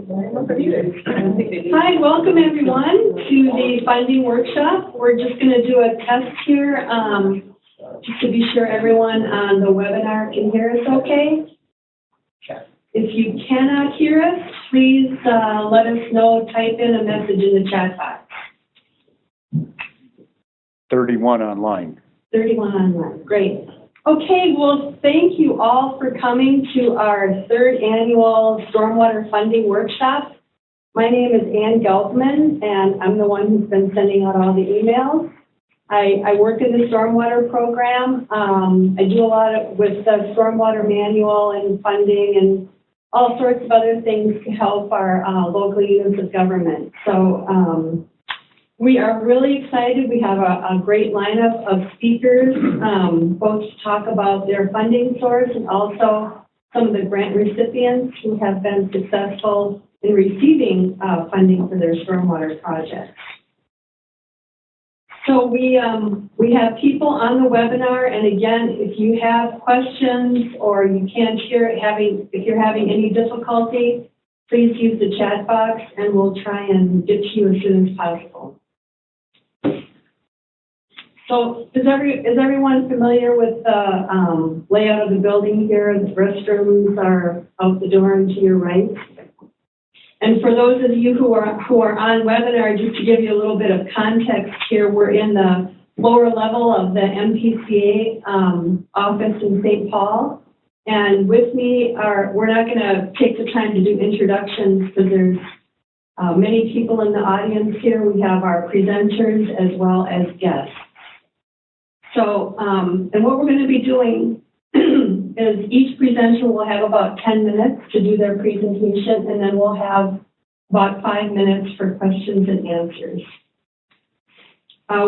Hi, welcome everyone to the funding workshop. We're just going to do a test here, just to be sure everyone on the webinar can hear us okay. If you cannot hear us, please let us know, type in a message in the chat box. 31 online. 31 online, great. Okay, well, thank you all for coming to our third annual Stormwater Funding Workshop. My name is Ann Geltman, and I'm the one who's been sending out all the emails. I work in the Stormwater program. I do a lot with the Stormwater Manual and funding and all sorts of other things to help our local units of government. So we are really excited. We have a great lineup of speakers, both to talk about their funding source and also some of the grant recipients who have been successful in receiving funding for their stormwater projects. So we have people on the webinar, and again, if you have questions or you can't hear it, if you're having any difficulty, please use the chat box and we'll try and get to you as soon as possible. So is everyone familiar with the layout of the building here? The restrooms are out the door and to your right. And for those of you who are on webinar, just to give you a little bit of context here, we're in the lower level of the MPCA office in St. Paul. And with me we're not going to take the time to do introductions because there's many people in the audience here. We have our presenters as well as guests. So, and what we're going to be doing is each presenter will have about 10 minutes to do their presentation, and then we'll have about 5 minutes for questions and answers.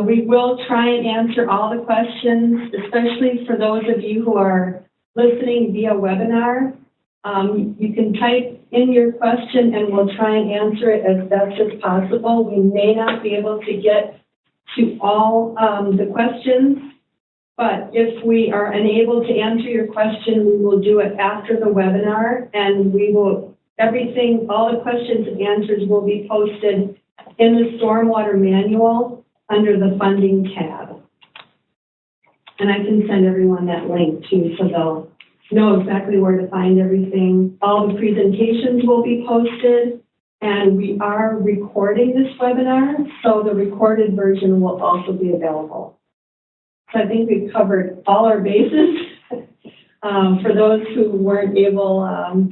We will try and answer all the questions, especially for those of you who are listening via webinar. You can type in your question and we'll try and answer it as best as possible. We may not be able to get to all the questions, but if we are unable to answer your question, we will do it after the webinar, and we will, all the questions and answers will be posted in the Stormwater Manual under the Funding tab. And I can send everyone that link too, so they'll know exactly where to find everything. All the presentations will be posted, and we are recording this webinar, so the recorded version will also be available. So I think we've covered all our bases for those who weren't able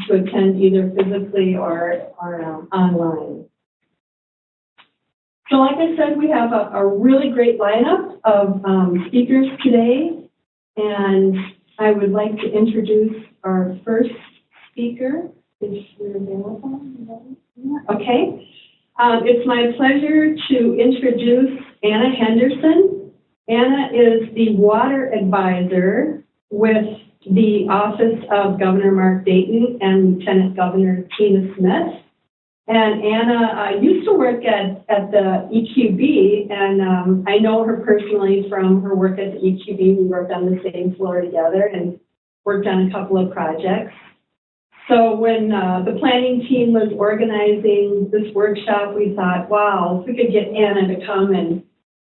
to attend either physically or online. So like I said, we have a really great lineup of speakers today, and I would like to introduce our first speaker, if you're available. Okay. It's my pleasure to introduce Anna Henderson. Anna is the Water Advisor with the Office of Governor Mark Dayton and Lieutenant Governor Tina Smith. And Anna used to work at the EQB, and I know her personally from her work at the EQB. We worked on the same floor together and worked on a couple of projects. So when the planning team was organizing this workshop, we thought, wow, if we could get Anna to come and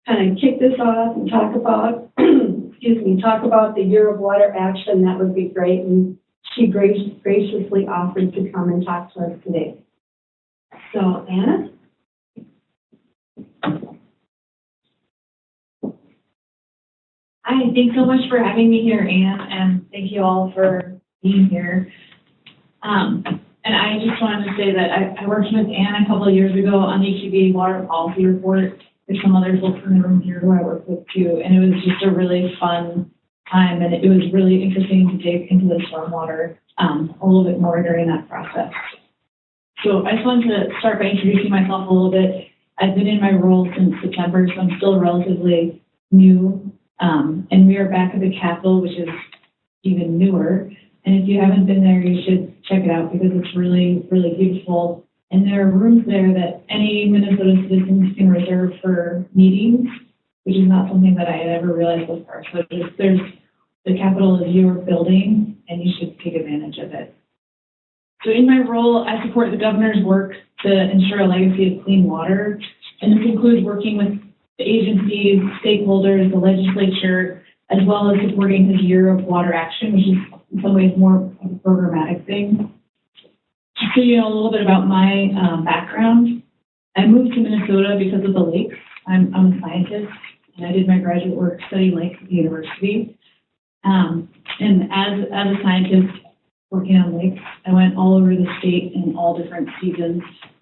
kind of kick this off and talk about, talk about the Year of Water Action, that would be great. And she graciously offered to come and talk to us today. So, Anna? Hi, thanks so much for having me here, Anne, and thank you all for being here. And I just wanted to say that I worked with Anne a couple of years ago on the EQB Water Policy Report. There's some other folks in the room here who I worked with too, and it was just a really fun time, and it was really interesting to dig into the stormwater a little bit more during that process. So I just wanted to start by introducing myself a little bit. I've been in my role since September, so I'm still relatively new, and we are back at the Capitol, which is even newer. And if you haven't been there, you should check it out because it's really, really beautiful. And there are rooms there that any Minnesota citizens can reserve for meetings, which is not something that I had ever realized before. So there's the Capitol is your building, and you should take advantage of it. So in my role, I support the governor's work to ensure a legacy of clean water, and this includes working with the agencies, stakeholders, the legislature, as well as supporting his year of water action, which is in some ways more of a programmatic thing. Just so you know a little bit about my background, I moved to Minnesota because of the lakes. I'm a scientist, and I did my graduate work studying lakes at the university. And as a scientist working on lakes, I went all over the state in all different seasons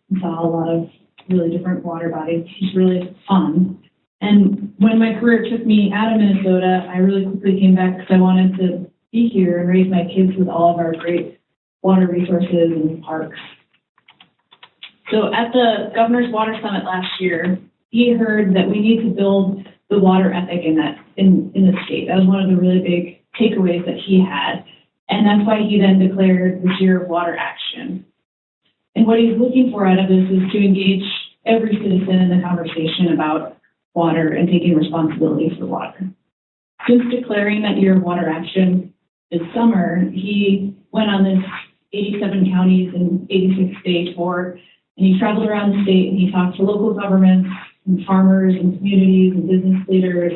and saw a lot of really different water bodies. It was really fun. And when my career took me out of Minnesota, I really quickly came back because I wanted to be here and raise my kids with all of our great water resources and parks. So at the Governor's Water Summit last year, he heard that we need to build the water ethic in the state. That was one of the really big takeaways that he had. And that's why he then declared this year of water action. And what he's looking for out of this is to engage every citizen in the conversation about water and taking responsibility for water. Since declaring that year of water action this summer, he went on this 87 counties and 86 day tour, and he traveled around the state and he talked to local governments and farmers and communities and business leaders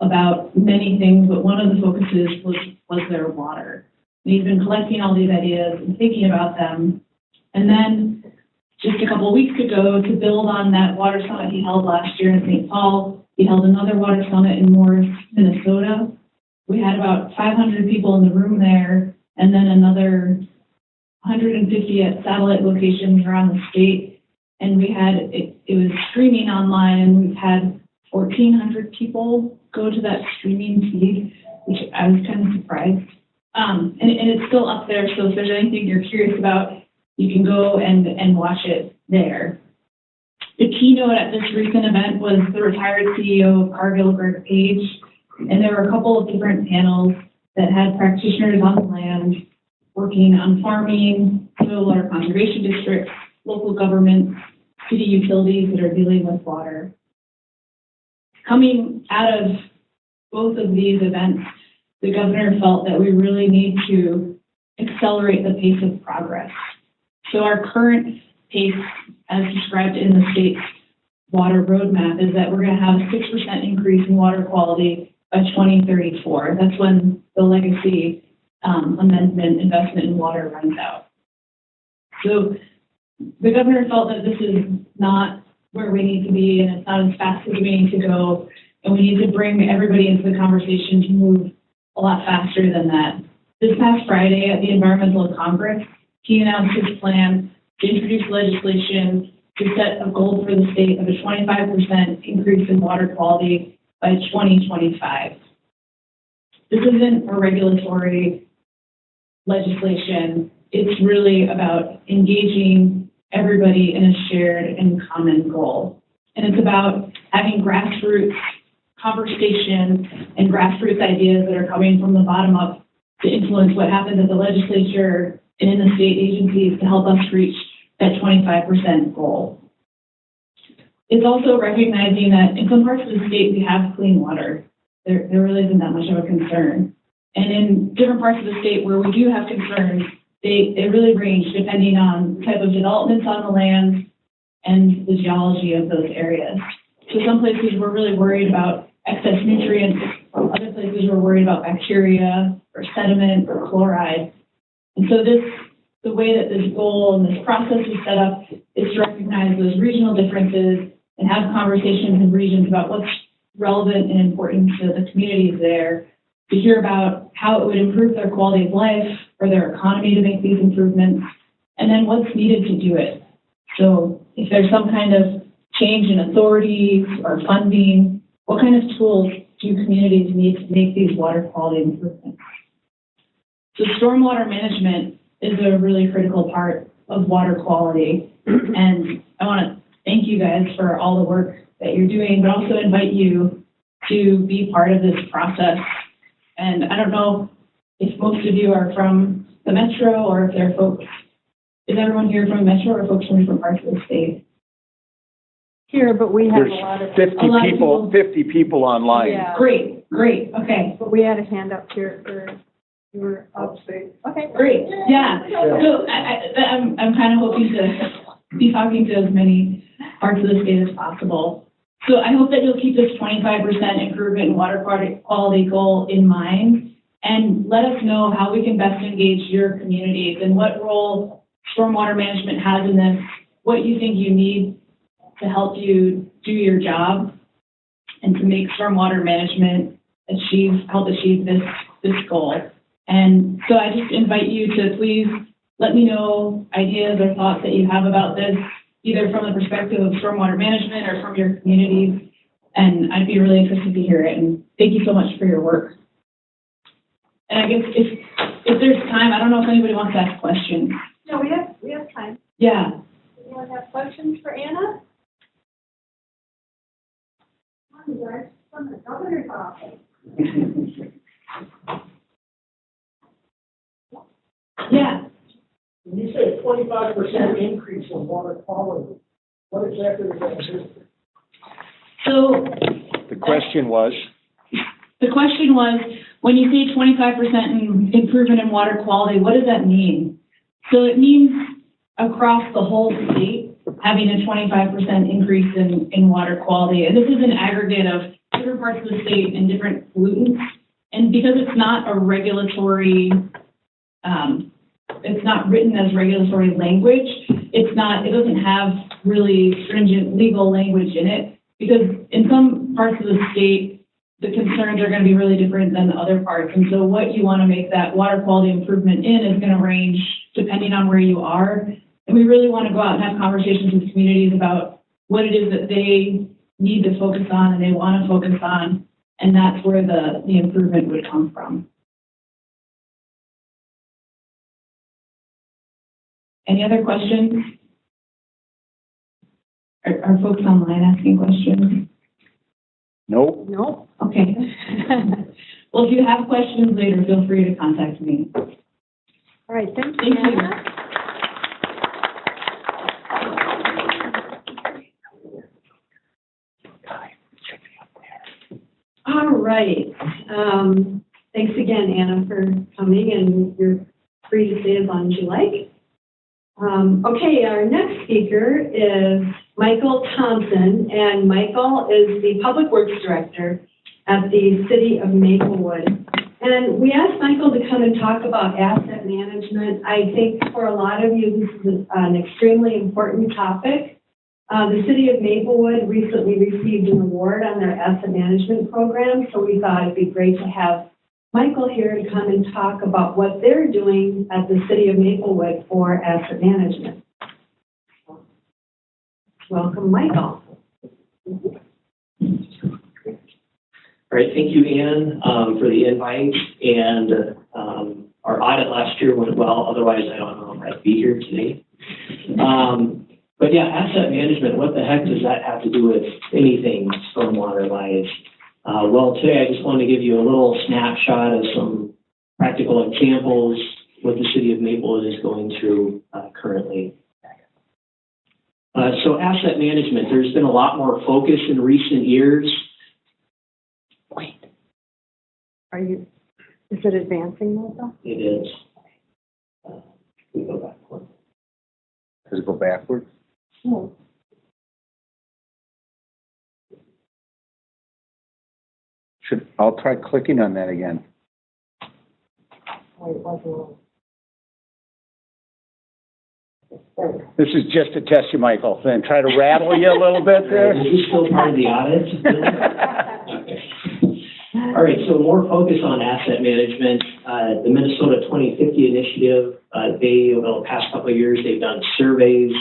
about many things, but one of the focuses was their water. And he's been collecting all these ideas and thinking about them. And then just a couple of weeks ago, to build on that water summit he held last year in St. Paul, he held another water summit in Morris, Minnesota. We had about 500 people in the room there, and then another 150 at satellite locations around the state. And we had, it was streaming online, and we've had 1,400 people go to that streaming feed, which I was kind of surprised. And it's still up there, so if there's anything you're curious about, you can go and watch it there. The keynote at this recent event was the retired CEO of Cargill, Greg Page, and there were a couple of different panels that had practitioners on the land working on farming, soil water conservation districts, local governments, city utilities that are dealing with water. Coming out of both of these events, the governor felt that we really need to accelerate the pace of progress. So our current pace, as described in the state's water roadmap, is that we're going to have a 6% increase in water quality by 2034. That's when the legacy amendment investment in water runs out. So the governor felt that this is not where we need to be, and it's not as fast as we need to go, and we need to bring everybody into the conversation to move a lot faster than that. This past Friday at the Environmental Congress, he announced his plan to introduce legislation to set a goal for the state of a 25% increase in water quality by 2025. This isn't a regulatory legislation. It's really about engaging everybody in a shared and common goal. And it's about having grassroots conversation and grassroots ideas that are coming from the bottom up to influence what happens at the legislature and in the state agencies to help us reach that 25% goal. It's also recognizing that in some parts of the state we have clean water. There really isn't that much of a concern. And in different parts of the state where we do have concerns, they really range depending on the type of developments on the land and the geology of those areas. So some places we're really worried about excess nutrients, other places we're worried about bacteria or sediment or chloride. And so the way that this goal and this process is set up is to recognize those regional differences and have conversations in regions about what's relevant and important to the communities there, to hear about how it would improve their quality of life or their economy to make these improvements, and then what's needed to do it. So if there's some kind of change in authority or funding, what kind of tools do communities need to make these water quality improvements? So stormwater management is a really critical part of water quality. And I want to thank you guys for all the work that you're doing, but also invite you to be part of this process. And I don't know if most of you are from the metro or if there are folks, is everyone here from metro or folks from different parts of the state? Here, but we have There's a lot of, 50 people online. Yeah. Great, okay. but we had a hand up here for You were upstate. Okay. Great, yeah. So I'm kind of hoping to be talking to as many parts of the state as possible. So I hope that you'll keep this 25% improvement in water quality goal in mind and let us know how we can best engage your communities and what role stormwater management has in this, what you think you need to help you do your job and to make stormwater management help achieve this goal. And so I just invite you to please let me know ideas or thoughts that you have about this, either from the perspective of stormwater management or from your communities. And I'd be really interested to hear it. And thank you so much for your work. And I guess if there's time, I don't know if anybody wants to ask questions. No, we have time. Yeah. Anyone have questions for Anna? Come on, guys, from the governor's office. Yeah. When you say a 25% increase in water quality, what exactly does that mean? So The question was, when you say 25% improvement in water quality, what does that mean? So it means across the whole state having a 25% increase in water quality. And this is an aggregate of different parts of the state and different pollutants. And because it's not a regulatory, it's not written as regulatory language, it doesn't have really stringent legal language in it, because in some parts of the state, the concerns are going to be really different than the other parts. And so what you want to make that water quality improvement in is going to range depending on where you are. And we really want to go out and have conversations with communities about what it is that they need to focus on and they want to focus on. And that's where the improvement would come from. Any other questions? Are folks online asking questions? nope. No. Okay. Well, if you have questions later, feel free to contact me. All right, thank Thank you, you. Anna. All right. Thanks again, Anna, for coming, and you're free to stay as long as you like. Okay, our next speaker is Michael Thompson, and Michael is the Public Works Director at the City of Maplewood. And we asked Michael to come and talk about asset management. I think for a lot of you, this is an extremely important topic. The City of Maplewood recently received an award on their asset management program, so we thought it'd be great to have Michael here to come and talk about what they're doing at the City of Maplewood for asset management. Welcome, Michael. All right, thank you, Ann, for the invite. And our audit last year went well. Otherwise, I don't know if I'd be here today. But yeah, asset management, what the heck does that have to do with anything stormwater-wise? Well, today I just wanted to give you a little snapshot of some practical examples what the City of Maplewood is going through currently. So asset management, there's been a lot more focus in recent years. Is it advancing, Michael? It is. We go back one. Does it go backwards? No. I'll try clicking on that again. Oh, it wasn't. This is just to test you, Michael, and try to rattle you a little bit there. Is this still part of the audit? Okay. All right, so more focus on asset management. The Minnesota 2050 initiative, they, over the past couple of years, they've done surveys,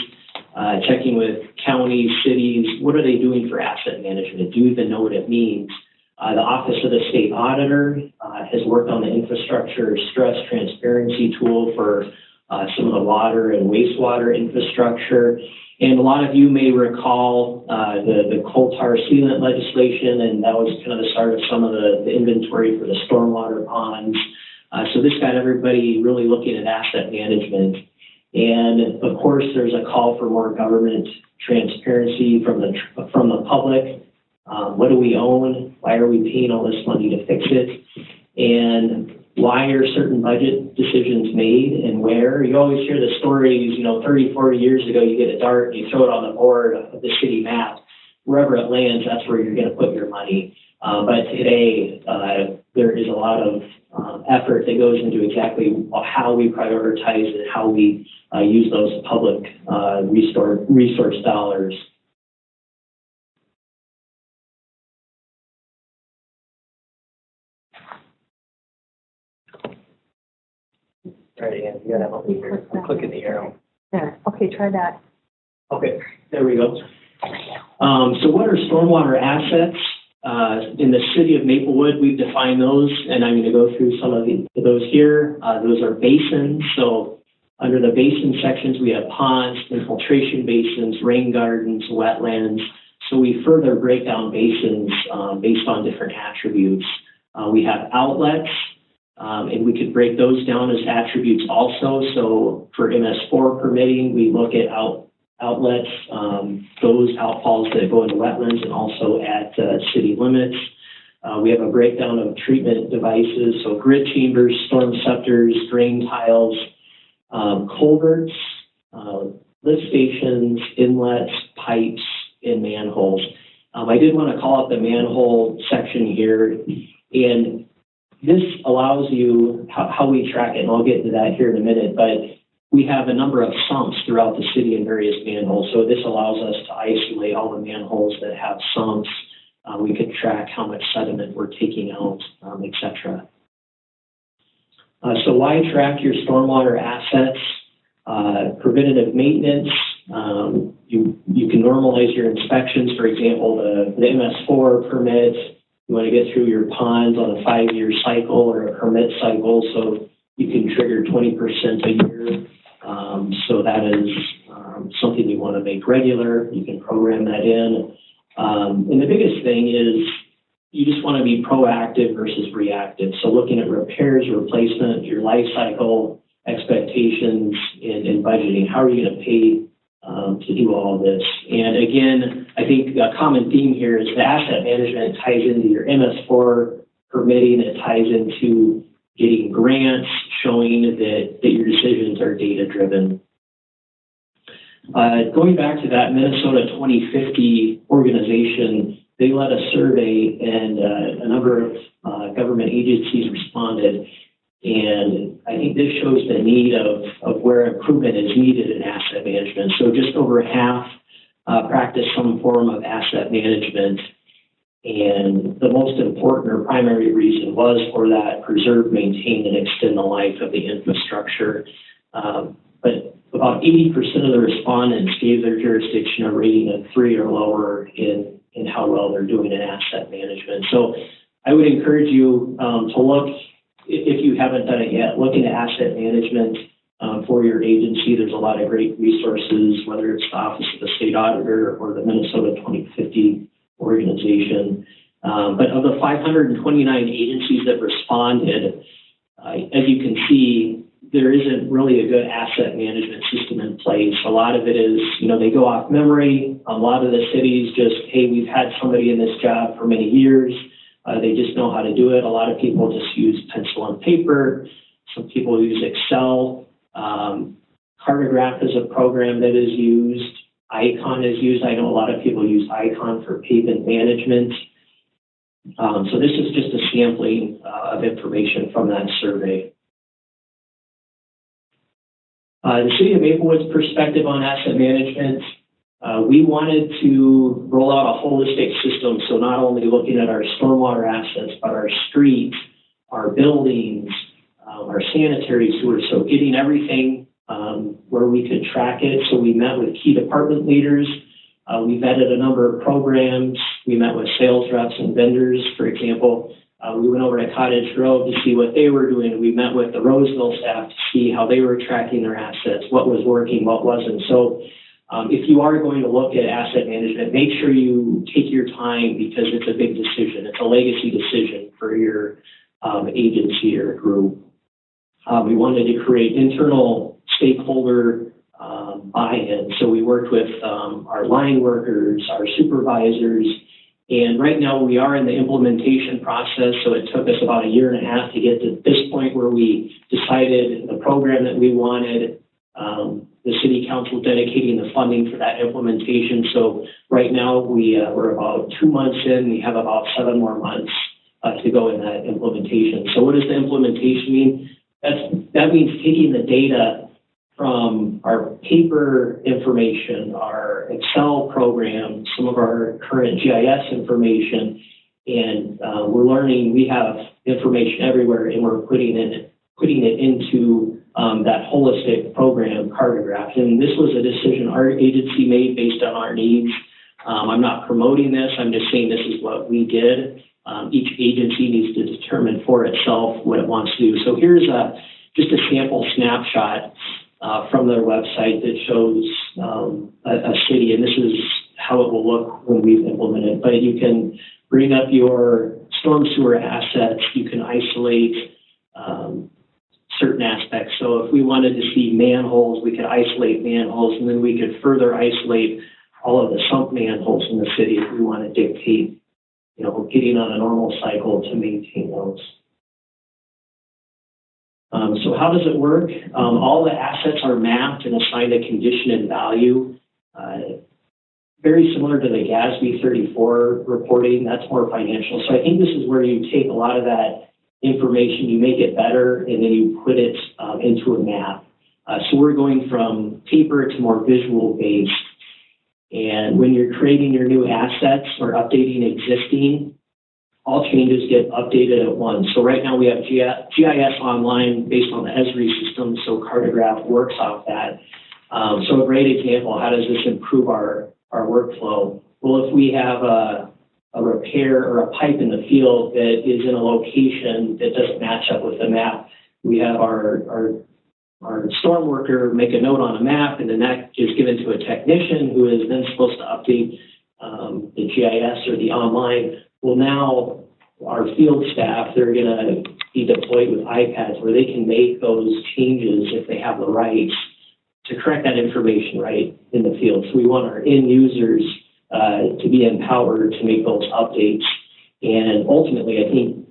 checking with counties, cities. What are they doing for asset management? Do you even know what it means? The Office of the State Auditor has worked on the infrastructure stress transparency tool for some of the water and wastewater infrastructure. And a lot of you may recall the coal tar sealant legislation, and that was kind of the start of some of the inventory for the stormwater ponds. So this got everybody really looking at asset management. And of course, there's a call for more government transparency from the public. What do we own? Why are we paying all this money to fix it? And why are certain budget decisions made and where. You always hear the stories, 30, 40 years ago, you get a dart and you throw it on the board of the city map. Wherever it lands, that's where you're going to put your money. But today, there is a lot of effort that goes into exactly how we prioritize and how we use those public resource dollars. Right, and you gotta help me here. I'm clicking the arrow. There, okay, try that. Okay, there we go. So what are stormwater assets? In the city of Maplewood, we've defined those, and I'm going to go through some of those here. Those are basins. So under the basin sections, we have ponds, infiltration basins, rain gardens, wetlands. So we further break down basins based on different attributes. We have outlets, and we could break those down as attributes also. So for MS4 permitting, we look at outlets, those outfalls that go into wetlands and also at city limits. We have a breakdown of treatment devices, so grit chambers, storm scepters, drain tiles, culverts, lift stations, inlets, pipes, and manholes. I did want to call out the manhole section here, and this allows you how we track it, and I'll get into that here in a minute, but we have a number of sumps throughout the city in various manholes, so this allows us to isolate all the manholes that have sumps. We can track how much sediment we're taking out, et cetera. So why track your stormwater assets? Preventative maintenance. You can normalize your inspections. For example, the MS4 permit, you want to get through your ponds on a 5-year cycle or a permit cycle, so you can trigger 20% a year. So that is something you want to make regular. You can program that in. And the biggest thing is you just want to be proactive versus reactive. So looking at repairs, replacement, your life cycle, expectations, and budgeting. How are you going to pay to do all this? And again, I think a common theme here is the asset management ties into your MS4 permitting. It ties into getting grants, showing that your decisions are data-driven. Going back to that Minnesota 2050 organization, they led a survey and a number of government agencies responded. And I think this shows the need of where improvement is needed in asset management. So just over half practice some form of asset management. And the most important or primary reason was for that preserve, maintain, and extend the life of the infrastructure. But about 80% of the respondents gave their jurisdiction a rating of 3 or lower in how well they're doing in asset management. So I would encourage you to look, if you haven't done it yet, look into asset management for your agency. There's a lot of great resources, whether it's the Office of the State Auditor or the Minnesota 2050 organization. But of the 529 agencies that responded, as you can see, there isn't really a good asset management system in place. A lot of it is, they go off memory. A lot of the cities just, hey, we've had somebody in this job for many years. They just know how to do it. A lot of people just use pencil and paper. Some people use Excel. Cartograph is a program that is used. Icon is used. I know a lot of people use Icon for pavement management. So this is just a sampling of information from that survey. The City of Maplewood's perspective on asset management, we wanted to roll out a holistic system. So not only looking at our stormwater assets, but our streets, our buildings, our sanitary sewer. So getting everything where we could track it. So we met with key department leaders. We vetted a number of programs. We met with sales reps and vendors. For example, we went over to Cottage Grove to see what they were doing. We met with the Roseville staff to see how they were tracking their assets, what was working, what wasn't. So if you are going to look at asset management, make sure you take your time because it's a big decision. It's a legacy decision for your agency or group. We wanted to create internal stakeholder buy-in. So we worked with our line workers, our supervisors, And right now we are in the implementation process, so it took us about a year and a half to get to this point where we decided the program that we wanted, the city council dedicating the funding for that implementation. So right now we're about 2 months in, we have about 7 more months to go in that implementation. So what does the implementation mean? That means taking the data from our paper information, our Excel program, some of our current GIS information, and we're learning we have information everywhere, and we're putting it into that holistic program, Cartograph. And this was a decision our agency made based on our needs. I'm not promoting this, I'm just saying this is what we did. Each agency needs to determine for itself what it wants to do. So here's just a sample snapshot from their website that shows a city, and this is how it will look when we've implemented. But you can bring up your storm sewer assets, you can isolate certain aspects. So if we wanted to see manholes, we could isolate manholes, and then we could further isolate all of the sump manholes in the city if we want to dictate, getting on a normal cycle to maintain those. So how does it work? All the assets are mapped and assigned a condition and value. Very similar to the GASB 34 reporting, that's more financial. So I think this is where you take a lot of that information, you make it better, and then you put it into a map. So we're going from paper to more visual based. And when you're creating your new assets or updating existing, all changes get updated at once. So right now we have GIS online based on the Esri system, so Cartograph works off that. So a great example, how does this improve our workflow? Well, if we have a repair or a pipe in the field that is in a location that doesn't match up with the map, we have our storm worker make a note on a map, and then that is given to a technician who is then supposed to update the GIS or the online. Well, now our field staff, they're going to be deployed with iPads where they can make those changes if they have the rights to correct that information right in the field. So we want our end users to be empowered to make those updates. And ultimately, I think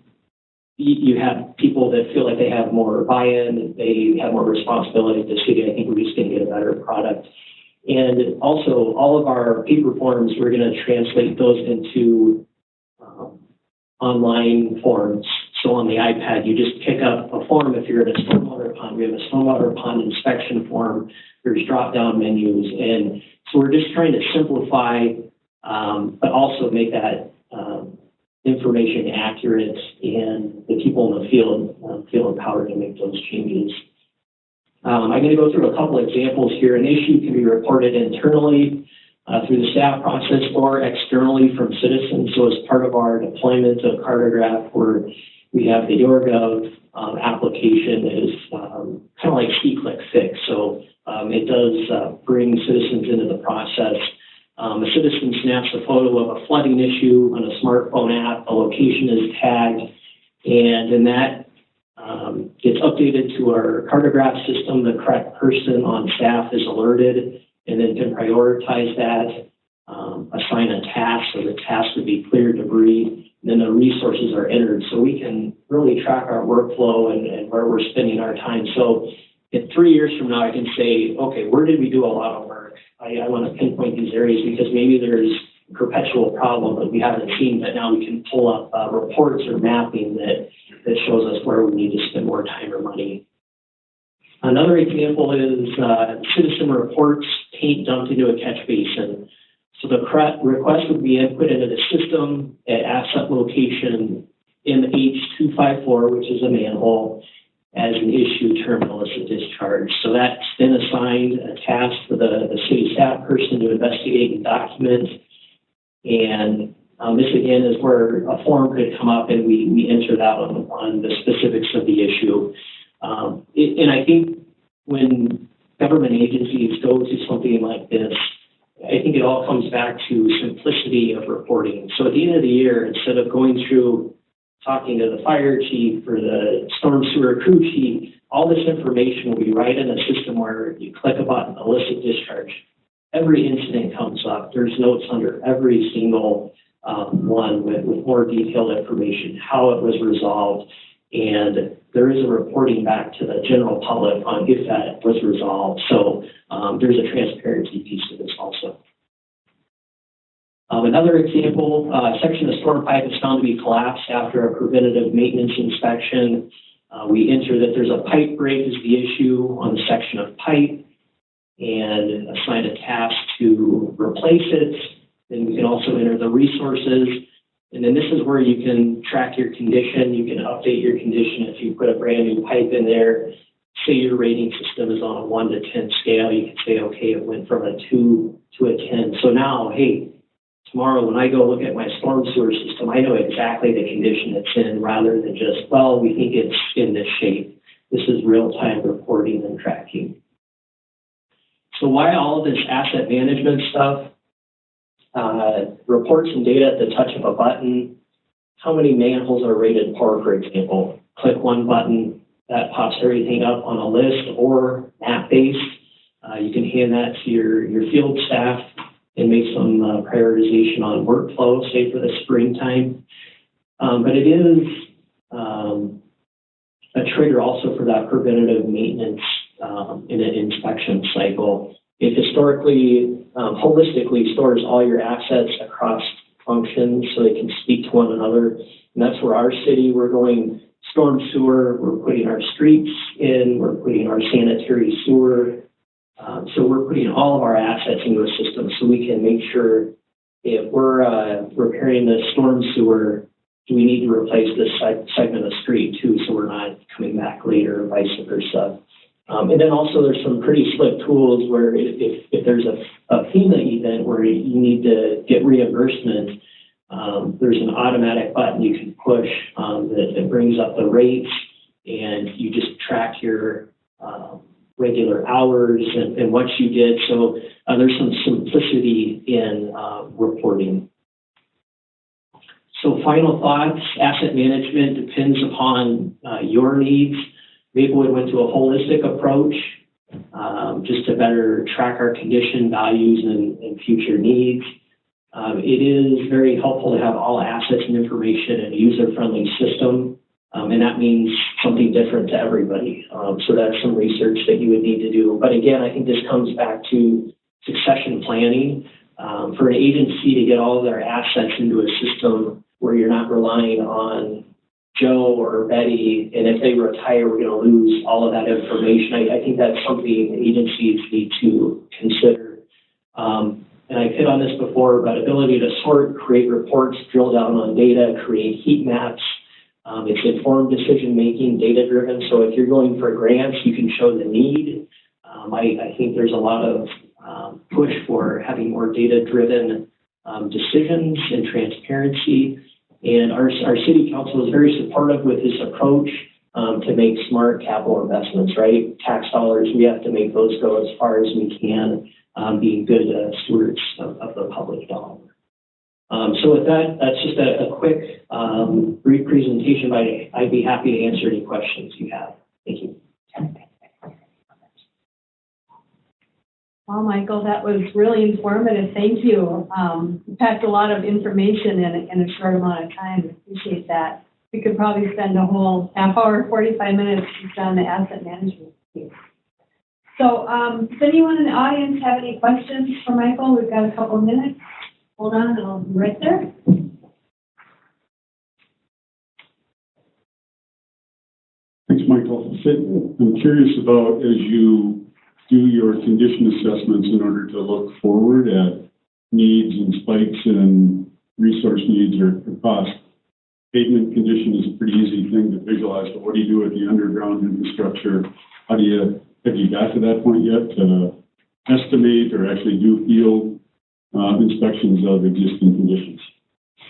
you have people that feel like they have more buy-in, they have more responsibility to the city. I think we're just going to get a better product. And also, all of our paper forms, we're going to translate those into online forms. So on the iPad, you just pick up a form. If you're in a stormwater pond, we have a stormwater pond inspection form. There's drop-down menus. And so we're just trying to simplify, but also make that information accurate, and the people in the field feel empowered to make those changes. I'm going to go through a couple examples here. An issue can be reported internally through the staff process or externally from citizens. So as part of our deployment of Cartograph, where we have the YourGov application is kind of like see-click-fix. So it does bring citizens into the process. A citizen snaps a photo of a flooding issue on a smartphone app, a location is tagged, and then that gets updated to our Cartograph system. The correct person on staff is alerted and then can prioritize that, assign a task, so the task would be clear debris, and then the resources are entered. So we can really track our workflow and where we're spending our time. So in 3 years from now, I can say, okay, where did we do a lot of work? I want to pinpoint these areas because maybe there's a perpetual problem that we haven't seen, but now we can pull up reports or mapping that shows us where we need to spend more time or money. Another example is citizen reports paint dumped into a catch basin. So the request would be input into the system at asset location MH254, which is a manhole, as an issue terminal illicit discharge. So that's then assigned a task for the city staff person to investigate and document. And this again is where a form could come up and we enter that on the specifics of the issue. And I think when government agencies go to something like this, I think it all comes back to simplicity of reporting. So at the end of the year, instead of going through talking to the fire chief or the storm sewer crew chief, all this information will be right in a system where you click a button, illicit discharge. Every incident comes up. There's notes under every single one with more detailed information, how it was resolved, and there is a reporting back to the general public on if that was resolved. So there's a transparency piece to this also. Another example, section of storm pipe is found to be collapsed after a preventative maintenance inspection. We enter that there's a pipe break is the issue on the section of pipe and assign a task to replace it. Then we can also enter the resources. And then this is where you can track your condition. You can update your condition if you put a brand new pipe in there. Say your rating system is on a 1 to 10 scale. You can say, okay, it went from a 2 to a 10. So now, hey, tomorrow when I go look at my storm sewer system, I know exactly the condition it's in rather than just, well, we think it's in this shape. This is real-time reporting and tracking. So why all of this asset management stuff? Reports and data at the touch of a button. How many manholes are rated poor, for example? Click one button, that pops everything up on a list or map-based. You can hand that to your field staff and make some prioritization on workflow, say for the springtime. But it is a trigger also for that preventative maintenance in an inspection cycle. It historically, holistically stores all your assets across functions so they can speak to one another. And that's where our city, we're going storm sewer, we're putting our streets in, we're putting our sanitary sewer. So we're putting all of our assets into a system so we can make sure if we're repairing the storm sewer, do we need to replace this segment of street too so we're not coming back later or vice versa. And then also there's some pretty slick tools where if there's a FEMA event where you need to get reimbursement, there's an automatic button you can push that brings up the rates and you just track your regular hours and what you did. So there's some simplicity in reporting. So final thoughts, asset management depends upon your needs. Maplewood went to a holistic approach just to better track our condition values and future needs. It is very helpful to have all assets and information in a user-friendly system, and that means something different to everybody. So that's some research that you would need to do. But again, I think this comes back to succession planning. For an agency to get all of their assets into a system where you're not relying on Joe or Betty, and if they retire, we're going to lose all of that information. I think that's something agencies need to consider. And I've hit on this before, but ability to sort, create reports, drill down on data, create heat maps. It's informed decision-making, data-driven. So if you're going for grants, you can show the need. I think there's a lot of push for having more data-driven decisions and transparency. And our city council is very supportive with this approach to make smart capital investments, right? Tax dollars, we have to make those go as far as we can, being good stewards of the public dollar. So with that, that's just a quick, brief presentation, but I'd be happy to answer any questions you have. Thank you. Well, Michael, that was really informative. Thank you. You packed a lot of information in a short amount of time. Appreciate that. We could probably spend a whole half hour, 45 minutes just on the asset management piece. So does anyone in the audience have any questions for Michael? We've got a couple of minutes. Hold on, I'll be right there. Thanks, Michael. I'm curious about, as you do your condition assessments in order to look forward at needs and spikes and resource needs or cost. Pavement condition is a pretty easy thing to visualize, but what do you do with the underground infrastructure? Have you got to that point yet to estimate or actually do field inspections of existing conditions?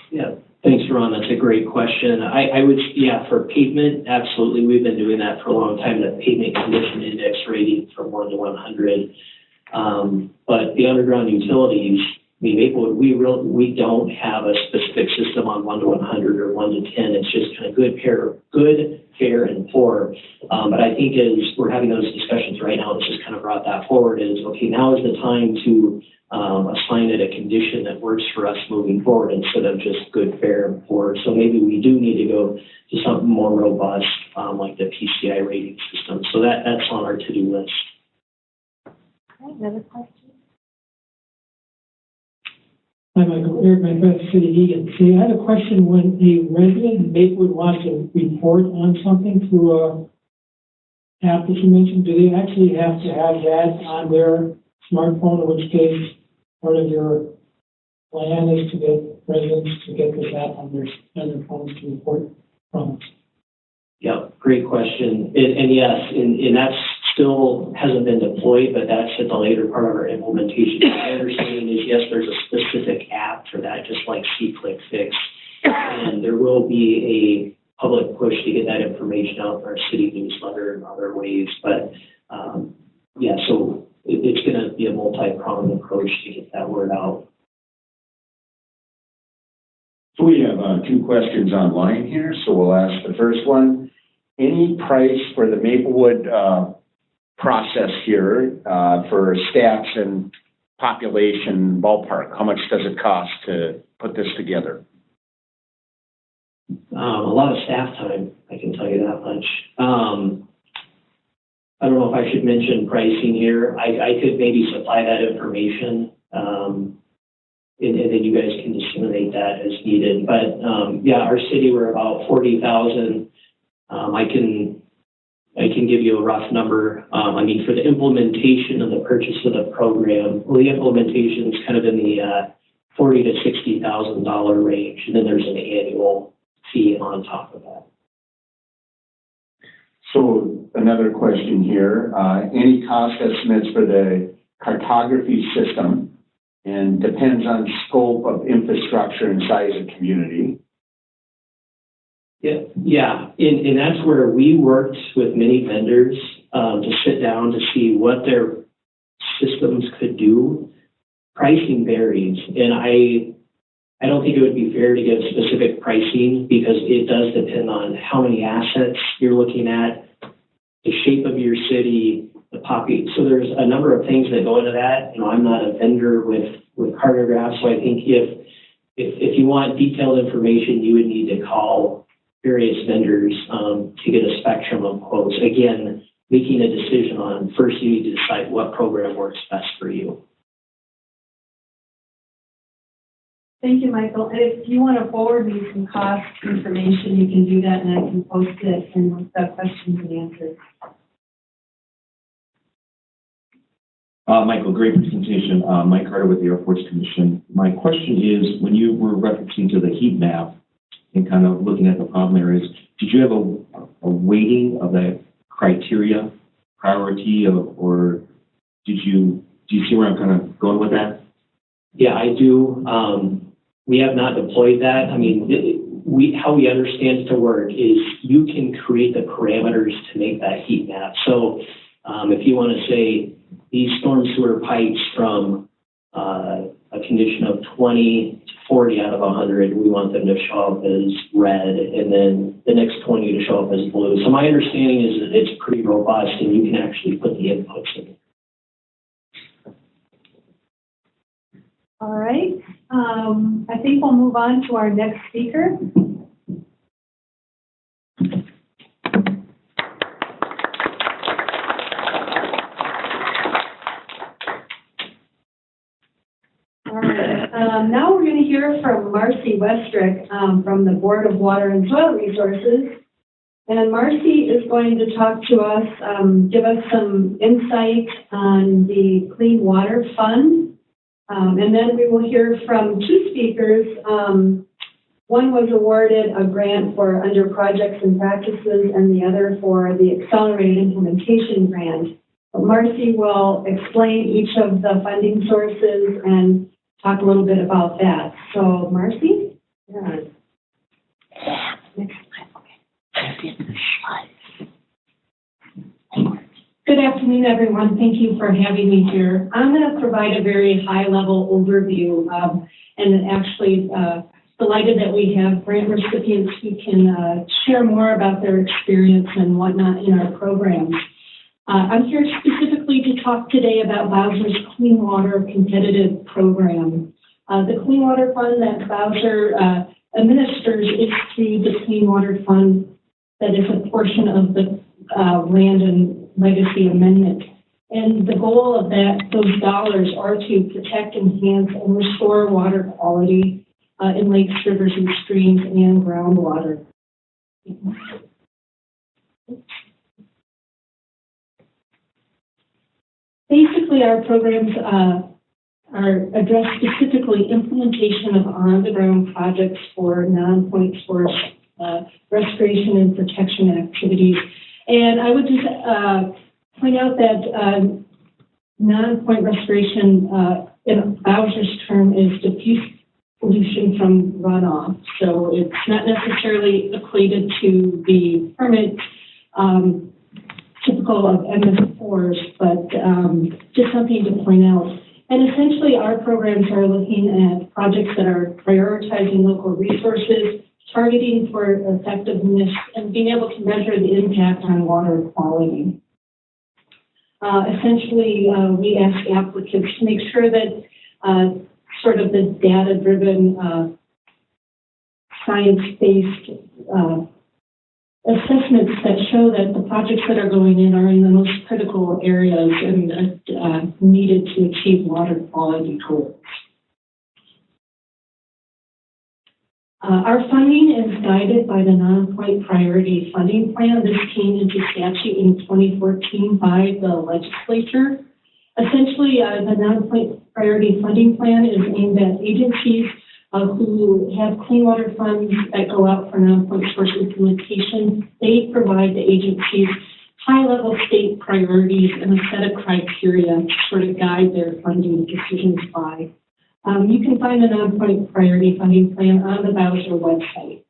Yeah, thanks, Ron. That's a great question. I would, yeah, for pavement, absolutely. We've been doing that for a long time, the pavement condition index rating from 1 to 100. But the underground utilities, I mean, Maplewood, we don't have a specific system on 1 to 100 or 1 to 10. It's just kind of good, fair, and poor. But I think as we're having those discussions right now, it's just kind of brought that forward is, okay, now is the time to assign define it a condition that works for us moving forward instead of just good, fair, and poor. So maybe we do need to go to something more robust, like the PCI rating system. So that's on our to-do list. Okay, another question? Hi, Michael, Eric, my friend, City Egan. See, I had a question. When a resident in Maplewood wants to report on something through a app that you mentioned, do they actually have to have that on their smartphone, in which case part of your plan is to get residents to get this app on their phones to report from? Yeah, great question. And yes, and that's still hasn't been deployed, but that's at the later part of our implementation. My understanding is, yes, there's a specific app for that, just like C-Click Fix. And there will be a public push to get that information out in our city newsletter and other ways. But, yeah, so it's going to be a multi-pronged approach to get that word out. So we have two questions online here, so we'll ask the first one. Any price for the Maplewood process here for stats and population ballpark? How much does it cost to put this together? A lot of staff time, I can tell you that much. I don't know if I should mention pricing here. I could maybe supply that information, and then you guys can disseminate that as needed. But yeah, our city, we're about 40,000. I can give you a rough number. I mean, for the implementation of the purchase of the program, well, the implementation is kind of in the $40,000 to $60,000 range, and then there's an annual fee on top of that. So another question here, any cost estimates for the cartography system, and depends on scope of infrastructure and size of community. Yeah, and that's where we worked with many vendors to sit down to see what their systems could do. Pricing varies, and I don't think it would be fair to give specific pricing because it does depend on how many assets you're looking at, the shape of your city, the population. So there's a number of things that go into that. You know, I'm not a vendor with cartographs, so I think if you want detailed information, you would need to call various vendors to get a spectrum of quotes. Again, making a decision on first you need to decide what program works best for you. Thank you, Michael. And if you want to forward me some cost information, you can do that and I can post it and look up questions and answers. Michael, great presentation. Mike Carter with the Airports Commission. My question is, when you were referencing to the heat map and kind of looking at the problem areas, did you have a weighting of that criteria, priority, or do you see where I'm kind of going with that? Yeah, I do. We have not deployed that. I mean, how we understand it to work is you can create the parameters to make that heat map. So if you want to say these storm sewer pipes from a condition of 20 to 40 out of 100, we want them to show up as red, and then the next 20 to show up as blue. So my understanding is that it's pretty robust, and you can actually put the inputs in. All right. I think we'll move on to our next speaker. All right. Now we're going to hear from Marcy Westrick from the Board of Water and Soil Resources. And Marcy is going to talk to us, give us some insight on the Clean Water Fund. And then we will hear from two speakers. One was awarded a grant for under projects and practices, and the other for the accelerated implementation grant. But Marcy will explain each of the funding sources and talk a little bit about that. So, Marcy? Yeah. Next slide. Good afternoon, everyone. Thank you for having me here. I'm going to provide a very high-level overview, and actually delighted that we have grant recipients who can share more about their experience and whatnot in our programs. I'm here specifically to talk today about Bowser's Clean Water Competitive Program. The Clean Water Fund that Bowser administers is through the Clean Water Fund that is a portion of the Land and Legacy Amendment. And the goal of those dollars are to protect, enhance, and restore water quality in lakes, rivers, and streams, and groundwater. Basically, our programs address specifically implementation of on-the-ground projects for non-point source restoration and protection activities. And I would just point out that non-point restoration in Bowser's term is diffuse pollution from runoff. So it's not necessarily equated to the permit typical of MS4s, but just something to point out. And essentially, our programs are looking at projects that are prioritizing local resources, targeting for effectiveness, and being able to measure the impact on water quality. Essentially, we ask applicants to make sure that sort of the data-driven, science-based assessments that show that the projects that are going in are in the most critical areas and needed to achieve water quality goals. Our funding is guided by the Non-Point Priority Funding Plan. This came into statute in 2014 by the legislature. Essentially, the Non-Point Priority Funding Plan is aimed at agencies who have clean water funds that go out for non-point source implementation. They provide the agencies high-level state priorities and a set of criteria to sort of guide their funding decisions by. You can find the non-point priority funding plan on the Bowser website.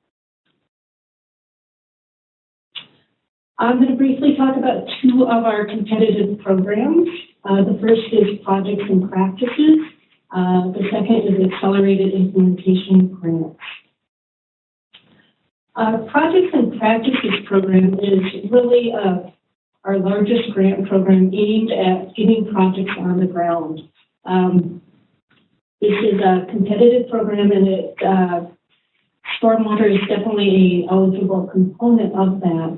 I'm going to briefly talk about two of our competitive programs. The first is Projects and Practices. The second is Accelerated Implementation Grants. Projects and Practices program is really our largest grant program aimed at getting projects on the ground. This is a competitive program, and Stormwater is definitely an eligible component of that.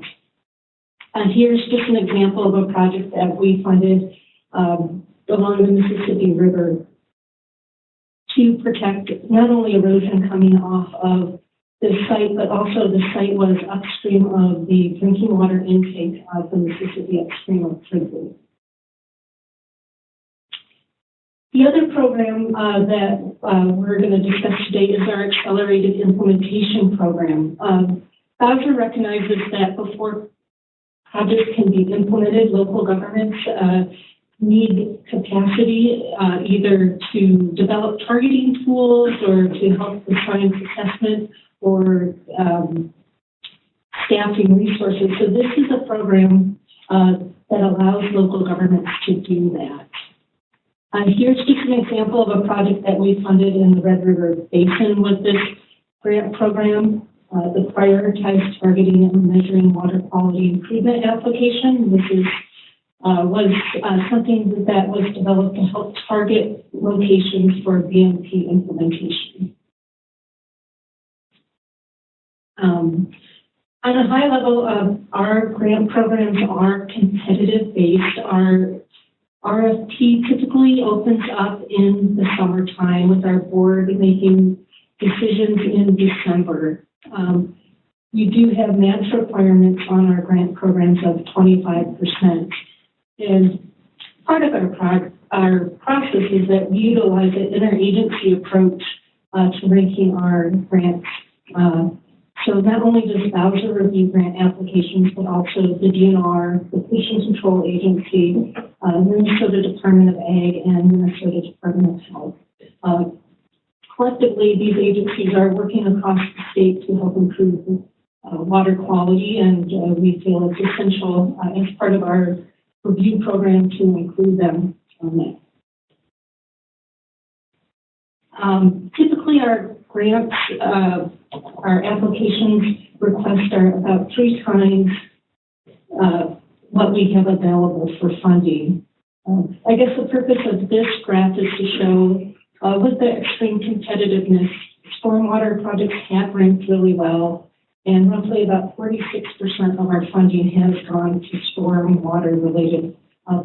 Here's just an example of a project that we funded along the Mississippi River to protect not only erosion coming off of the site, but also the site was upstream of the drinking water intake of the Mississippi upstream of Trinity. The other program that we're going to discuss today is our Accelerated Implementation Program. Bowser recognizes that before projects can be implemented, local governments need capacity either to develop targeting tools or to help with science assessment or staffing resources. So this is a program that allows local governments to do that. Here's just an example of a project that we funded in the Red River Basin with this grant program, the Prioritized Targeting and Measuring Water Quality Improvement application. This is was something that was developed to help target locations for BMP implementation. On a high level, our grant programs are competitive based. Our RFP typically opens up in the summertime with our board making decisions in December. We do have match requirements on our grant programs of 25%. And part of our process is that we utilize an interagency approach to ranking our grants. So not only does Bowser review grant applications, but also the DNR, the Pollution Control Agency, Minnesota Department of Ag, and Minnesota Department of Health. Collectively, these agencies are working across the state to help improve water quality, and we feel it's essential as part of our review program to include them on that. Typically, our grants, our applications request are about 3 times what we have available for funding. I guess the purpose of this graph is to show with the extreme competitiveness, stormwater projects have ranked really well, and roughly about 46% of our funding has gone to stormwater-related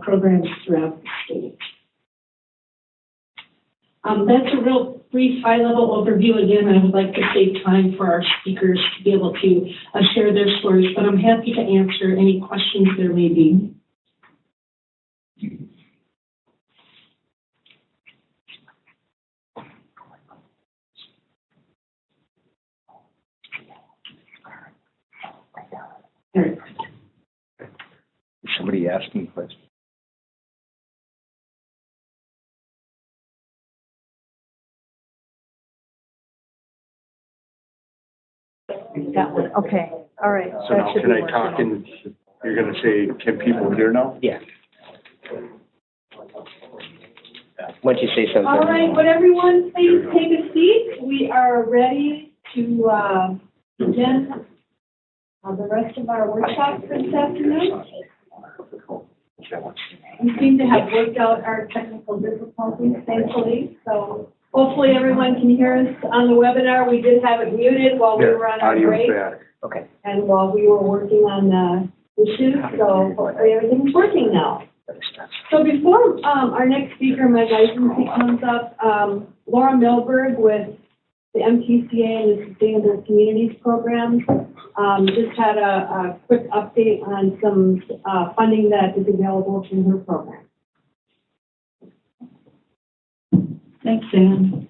programs throughout the state. That's a real brief, high-level overview. Again, I would like to save time for our speakers to be able to share their stories, but I'm happy to answer any questions there may be. Is somebody asking questions? That one, okay, all right. So now can I talk and you're gonna say, can people hear now? Yeah. Once you say something. All right, would everyone please take a seat? We are ready to begin the rest of our workshop for this afternoon. We seem to have worked out our technical difficulties, thankfully, so hopefully everyone can hear us on the webinar. We did have it muted while we were on our break Okay. and while we were working on the issues, so hopefully everything's working now. So before our next speaker, Mike Eisenstein, comes up, Laura Milberg with the MTCA and the Sustainable Communities Program just had a quick update on some funding that is available through her program. Thanks, Ann.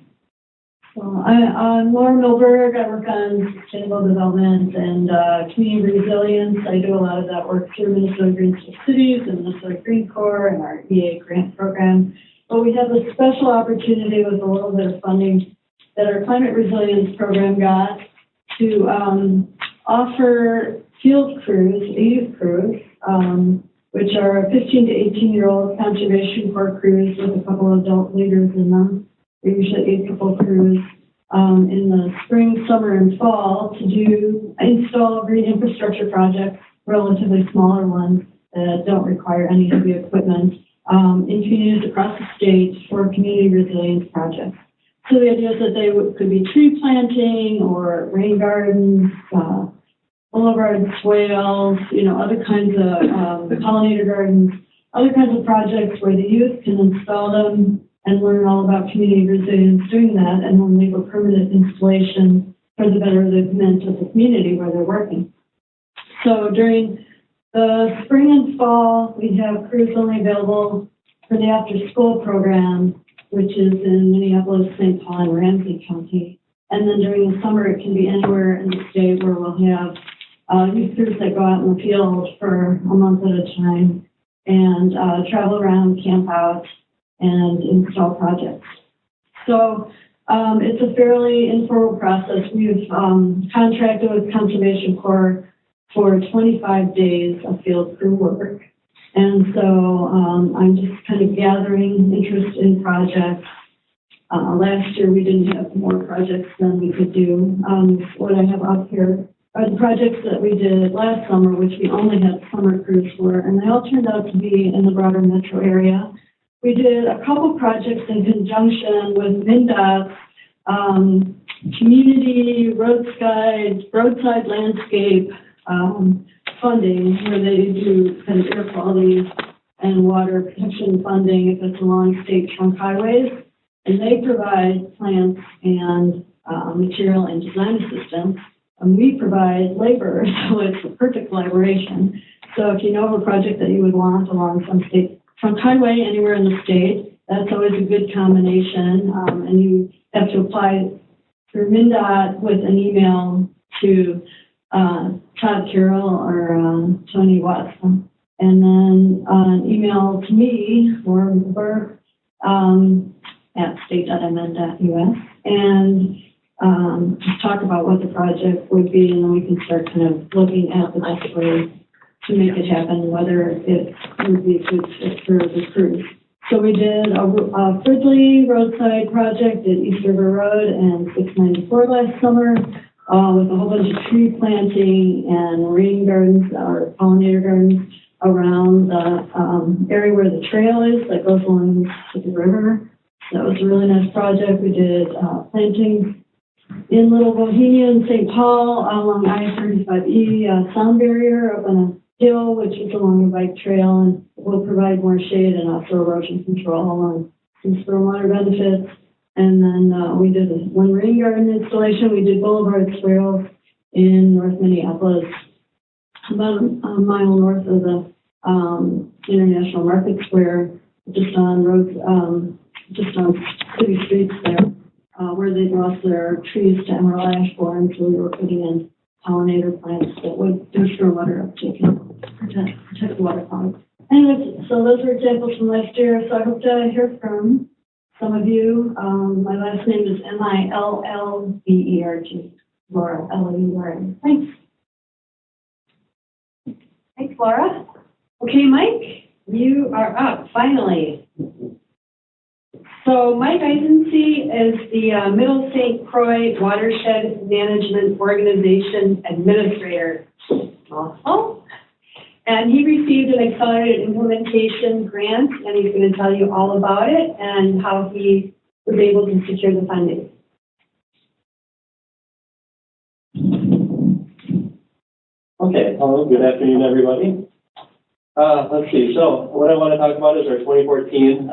So I'm Laura Milberg. I work on sustainable development and community resilience. I do a lot of that work through Minnesota Green Cities and Minnesota Green Corps and our EA grant program. But we have a special opportunity with a little bit of funding that our climate resilience program got to offer field crews, youth crews, which are 15 to 18-year-old conservation corps crews with a couple of adult leaders in them. We usually 8 couple crews in the spring, summer, and fall to install green infrastructure projects, relatively smaller ones that don't require any heavy equipment in communities across the state for community resilience projects. So the idea is that they could be tree planting or rain gardens, boulevard swales, other kinds of pollinator gardens, other kinds of projects where the youth can install them and learn all about community resilience doing that, and then leave a permanent installation for the betterment of the community where they're working. So during the spring and fall, we have crews only available for the after-school program, which is in Minneapolis, St. Paul, and Ramsey County. And then during the summer, it can be anywhere in the state where we'll have youth crews that go out in the field for a month at a time and travel around, camp out, and install projects. So it's a fairly informal process. We've contracted with Conservation Corps for 25 days of field crew work. And so I'm just kind of gathering interest in projects. Last year we didn't have more projects than we could do. What I have up here are the projects that we did last summer, which we only had summer crews for, and they all turned out to be in the broader metro area. We did a couple projects in conjunction with MnDOT's community roadside landscape funding, where they do kind of air quality and water protection funding if it's along state trunk highways. And they provide plants and material and design assistance. And we provide labor, so it's a perfect collaboration. So if you know of a project that you would want along some state trunk highway anywhere in the state, that's always a good combination. And you have to apply through MnDOT with an email to Todd Carroll or Tony Watson. And then an email to me, Laura Milberg, at state.mn.us, and just talk about what the project would be, and then we can start kind of looking at the best way to make it happen, whether it would be a good fit for the crews. So we did a Fridley roadside project at East River Road and 694 last summer with a whole bunch of tree planting and rain gardens or pollinator gardens. around the area where the trail is that goes along the Mississippi River. That was a really nice project. We did planting in Little Bohemia and St. Paul along I-35E sound barrier up on a hill, which is along a bike trail, and will provide more shade and also erosion control and some stormwater benefits. And then we did one rain garden installation. We did boulevard swales in North Minneapolis, about a mile north of the International Market Square, just on roads, just on city streets there, where they'd lost their trees to emerald ash borer, so we were putting in pollinator plants that would do stormwater uptake and protect the water quality. Anyways, so those are examples from last year. So I hope to hear from some of you. My last name is Millelberg, Laura, L-E-U-R-A. Thanks. Thanks, Laura. Okay, Mike, you are up, finally. So Mike Eisenstein is the Middle St. Croix Watershed Management Organization Administrator. Awesome. And he received an accelerated implementation grant, and he's going to tell you all about it and how he was able to secure the funding. Okay, hello, good afternoon, everybody. Let's see, so what I want to talk about is our 2014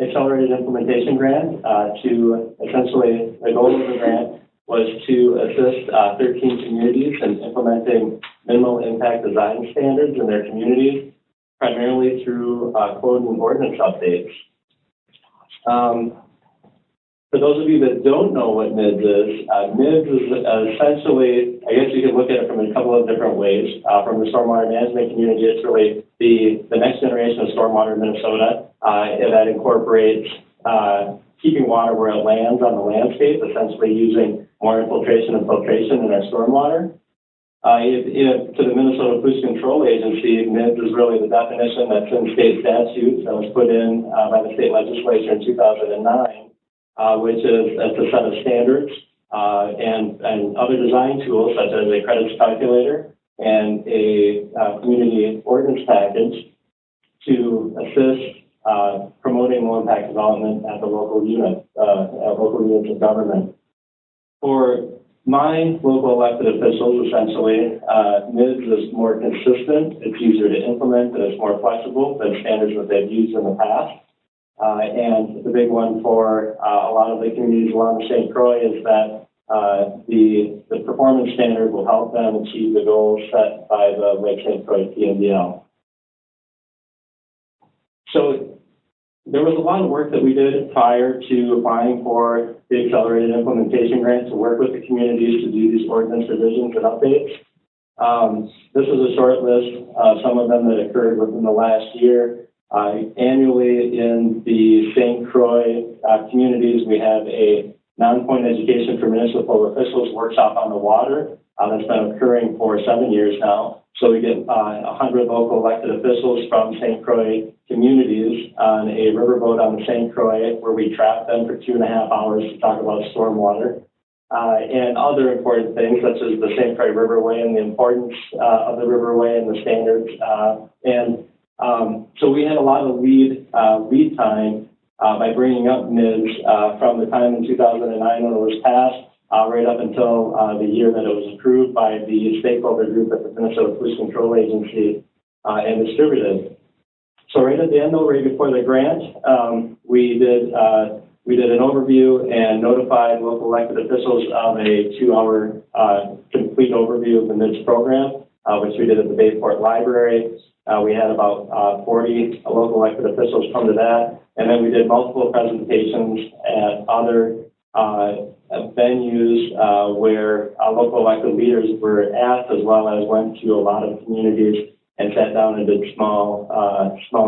accelerated implementation grant. To essentially, the goal of the grant was to assist 13 communities in implementing minimal impact design standards in their communities, primarily through code and ordinance updates. For those of you that don't know what MIDS is essentially, I guess you can look at it from a couple of different ways. From the stormwater management community, it's really the next generation of stormwater in Minnesota, and that incorporates keeping water where it lands on the landscape, essentially using more infiltration and filtration in our stormwater. To the Minnesota Pollution Control Agency, MIDS is really the definition that's in state statutes that was put in by the state legislature in 2009. Which is a set of standards and other design tools such as a credits calculator and a community ordinance package to assist promoting low impact development at the local units of government. For my local elected officials, essentially, MIDS is more consistent, it's easier to implement, and it's more flexible than standards that they've used in the past. And the big one for a lot of the communities along the St. Croix is that the performance standard will help them achieve the goals set by the Lake St. Croix PMDL. So there was a lot of work that we did prior to applying for the accelerated implementation grant to work with the communities to do these ordinance revisions and updates. This is a short list of some of them that occurred within the last year. Annually in the St. Croix communities, we have a non-point education for municipal officials workshop on the water that's been occurring for 7 years now. So we get 100 local elected officials from St. Croix communities on a riverboat on the St. Croix where we trap them for 2.5 hours to talk about stormwater. And other important things such as the St. Croix Riverway and the importance of the riverway and the standards. So we had a lot of lead time by bringing up MIDS from the time in 2009 when it was passed right up until the year that it was approved by the stakeholder group at the Minnesota Pollution Control Agency and distributed. So right at the end, though, right before the grant, we did an overview and notified local elected officials of a 2-hour complete overview of the MIDS program, which we did at the Bayport Library. We had about 40 local elected officials come to that, and then we did multiple presentations at other venues where local elected leaders were at, as well as went to a lot of communities and sat down and did small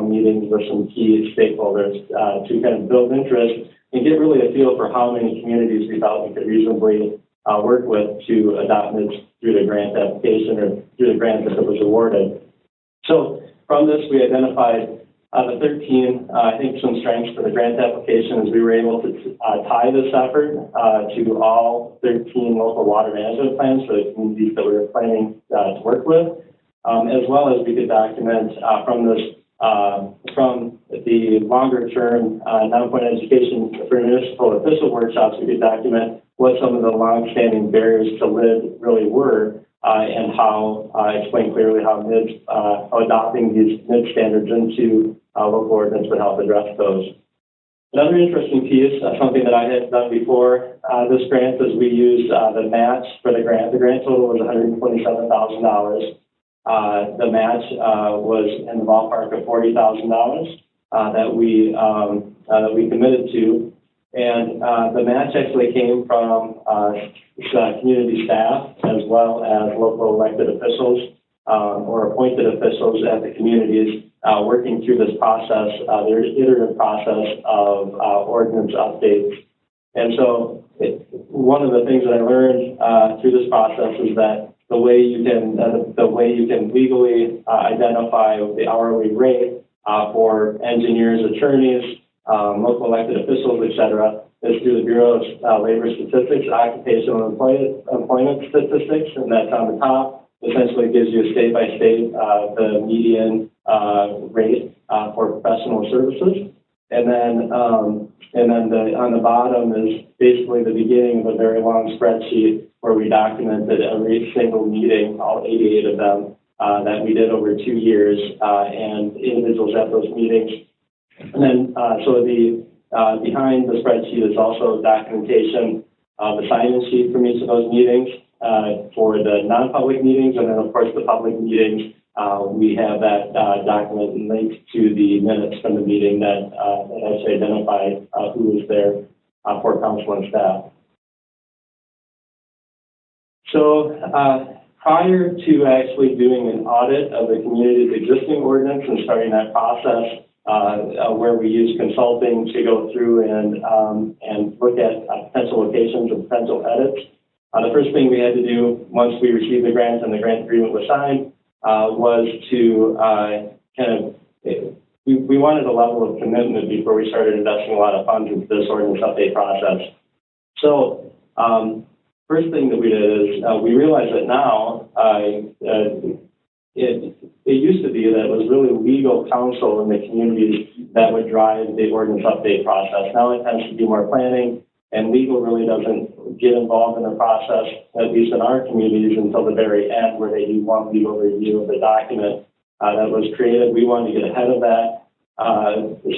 meetings with some key stakeholders to kind of build interest and get really a feel for how many communities we thought we could reasonably work with to adopt MIDS through the grant application or through the grant that was awarded. So from this, we identified the 13, I think some strengths for the grant application is we were able to tie this effort to all 13 local water management plans for the communities that we were planning to work with. as well as we could document from the longer term non-point education for municipal official workshops, we could document what some of the long-standing barriers to LID really were, and how explain clearly how adopting these MID standards into local ordinance would help address those. Another interesting piece, something that I had done before this grant, is we used the match for the grant. The grant total was $127,000. The match was in the ballpark of $40,000 that we committed to. And the match actually came from community staff as well as local elected officials or appointed officials at the communities working through this process, the iterative process of ordinance updates. And so one of the things that I learned through this process is that the way you can legally identify the hourly rate for engineers, attorneys, local elected officials, et cetera, is through the Bureau of Labor Statistics, Occupational Employment Statistics, and that's on the top. Essentially gives you a state-by-state, the median rate for professional services. And then on the bottom is basically the beginning of a very long spreadsheet where we documented every single meeting, all 88 of them, that we did over 2 years, and individuals at those meetings. And then, behind the spreadsheet is also documentation of the sign-in sheet from each of those meetings for the non-public meetings, and then of course the public meetings. We have that document linked to the minutes from the meeting that actually identify who was there for council and staff. So prior to actually doing an audit of the community's existing ordinance and starting that process, where we use consulting to go through and look at potential locations and potential edits. The first thing we had to do once we received the grant and the grant agreement was signed was to we wanted a level of commitment before we started investing a lot of funds into this ordinance update process. So first thing that we did is we realized that now it used to be that it was really legal counsel in the communities that would drive the ordinance update process. Now it tends to be more planning, and legal really doesn't get involved in the process, at least in our communities, until the very end where they do one legal review of the document that was created. We wanted to get ahead of that.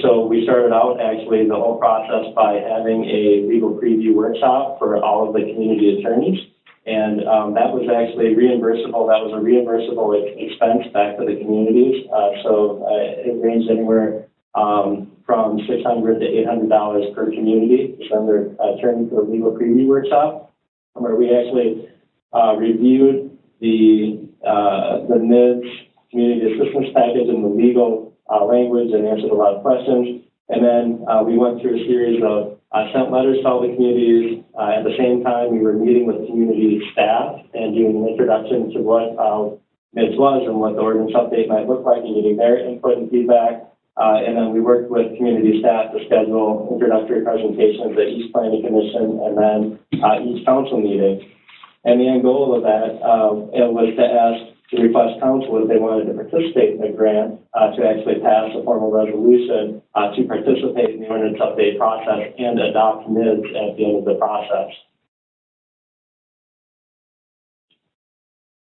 So we started out actually the whole process by having a legal preview workshop for all of the community attorneys. And that was actually reimbursable. That was a reimbursable expense back to the communities. So it ranged anywhere from $600 to $800 per community to send their attorney to a legal preview workshop, where we actually reviewed the NIDS community assistance package and the legal language and answered a lot of questions. And then we went through a series of sent letters to all the communities. At the same time, we were meeting with community staff and doing an introduction to what MIDS was and what the ordinance update might look like and getting their input and feedback. And then we worked with community staff to schedule introductory presentations at each planning commission and then each council meeting. And the end goal of that was to request council if they wanted to participate in the grant to actually pass a formal resolution to participate in the ordinance update process and adopt MIDS at the end of the process.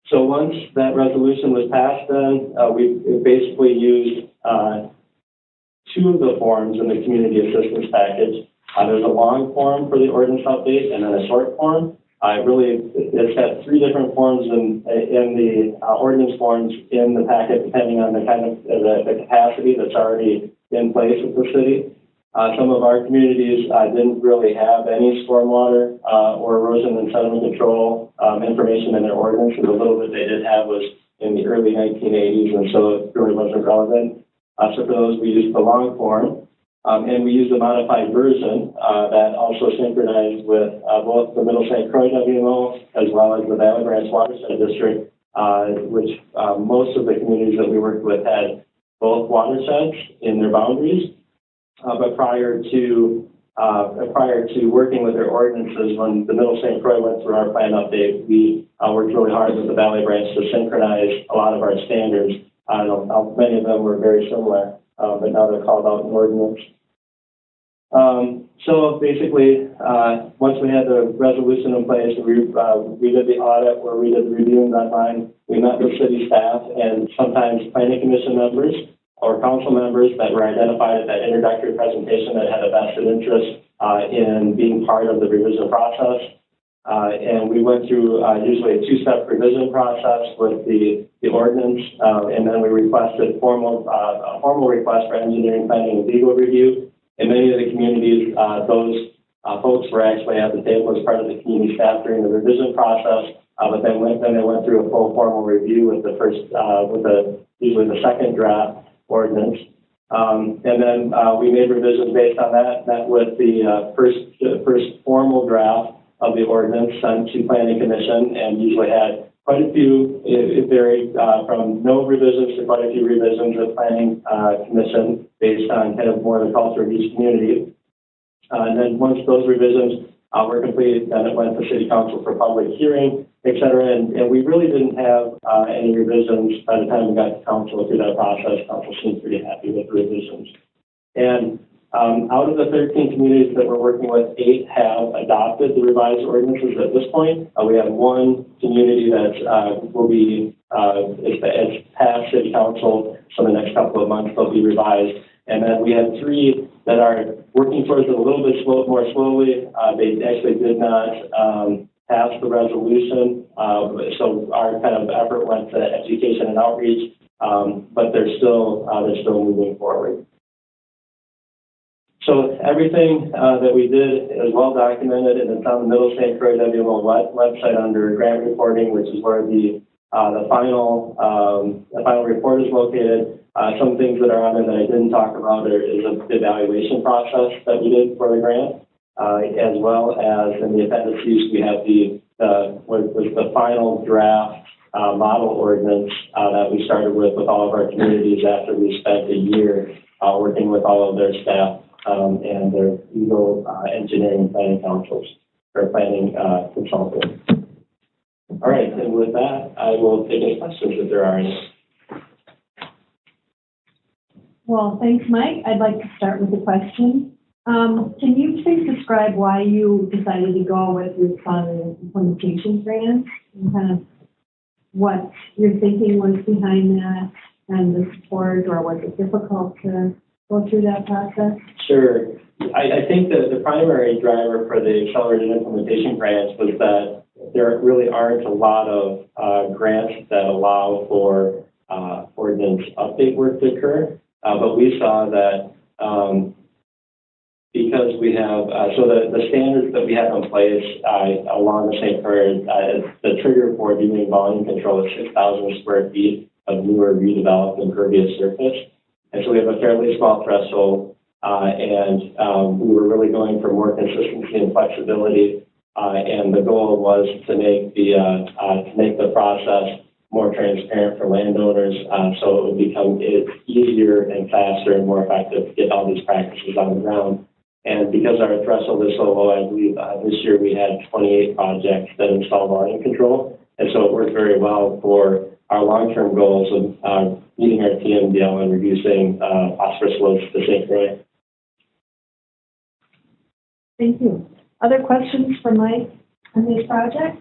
So once that resolution was passed, then we basically used two of the forms in the community assistance package. There's a long form for the ordinance update and then a short form. It's got three different forms in the ordinance forms in the packet, depending on the kind of the capacity that's already in place with the city. Some of our communities didn't really have any stormwater or erosion and sediment control information in their ordinance, and the little bit they did have was in the early 1980s, and so it really wasn't relevant. So for those, we used the long form. And we used a modified version that also synchronized with both the Middle St. Croix WMO as well as the Valley Branch Watershed District, which most of the communities that we worked with had both watersheds in their boundaries. But prior to prior to working with their ordinances, when the Middle St. Croix went through our plan update, we worked really hard with the Valley Branch to synchronize a lot of our standards. Many of them were very similar, but now they're called out in ordinance. So basically, once we had the resolution in place, we did the audit where we did the reviewing online. We met with city staff and sometimes planning commission members or council members that were identified at that introductory presentation that had a vested interest in being part of the revision process. And we went through usually a two-step revision process with the ordinance, and then we requested a formal request for engineering, planning, and legal review. In many of the communities, those folks were actually at the table as part of the community staff during the revision process, but then they went through a full formal review with usually the second draft ordinance. And then we made revisions based on that, met with the first formal draft of the ordinance sent to Planning Commission, and usually had quite a few, it varied from no revisions to quite a few revisions with Planning Commission based on kind of more the culture of each community. And then once those revisions were completed, then it went to City Council for public hearing, et cetera. And we really didn't have any revisions by the time we got to Council through that process. Council seemed pretty happy with the revisions. And out of the 13 communities that we're working with, 8 have adopted the revised ordinances at this point. We have one community that it's past City Council, so the next couple of months they'll be revised. And then we have 3 that are working towards it a little bit more slowly. They actually did not pass the resolution, so our kind of effort went to education and outreach, but they're still moving forward. So everything that we did is well documented, and it's on the Middle St. Croix WMO website under grant reporting, which is where the final report is located. Some things that are on there that I didn't talk about is the evaluation process that we did for the grant, as well as in the appendices we have what was the final draft model ordinance that we started with all of our communities after we spent a year working with all of their staff. And their legal, engineering, and planning councils, or planning consultants. All right, and with that, I will take any questions if there are any. Well, thanks, Mike. I'd like to start with a question. Can you please describe why you decided to go with your fund implementation grant and kind of what your thinking was behind that and the support, or was it difficult to go through that process? Sure. I think that the primary driver for the accelerated implementation grants was that there really aren't a lot of grants that allow for ordinance update work to occur. But we saw that because we have, the standards that we have in place along the St. Croix, the trigger for doing volume control is 6,000 square feet of newer redeveloped impervious surface. And so we have a fairly small threshold, and we were really going for more consistency and flexibility. And the goal was to make the process more transparent for landowners, so it would become easier and faster and more effective to get all these practices on the ground. And because our threshold is so low, I believe this year we had 28 projects that installed volume control, and so it worked very well for our long-term goals of meeting our TMDL and reducing phosphorus loads to St. Croix. Thank you. Other questions for Mike on this project?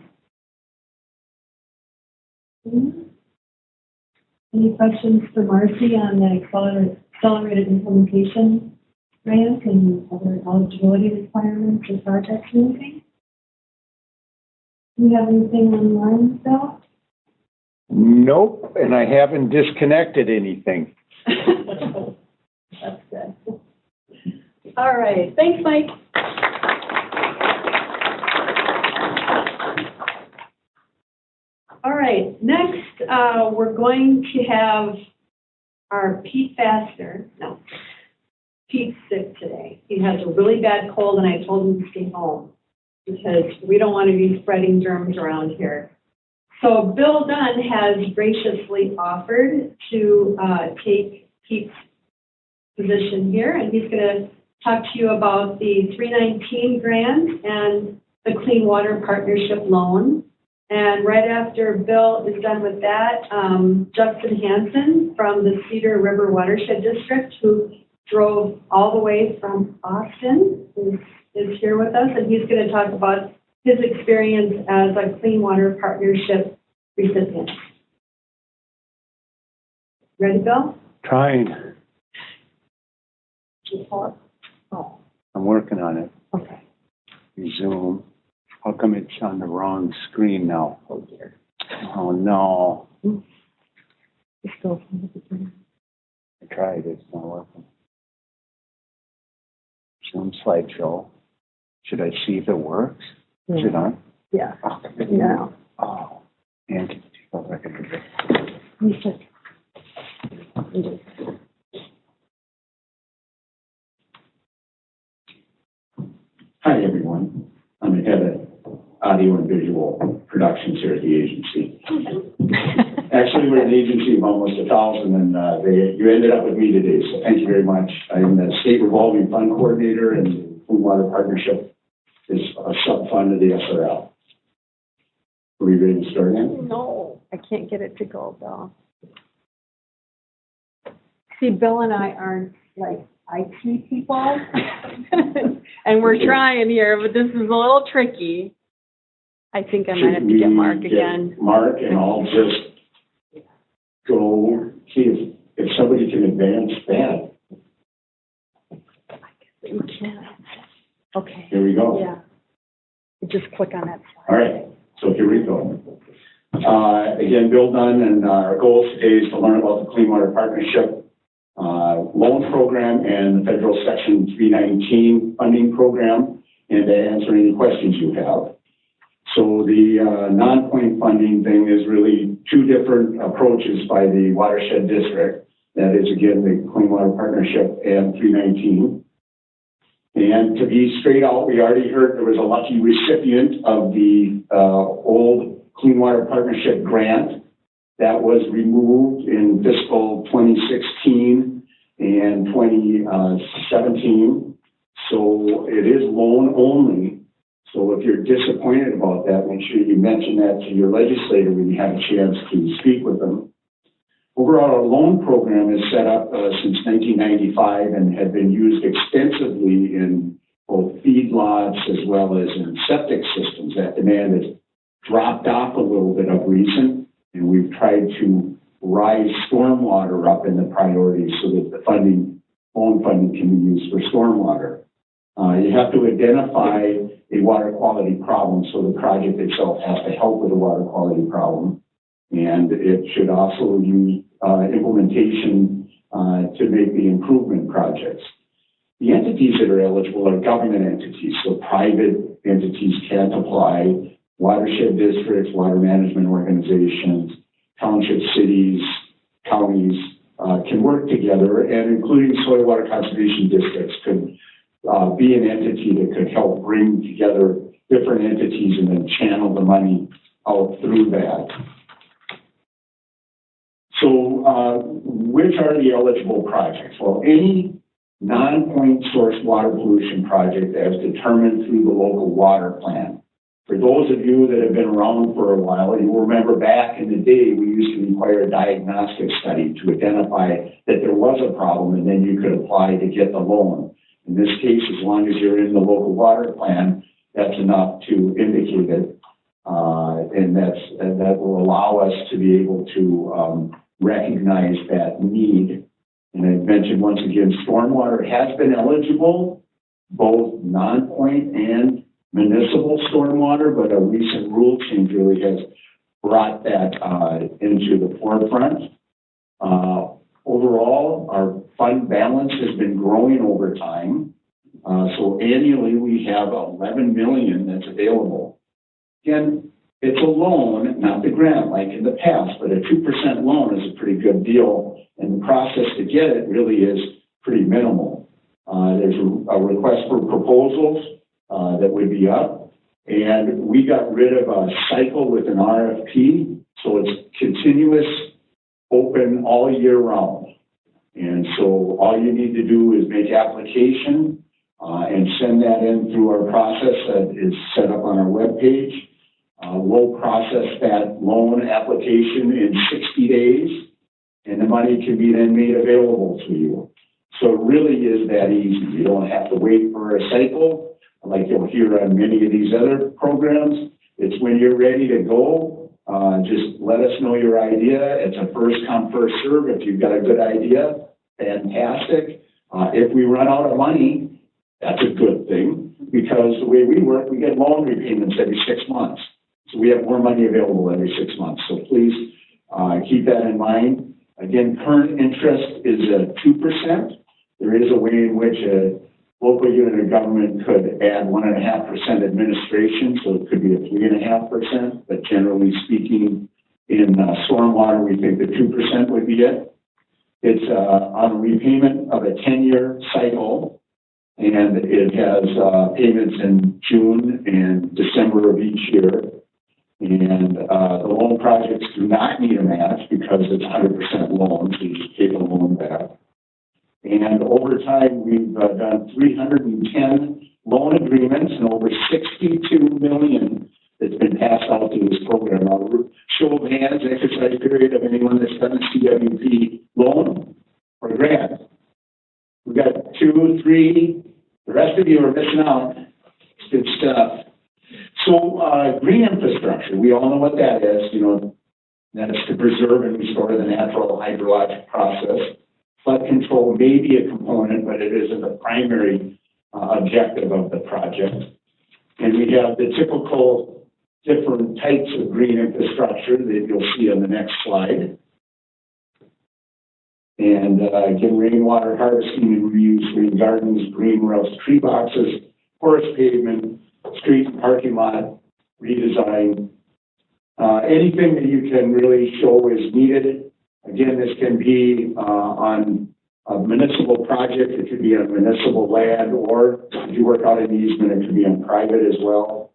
Any questions for Marcy on the accelerated implementation grant and other eligibility requirements or projects or anything? Do you have anything online, Bill? Nope, and I haven't disconnected anything. That's good. All right, thanks, Mike. All right, next we're going to have our Pete's sick today. He has a really bad cold, and I told him to stay home because we don't want to be spreading germs around here. So Bill Dunn has graciously offered to take Pete's position here, and he's going to talk to you about the 319 grant and the Clean Water Partnership loan. And right after Bill is done with that, Justin Hansen from the Cedar River Watershed District, who drove all the way from Boston, is here with us, and he's going to talk about his experience as a Clean Water Partnership recipient. Ready, Bill? Trying. Oh, I'm working on it. okay. Resume. How come it's on the wrong screen now? Oh, dear. Oh, no. Let's go from the beginning. I tried. It's not working. Zoom slideshow. Should I see if it works? Is it on? Yeah. Oh, Yeah. oh. And can you take a record of it? You said. Hi, everyone. I'm the head of audio and visual productions here at the agency. Actually, we're an agency of almost 1,000, and you ended up with me today, so thank you very much. I'm the State Revolving Fund Coordinator, and the Clean Water Partnership is a sub-fund of the SRL. Are we ready to start in? No, I can't get it to go, Bill. See, Bill and I aren't like IT people, and we're trying here, but this is a little tricky. I think I might have to get Mark again. Mark, and I'll just go see if somebody can advance that. You can. Okay. Here we go. Yeah. You just click on that slide. All right, so here we go. Again, Bill Dunn, and our goal today is to learn about the Clean Water Partnership loan program and the federal Section 319 funding program, and to answer any questions you have. So the non-point funding thing is really two different approaches by the Watershed District. That is, again, the Clean Water Partnership and 319. And to be straight out, we already heard there was a lucky recipient of the old Clean Water Partnership grant that was removed in fiscal 2016 and 2017. So it is loan only. So if you're disappointed about that, make sure you mention that to your legislator when you have a chance to speak with them. Overall, our loan program is set up since 1995 and had been used extensively in both feedlots as well as in septic systems. That demand has dropped off a little bit of recent, and we've tried to rise stormwater up in the priorities so that the loan funding can be used for stormwater. You have to identify a water quality problem, so the project itself has to help with the water quality problem. And it should also use implementation to make the improvement projects. The entities that are eligible are government entities, so private entities can't apply. Watershed districts, water management organizations, township cities, counties can work together, and including soil water conservation districts could be an entity that could help bring together different entities and then channel the money out through that. So which are the eligible projects? Well, any non-point source water pollution project as determined through the local water plan. For those of you that have been around for a while, you will remember back in the day, we used to require a diagnostic study to identify that there was a problem, and then you could apply to get the loan. In this case, as long as you're in the local water plan, that's enough to indicate it, and that will allow us to be able to recognize that need. And I mentioned once again, stormwater has been eligible, both non-point and municipal stormwater, but a recent rule change really has brought that into the forefront. Overall, our fund balance has been growing over time. So annually, we have 11 million that's available. Again, it's a loan, not the grant like in the past, but a 2% loan is a pretty good deal, and the process to get it really is pretty minimal. There's a request for proposals that would be up, and we got rid of a cycle with an RFP, so it's continuous, open all year round. And so all you need to do is make application, and send that in through our process that is set up on our webpage. We'll process that loan application in 60 days, and the money can be then made available to you. So it really is that easy. You don't have to wait for a cycle like you'll hear on many of these other programs. It's when you're ready to go, just let us know your idea. It's a first come, first serve. If you've got a good idea, fantastic. If we run out of money, that's a good thing, because the way we work, we get loan repayments every 6 months. So we have more money available every 6 months. So please keep that in mind. Again, current interest is 2%. There is a way in which a local unit of government could add 1.5% administration, so it could be a 3.5%. But generally speaking, in stormwater, we think the 2% would be it. It's on a repayment of a 10-year cycle, and it has payments in June and December of each year. And the loan projects do not need a match because it's 100% loan, so you just pay the loan back. And over time, we've done 310 loan agreements and over $62 million that's been passed out through this program. Now, show of hands, exercise period of anyone that's done a CWP loan or grant. We've got 2, 3. The rest of you are missing out. It's good stuff. So green infrastructure, we all know what that is. You know, that is to preserve and restore the natural hydrologic process. Flood control may be a component, but it isn't the primary objective of the project. And we have the typical different types of green infrastructure that you'll see on the next slide. And again, rainwater harvesting and reuse, green gardens, green roofs, tree boxes, forest pavement, street and parking lot redesign. Anything that you can really show is needed. Again, this can be on a municipal project, it could be on municipal land, or if you work out an easement, it could be on private as well.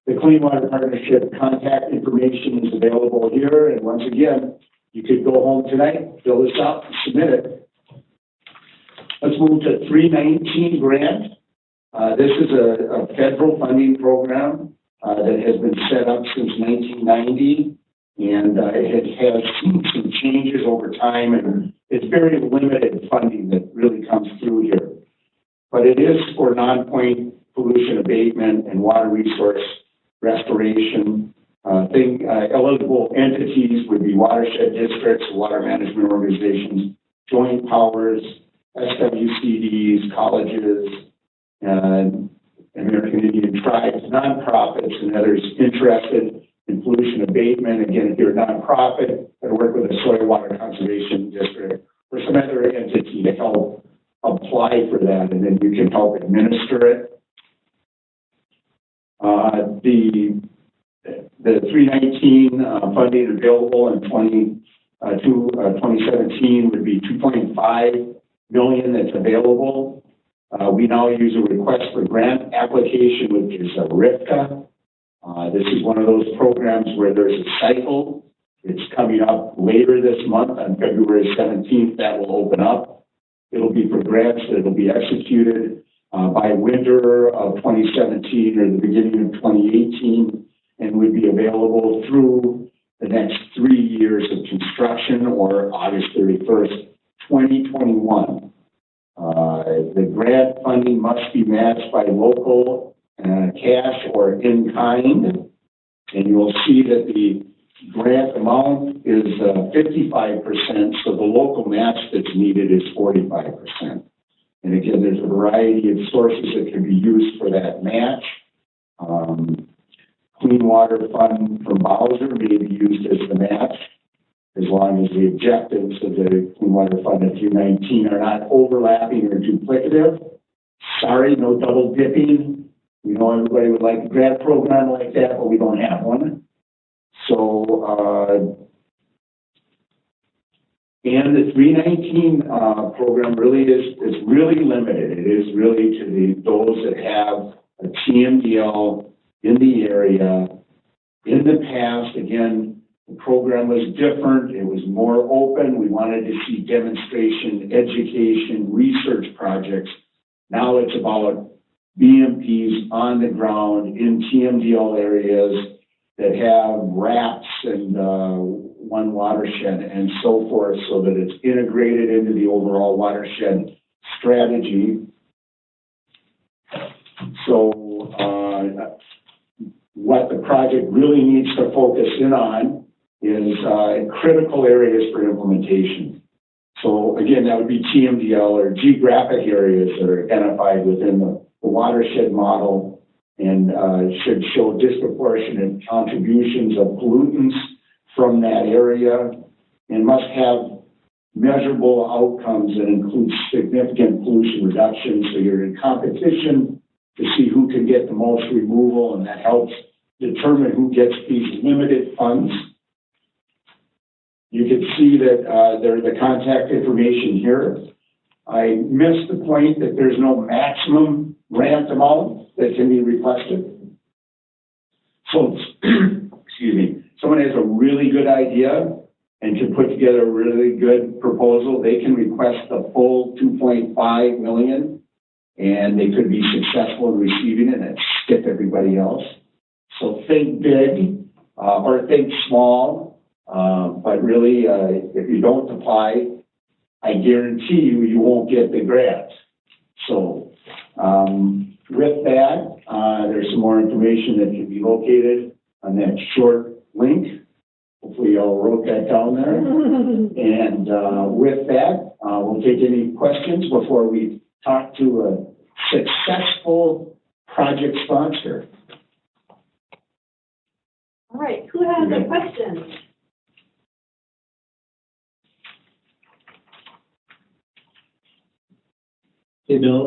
The Clean Water Partnership contact information is available here, and once again, you could go home tonight, fill this out, and submit it. Let's move to 319 grant. This is a federal funding program that has been set up since 1990. And it has seen some changes over time, and it's very limited funding that really comes through here. But it is for non-point pollution abatement and water resource restoration. Eligible entities would be watershed districts, water management organizations, joint powers, SWCDs, colleges, American Indian tribes, nonprofits, and others interested in pollution abatement. Again, if you're a nonprofit that work with a soil water conservation district or some other entity to help apply for that, and then you can help administer it. The 319 funding available in 2017 would be $2.5 million that's available. We now use a request for grant application, which is a RIPCA. This is one of those programs where there's a cycle. It's coming up later this month on February 17th. That will open up. It'll be for grants that will be executed by winter of 2017 or the beginning of 2018, and would be available through the next 3 years of construction or August 31st, 2021. The grant funding must be matched by local cash or in kind, and you'll see that the grant amount is 55%, so the local match that's needed is 45%. And again, there's a variety of sources that can be used for that match. Clean Water Fund from Bowser may be used as the match, as long as the objectives of the Clean Water Fund of 319 are not overlapping or duplicative. Sorry, no double dipping. We know everybody would like a grant program like that, but we don't have one. So, and the 319 program really is really limited. It is really to those that have a TMDL in the area. In the past, again, the program was different. It was more open. We wanted to see demonstration, education, research projects Now it's about BMPs on the ground in TMDL areas that have RAPs and one watershed and so forth, so that it's integrated into the overall watershed strategy. So what the project really needs to focus in on is critical areas for implementation. So again, that would be TMDL or geographic areas that are identified within the watershed model and should show disproportionate contributions of pollutants from that area and must have measurable outcomes that include significant pollution reduction. So you're in competition to see who can get the most removal, and that helps determine who gets these limited funds. You can see that there's the contact information here. I missed the point that there's no maximum grant amount that can be requested. So, excuse me, someone has a really good idea and can put together a really good proposal, they can request the full 2.5 million, and they could be successful in receiving it and skip everybody else. So think big or think small, but really, if you don't apply, I guarantee you, you won't get the grant. So with that, there's some more information that can be located on that short link. Hopefully y'all wrote that down there. And with that, we'll take any questions before we talk to a successful project sponsor. All right, who has a question? Hey, Bill.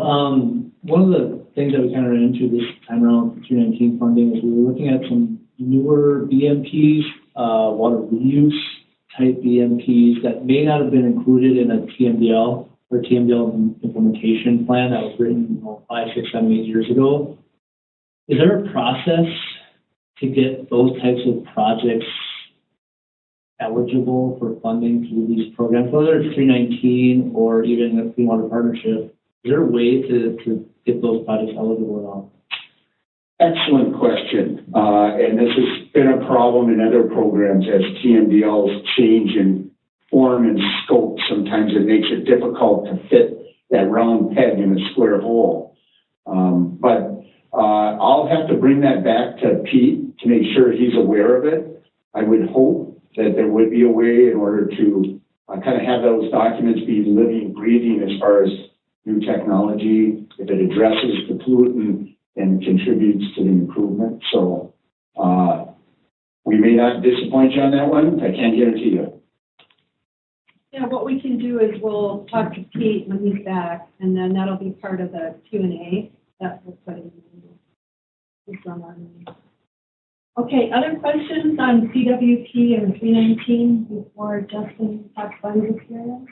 One of the things that we kind of ran into this time around for 2019 funding is we were looking at some newer BMPs, water reuse type BMPs that may not have been included in a TMDL or TMDL implementation plan that was written 5, 6, 7, 8 years ago. Is there a process to get those types of projects eligible for funding through these programs, whether it's 319 or even a Clean Water Partnership? Is there a way to get those projects eligible at all? Excellent question. And this has been a problem in other programs as TMDLs change in form and scope. Sometimes it makes it difficult to fit that round peg in a square hole. But I'll have to bring that back to Pete to make sure he's aware of it. I would hope that there would be a way in order to kind of have those documents be living, breathing as far as new technology, if it addresses the pollutant and contributes to the improvement. So we may not disappoint you on that one. I can't guarantee you. Yeah, what we can do is we'll talk to Pete when he's back, and then that'll be part of the Q&A that we'll put in the Stormwater. Okay, other questions on CWP and 319 before Justin talks about his experience?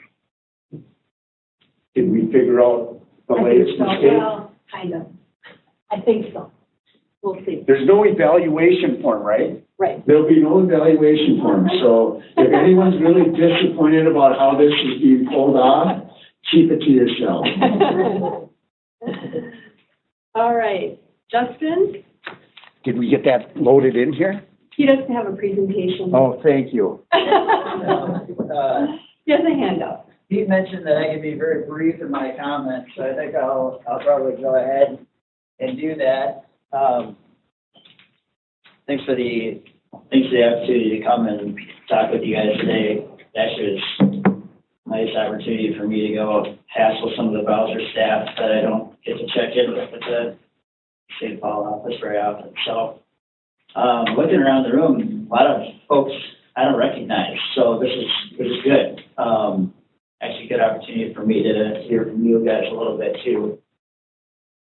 Did we figure out the latest mistake? Well, kind of. I think so. We'll see. There's no evaluation form, right? Right. There'll be no evaluation form. So if anyone's really disappointed about how this is being pulled off, keep it to yourself. All right. Justin? Did we get that loaded in here? He doesn't have a presentation. Oh, thank you. He has a handout. He mentioned that I can be very brief in my comments, so I think I'll probably go ahead and do that. Thanks for the opportunity to come and talk with you guys today. Actually, it's a nice opportunity for me to go hassle some of the Bowser staff that I don't get to check in with at the St. Paul office very often. So, looking around the room, a lot of folks I don't recognize, so this is good. Actually, good opportunity for me to hear from you guys a little bit too.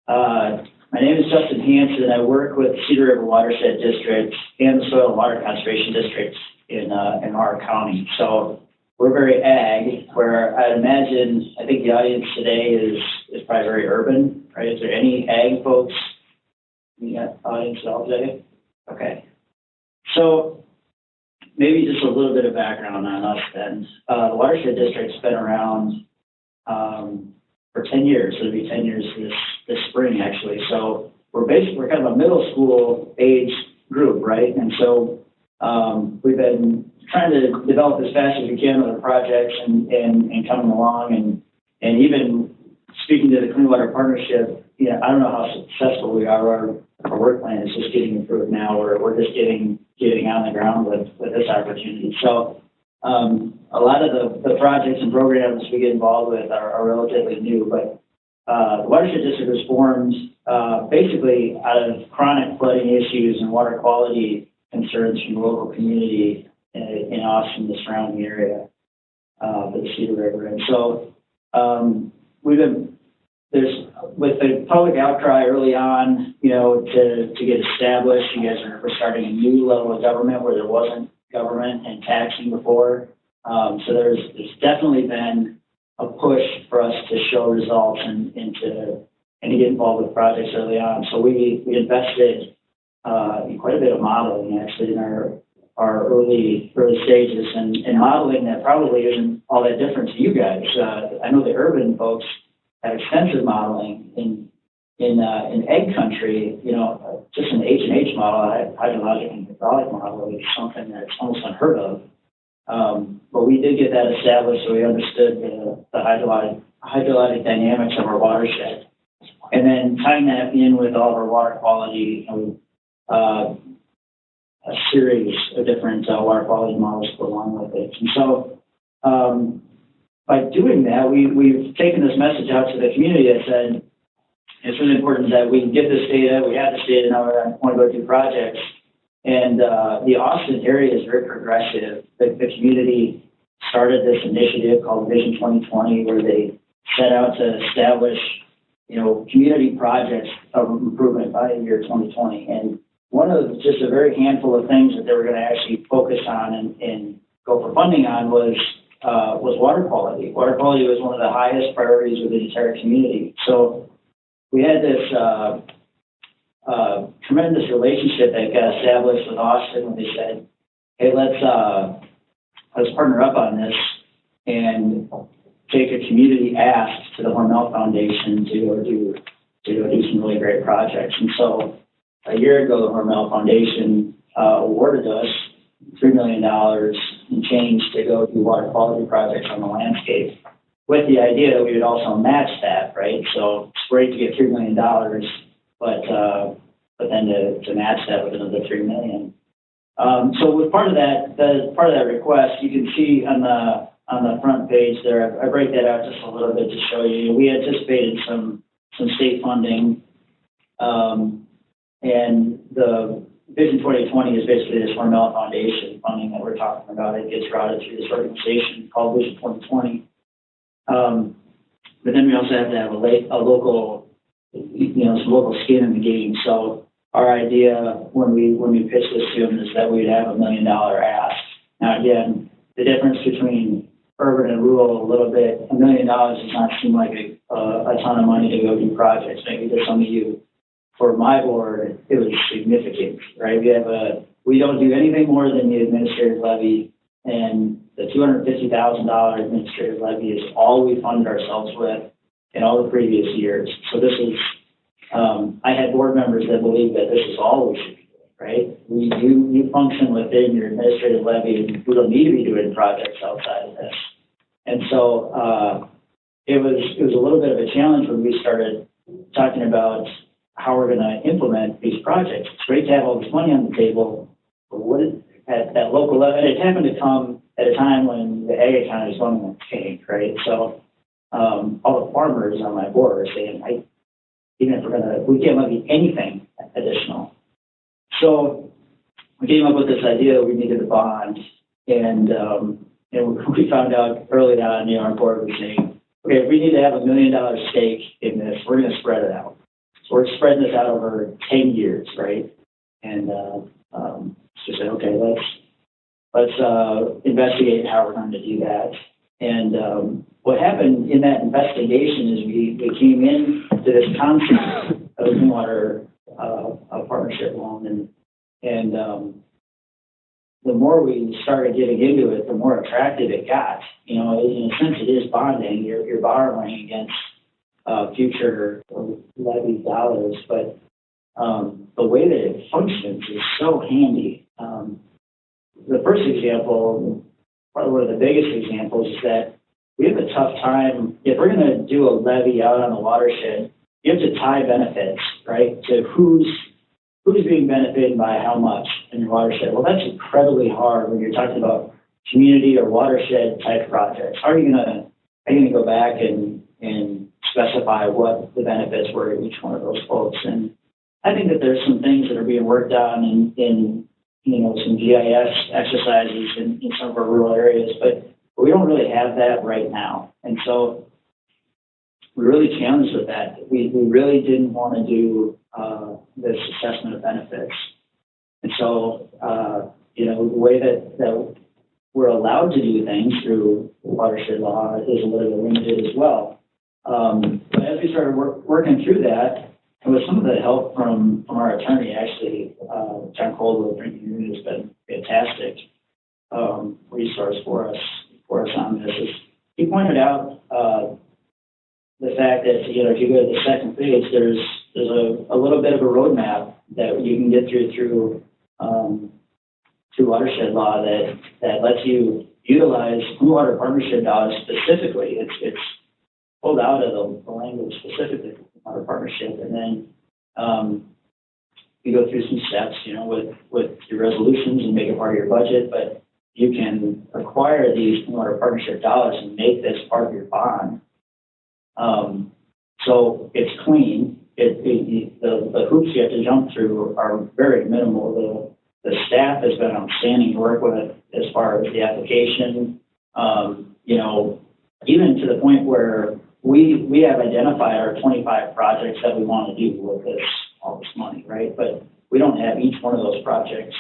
My name is Justin Hanson, and I work with Cedar River Watershed District and the Soil and Water Conservation District in our county. So we're very ag, where I'd imagine, I think the audience today is probably very urban, right? Is there any ag folks in the audience at all today? Okay. So maybe just a little bit of background on us then. The Watershed District's been around for 10 years. It'll be 10 years this spring, actually. So we're kind of a middle school age group, right? And so we've been trying to develop as fast as we can with our projects and coming along and even speaking to the Clean Water Partnership. Yeah, I don't know how successful we are. Our work plan is just getting improved now. We're just getting on the ground with this opportunity. So a lot of the projects and programs we get involved with are relatively new, but the Watershed District was formed basically out of chronic flooding issues and water quality concerns from the local community in Austin, the surrounding area, for the Cedar River. And so with the public outcry early on, to get established, you guys are starting a new level of government where there wasn't government and taxing before. So there's definitely been a push for us to show results and to get involved with projects early on. So we invested in quite a bit of modeling actually in our early stages and modeling that probably isn't all that different to you guys. I know the urban folks have extensive modeling in egg country. Just an H&H model, hydrologic and hydraulic model, is something that's almost unheard of. But we did get that established, so we understood the hydrologic dynamics of our watershed. And then tying that in with all of our water quality, a series of different water quality models to go along with it. And so by doing that, we've taken this message out to the community that said, it's really important that we get this data, we have this data, now we want to go do projects. And the Austin area is very progressive. The community started this initiative called Vision 2020, where they set out to establish, community projects of improvement by the year 2020. And one of just a very handful of things that they were going to actually focus on and go for funding on was water quality. Water quality was one of the highest priorities with the entire community. So we had this tremendous relationship that got established with Austin when they said, hey, let's partner up on this and take a community ask to the Hormel Foundation to go do some really great projects. And so a year ago, the Hormel Foundation awarded us $3 million and change to go do water quality projects on the landscape, with the idea that we would also match that, right? So it's great to get $3 million, but then to match that with another $3 million. So with part of that request, you can see on the front page there, I break that out just a little bit to show you. We anticipated some state funding, and the Vision 2020 is basically this Hormel Foundation funding that we're talking about. It gets routed through this organization called Vision 2020. But then we also have to have a local, some local skin in the game. So our idea when we pitched this to them is that we'd have $1 million ask. Now again, the difference between urban and rural a little bit, $1 million does not seem like a ton of money to go do projects. Maybe to some of you. For my board, it was significant, right? We don't do anything more than the administrative levy, and the $250,000 administrative levy is all we funded ourselves with in all the previous years. So this is, I had board members that believed that this is all we should be doing, right? You function within your administrative levy, and we don't need to be doing projects outside of this. And so it was a little bit of a challenge when we started talking about how we're going to implement these projects. It's great to have all this money on the table, but at that local level, and it happened to come at a time when the ag economy was going to tank, right? So all the farmers on my board are saying, even if we can't levy anything additional. So we came up with this idea that we needed a bond, and we found out early on, our board was saying, okay, if we need to have $1 million stake in this, we're going to spread it out. So we're spreading this out over 10 years, right? And so said, okay, let's investigate how we're going to do that. And what happened in that investigation is we came in to this concept of the Clean Water Partnership loan, and the more we started getting into it, the more attractive it got. In a sense, it is bonding. You're borrowing against future levy dollars, but the way that it functions is so handy. The first example, probably one of the biggest examples, is that we have a tough time, if we're going to do a levy out on the watershed, you have to tie benefits, right, to who's being benefited by how much in your watershed. Well, that's incredibly hard when you're talking about community or watershed type projects. How are you going to go back and specify what the benefits were to each one of those folks? And I think that there's some things that are being worked on in some GIS exercises in some of our rural areas, but we don't really have that right now. And so we're really challenged with that. We really didn't want to do this assessment of benefits. And so, the way that we're allowed to do things through watershed law is a little bit limited as well. But as we started working through that, and with some of the help from our attorney, actually, John Caldwell has been fantastic resource for us on this. He pointed out the fact that, if you go to the second page, there's a little bit of a roadmap that you can get through watershed law that lets you utilize Clean Water Partnership dollars specifically. It's pulled out of the language specifically for Clean Water Partnership, and then you go through some steps, with your resolutions and make it part of your budget, but you can acquire these Clean Water Partnership dollars and make this part of your bond. So it's clean. The hoops you have to jump through are very minimal. The staff has been outstanding to work with as far as the application. Even to the point where we have identified our 25 projects that we want to do with all this money, right? But we don't have each one of those projects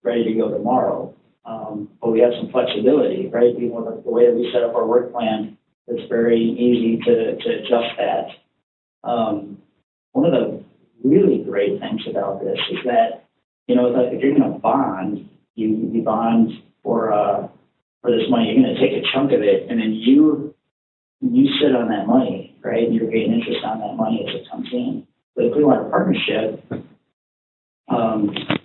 ready to go tomorrow. But we have some flexibility, right? The way that we set up our work plan, it's very easy to adjust that. One of the really great things about this is that, if you're going to bond, you bond for this money, you're going to take a chunk of it, and then you sit on that money, right? And you're paying interest on that money as it comes in. But if we want a partnership,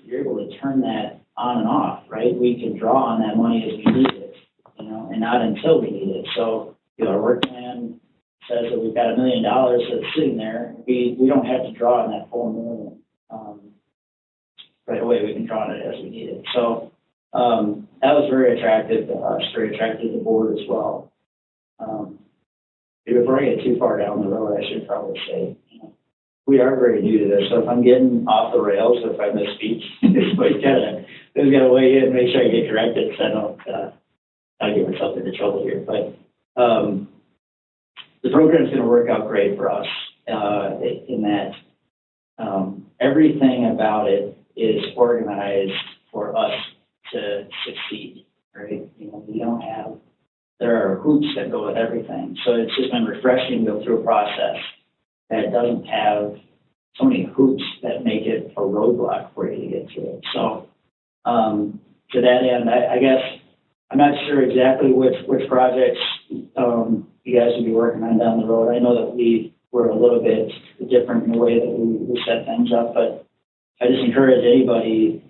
you're able to turn that on and off, right? We can draw on that money as we need it, and not until we need it. So, our work plan says that we've got $1 million that's sitting there. We don't have to draw on that full $1 million right away. We can draw on it as we need it. So that was very attractive to us, very attractive to the board as well. Before I get too far down the road, I should probably say, we are very new to this. So if I'm getting off the rails, or if I misspeak, somebody's got to weigh in and make sure I get corrected, so I don't get myself into trouble here. But the program is going to work out great for us in that everything about it is organized for us to succeed, right? There are hoops that go with everything. So it's just been refreshing to go through a process that doesn't have so many hoops that make it a roadblock for you to get through it. So to that end, I guess I'm not sure exactly which projects you guys will be working on down the road. I know that we were a little bit different in the way that we set things up, but I just encourage anybody,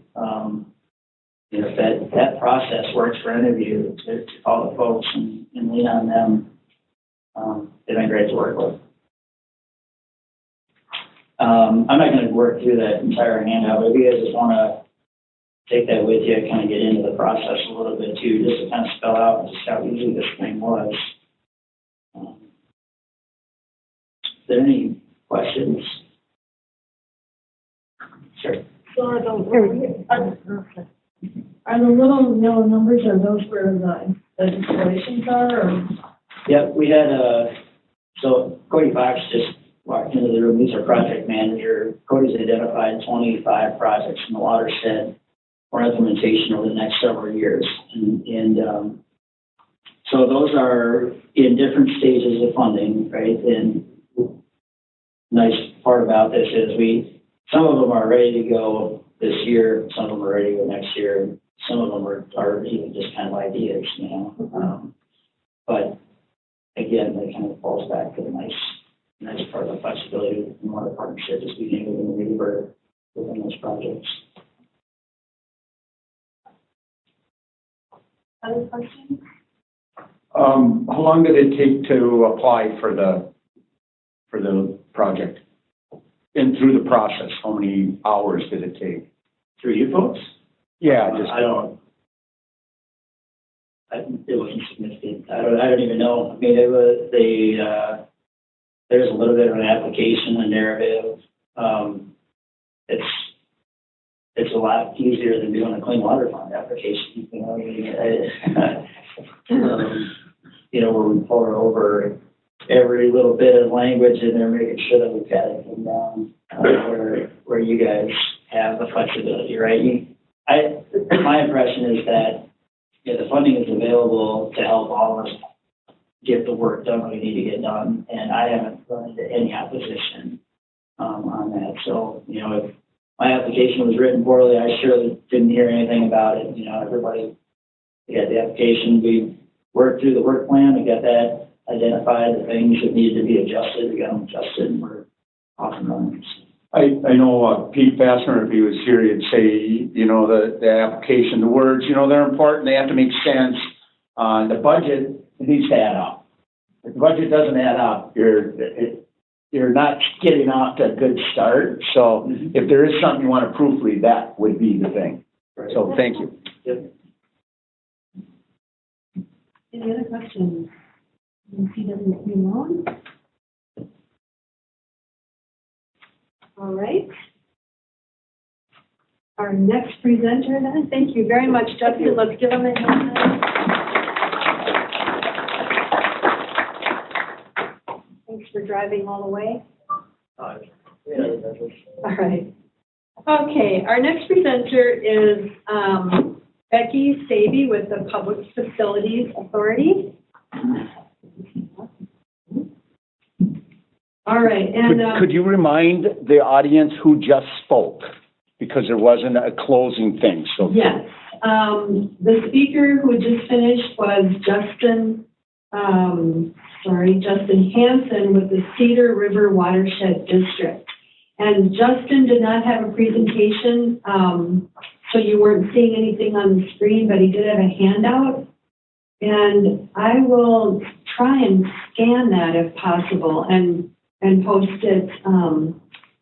if that process works for any of you, to call the folks and lean on them. They've been great to work with. I'm not going to work through that entire handout, but if you guys just want to take that with you, kind of get into the process a little bit too, just to kind of spell out just how easy this thing was. Is there any questions? Sure. Are the little yellow numbers, are those where the installations are, or? Yep, we had so Cody Fox just walked into the room. He's our project manager. Cody's identified 25 projects in the watershed for implementation over the next several years. And so those are in different stages of funding, right? And nice part about this is some of them are ready to go this year, some of them are ready to go next year, and some of them are even just kind of ideas, But again, that kind of falls back to the nice And that's part of the flexibility of the water partnership, is being able to maneuver within those projects. Other questions? How long did it take to apply for the project? And through the process, how many hours did it take? Through you folks? Yeah, It wasn't significant. I don't even know. I mean, it was there's a little bit of an application, a narrative. It's a lot easier than doing a clean water fund application. You know, where we pour over every little bit of language in there, making sure that we've got it down where you guys have the flexibility, right? My impression is that the funding is available to help all of us get the work done we need to get done, and I haven't run into any opposition on that. So, if my application was written poorly, I surely didn't hear anything about it. Everybody got the application, we worked through the work plan, we got that identified, the things that needed to be adjusted, we got them adjusted, and we're off and running. I know Pete Fassner, if he was here, he'd say, the application, the words, they're important, they have to make sense. The budget, it needs to add up. If the budget doesn't add up, you're not getting off to a good start. So if there is something you want to proofread, that would be the thing. Right. So thank you. Yep. Any other questions? PWC loan? All right. Our next presenter then, thank you very much, Justin. Let's give him a hand. Thanks for driving all the way. All right. Okay, our next presenter is Becky Sabey with the Public Facilities Authority. All right, and could you remind the audience who just spoke? Because there wasn't a closing thing, so. yes, the speaker who just finished was Justin Hansen with the Cedar River Watershed District. And Justin did not have a presentation, so you weren't seeing anything on the screen, but he did have a handout. And I will try and scan that if possible and post it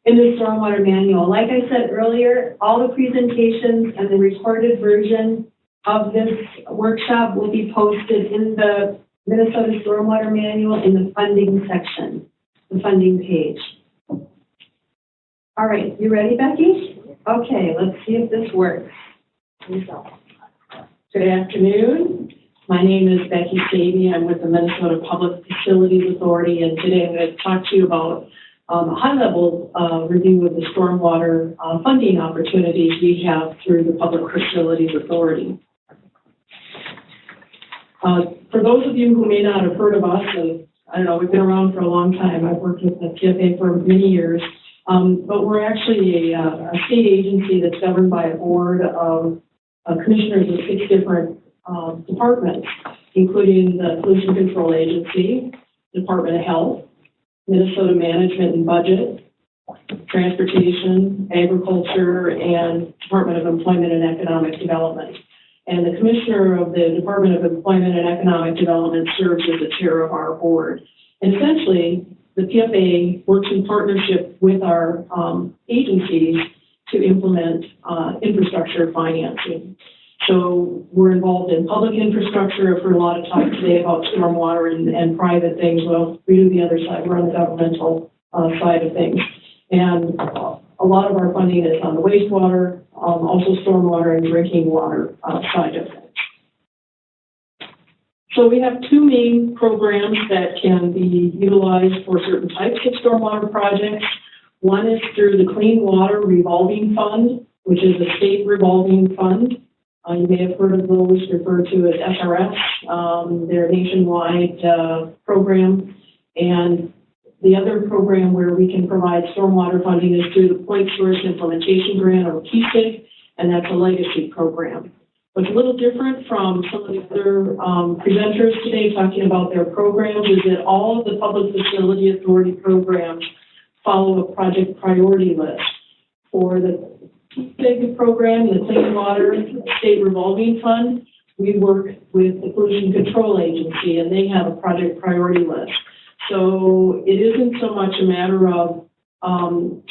in the Stormwater Manual. Like I said earlier, all the presentations and the recorded version of this workshop will be posted in the Minnesota Stormwater Manual in the funding section, the funding page. All right, you ready, Becky? Okay, let's see if this works. Good afternoon. My name is Becky Sabey. I'm with the Minnesota Public Facilities Authority, and today I'm going to talk to you about a high-level review of the stormwater funding opportunities we have through the Public Facilities Authority. For those of you who may not have heard of us, and I don't know, we've been around for a long time. I've worked with the PFA for many years, but we're actually a state agency that's governed by a board of commissioners of 6 different departments, including the Pollution Control Agency, Department of Health, Minnesota Management and Budget, Transportation, Agriculture, and Department of Employment and Economic Development. And the commissioner of the Department of Employment and Economic Development serves as the chair of our board. And essentially, the PFA works in partnership with our agencies to implement infrastructure financing. So we're involved in public infrastructure. I've heard a lot of talk today about stormwater and private things. Well, we do the other side. We're on the governmental side of things. And a lot of our funding is on the wastewater, also stormwater and drinking water side of things. So we have 2 main programs that can be utilized for certain types of stormwater projects. One is through the Clean Water Revolving Fund, which is a state revolving fund. You may have heard of those referred to as SRFs. They're a nationwide program. And the other program where we can provide stormwater funding is through the Point Source Implementation Grant, or PSIG, and that's a legacy program. What's a little different from some of the other presenters today talking about their programs is that all of the Public Facility Authority programs follow a project priority list. For the big program, the Clean Water State Revolving Fund, we work with the Pollution Control Agency, and they have a project priority list. So it isn't so much a matter of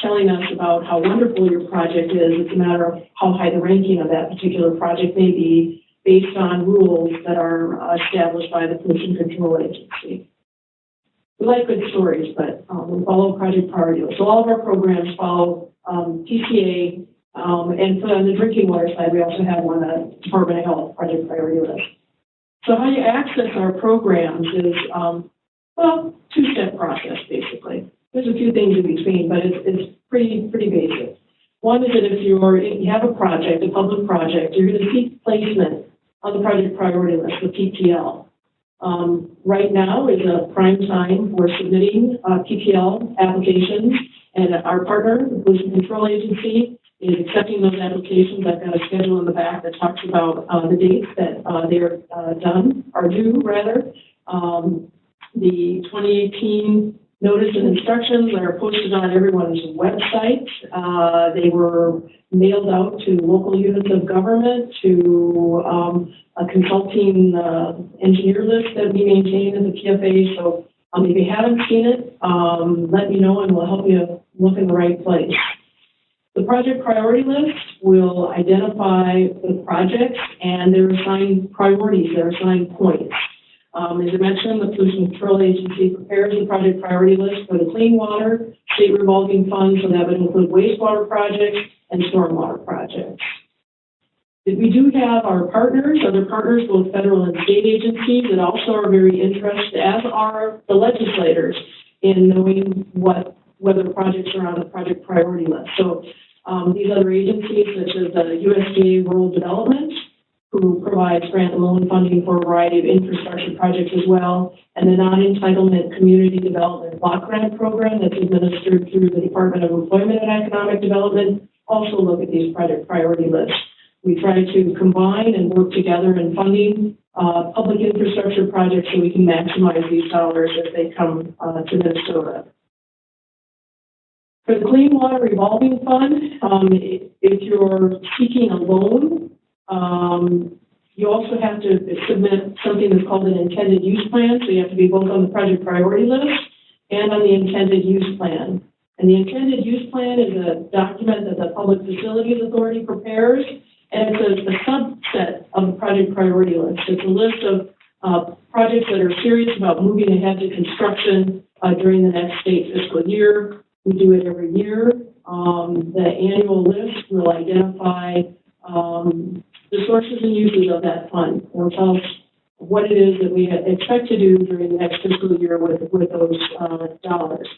telling us about how wonderful your project is. It's a matter of how high the ranking of that particular project may be based on rules that are established by the Pollution Control Agency. We like good stories, but we follow project priority list. So all of our programs follow PCA, and so on the drinking water side, we also have one Department of Health project priority list. So how you access our programs is, well, two-step process, basically. There's a few things in between, but it's pretty basic. One is that if you have a project, a public project, you're going to seek placement on the project priority list, the PPL. Right now is a prime time for submitting PPL applications, and our partner, the Pollution Control Agency, is accepting those applications. I've got a schedule in the back that talks about the dates that they're due. The 2018 notice and instructions are posted on everyone's website. They were mailed out to local units of government, to a consulting engineer list that we maintain as a PFA. So if you haven't seen it, let me know and we'll help you look in the right place. The project priority list will identify the projects and they're assigned priorities, they're assigned points. As I mentioned, the Pollution Control Agency prepares the project priority list for the Clean Water State Revolving Fund, so that would include wastewater projects and stormwater projects. We do have our partners, other partners, both federal and state agencies, that also are very interested, as are the legislators, in knowing whether projects are on the project priority list. So these other agencies, such as the USDA Rural Development, who provides grant and loan funding for a variety of infrastructure projects as well, and the non-entitlement community development block grant program that's administered through the Department of Employment and Economic Development, also look at these project priority lists. We try to combine and work together in funding public infrastructure projects so we can maximize these dollars as they come to Minnesota. For the Clean Water Revolving Fund, if you're seeking a loan, you also have to submit something that's called an intended use plan. So you have to be both on the project priority list and on the intended use plan. And the intended use plan is a document that the Public Facilities Authority prepares, and it's a subset of the project priority list. It's a list of projects that are serious about moving ahead to construction during the next state fiscal year. We do it every year. The annual list will identify the sources and uses of that fund. It'll tell us what it is that we expect to do during the next fiscal year with those dollars.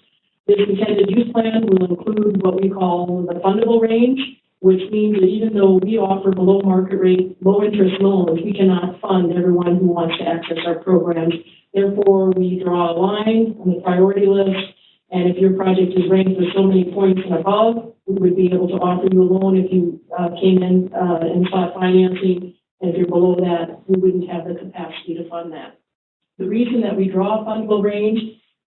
This intended use plan will include what we call the fundable range, which means that even though we offer below market rate, low interest loans, we cannot fund everyone who wants to access our programs. Therefore, we draw a line on the priority list, and if your project is ranked with so many points and above, we would be able to offer you a loan if you came in and sought financing. And if you're below that, we wouldn't have the capacity to fund that. The reason that we draw a fundable range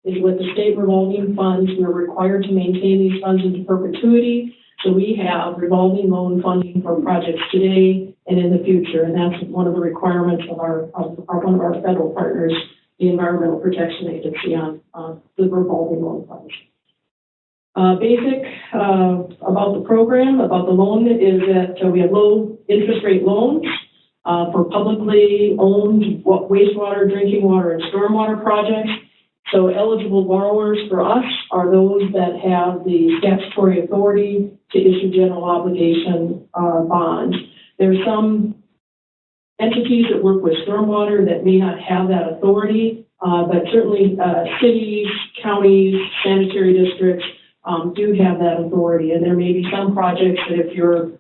is with the state revolving funds, we're required to maintain these funds into perpetuity. So we have revolving loan funding for projects today and in the future, and that's one of the requirements of one of our federal partners, the Environmental Protection Agency, on the revolving loan funds. Basic about the program, about the loan, is that we have low interest rate loans for publicly owned wastewater, drinking water, and stormwater projects. So eligible borrowers for us are those that have the statutory authority to issue general obligation bonds. There are some entities that work with stormwater that may not have that authority, but certainly cities, counties, sanitary districts do have that authority. And there may be some projects that if you're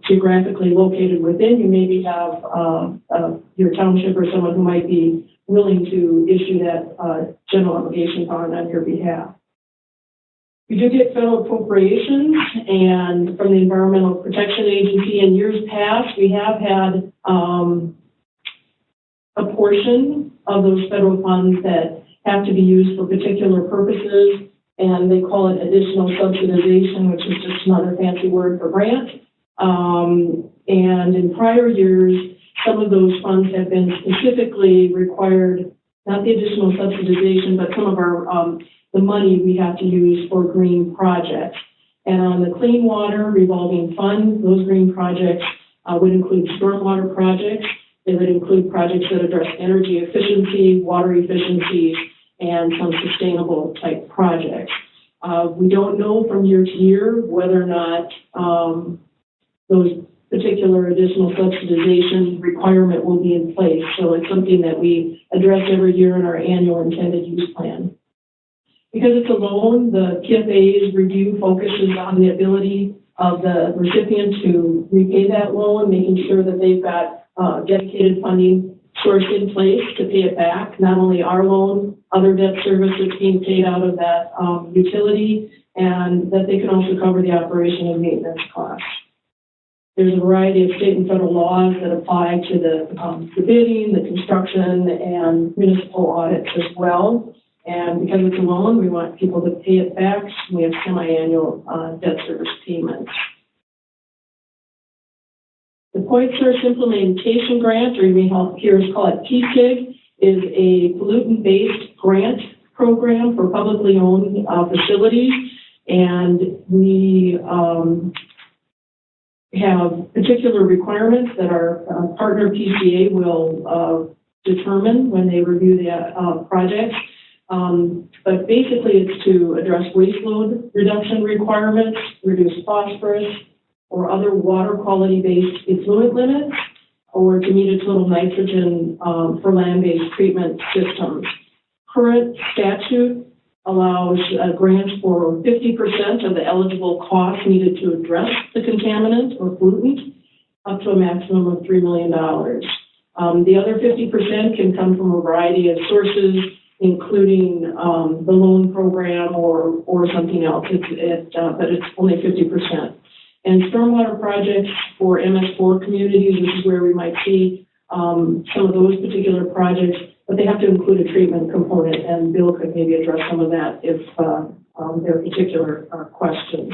geographically located within, you maybe have your township or someone who might be willing to issue that general obligation bond on your behalf. We do get federal appropriations and from the Environmental Protection Agency. In years past, we have had a portion of those federal funds that have to be used for particular purposes, and they call it additional subsidization, which is just another fancy word for grant. And in prior years, some of those funds have been specifically required, not the additional subsidization, but some of our the money we have to use for green projects. And on the Clean Water Revolving Fund, those green projects would include stormwater projects. They would include projects that address energy efficiency, water efficiency, and some sustainable type projects. We don't know from year to year whether or not those particular additional subsidization requirement will be in place. So it's something that we address every year in our annual intended use plan. Because it's a loan, the PFA's review focuses on the ability of the recipient to repay that loan, making sure that they've got dedicated funding source in place to pay it back, not only our loan, other debt service that's being paid out of that utility, and that they can also cover the operation and maintenance costs. There's a variety of state and federal laws that apply to the bidding, the construction, and municipal audits as well. And because it's a loan, we want people to pay it back. We have semi-annual debt service payments. The Point Source Implementation Grant, or you may hear us call it PSIG, is a pollutant-based grant program for publicly owned facilities. And we have particular requirements that our partner PCA will determine when they review the projects. But basically it's to address waste load reduction requirements, reduce phosphorus, or other water quality-based effluent limits, or to meet a total nitrogen for land-based treatment systems. Current statute allows grants for 50% of the eligible costs needed to address the contaminant or pollutant, up to a maximum of $3 million. The other 50% can come from a variety of sources, including the loan program or something else. But it's only 50%. And stormwater projects for MS4 communities, this is where we might see some of those particular projects, but they have to include a treatment component, and Bill could maybe address some of that if there are particular questions.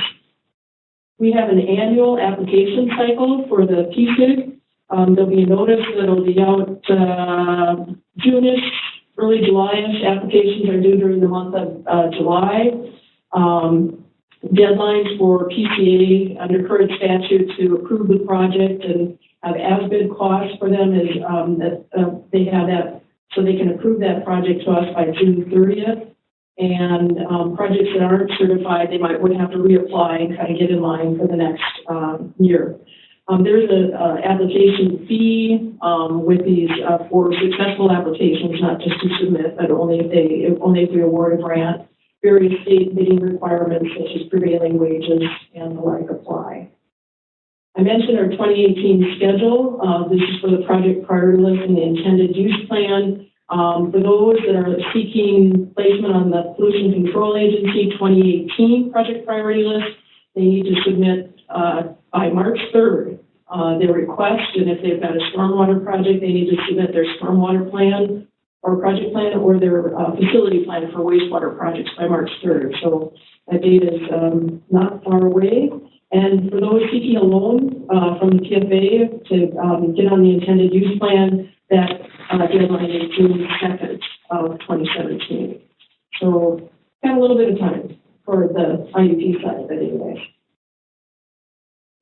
We have an annual application cycle for the PSIG. There'll be a notice that'll be out June-ish, early July-ish. Applications are due during the month of July. Deadlines for PCA under current statute to approve the project and have as-bid costs for them is that they have that, so they can approve that project to us by June 30th. And projects that aren't certified, would have to reapply and kind of get in line for the next year. There's an application fee with these for successful applications, not just to submit, but only if we award a grant. Various state bidding requirements such as prevailing wages and the like apply. I mentioned our 2018 schedule. This is for the project priority list and the intended use plan. For those that are seeking placement on the Pollution Control Agency 2018 project priority list, they need to submit by March 3rd their request, and if they've got a stormwater project, they need to submit their stormwater plan or project plan or their facility plan for wastewater projects by March 3rd. So that date is not far away. And for those seeking a loan from the PFA to get on the intended use plan, that deadline is June 2nd of 2017. So got a little bit of time for the IUP side of it anyway.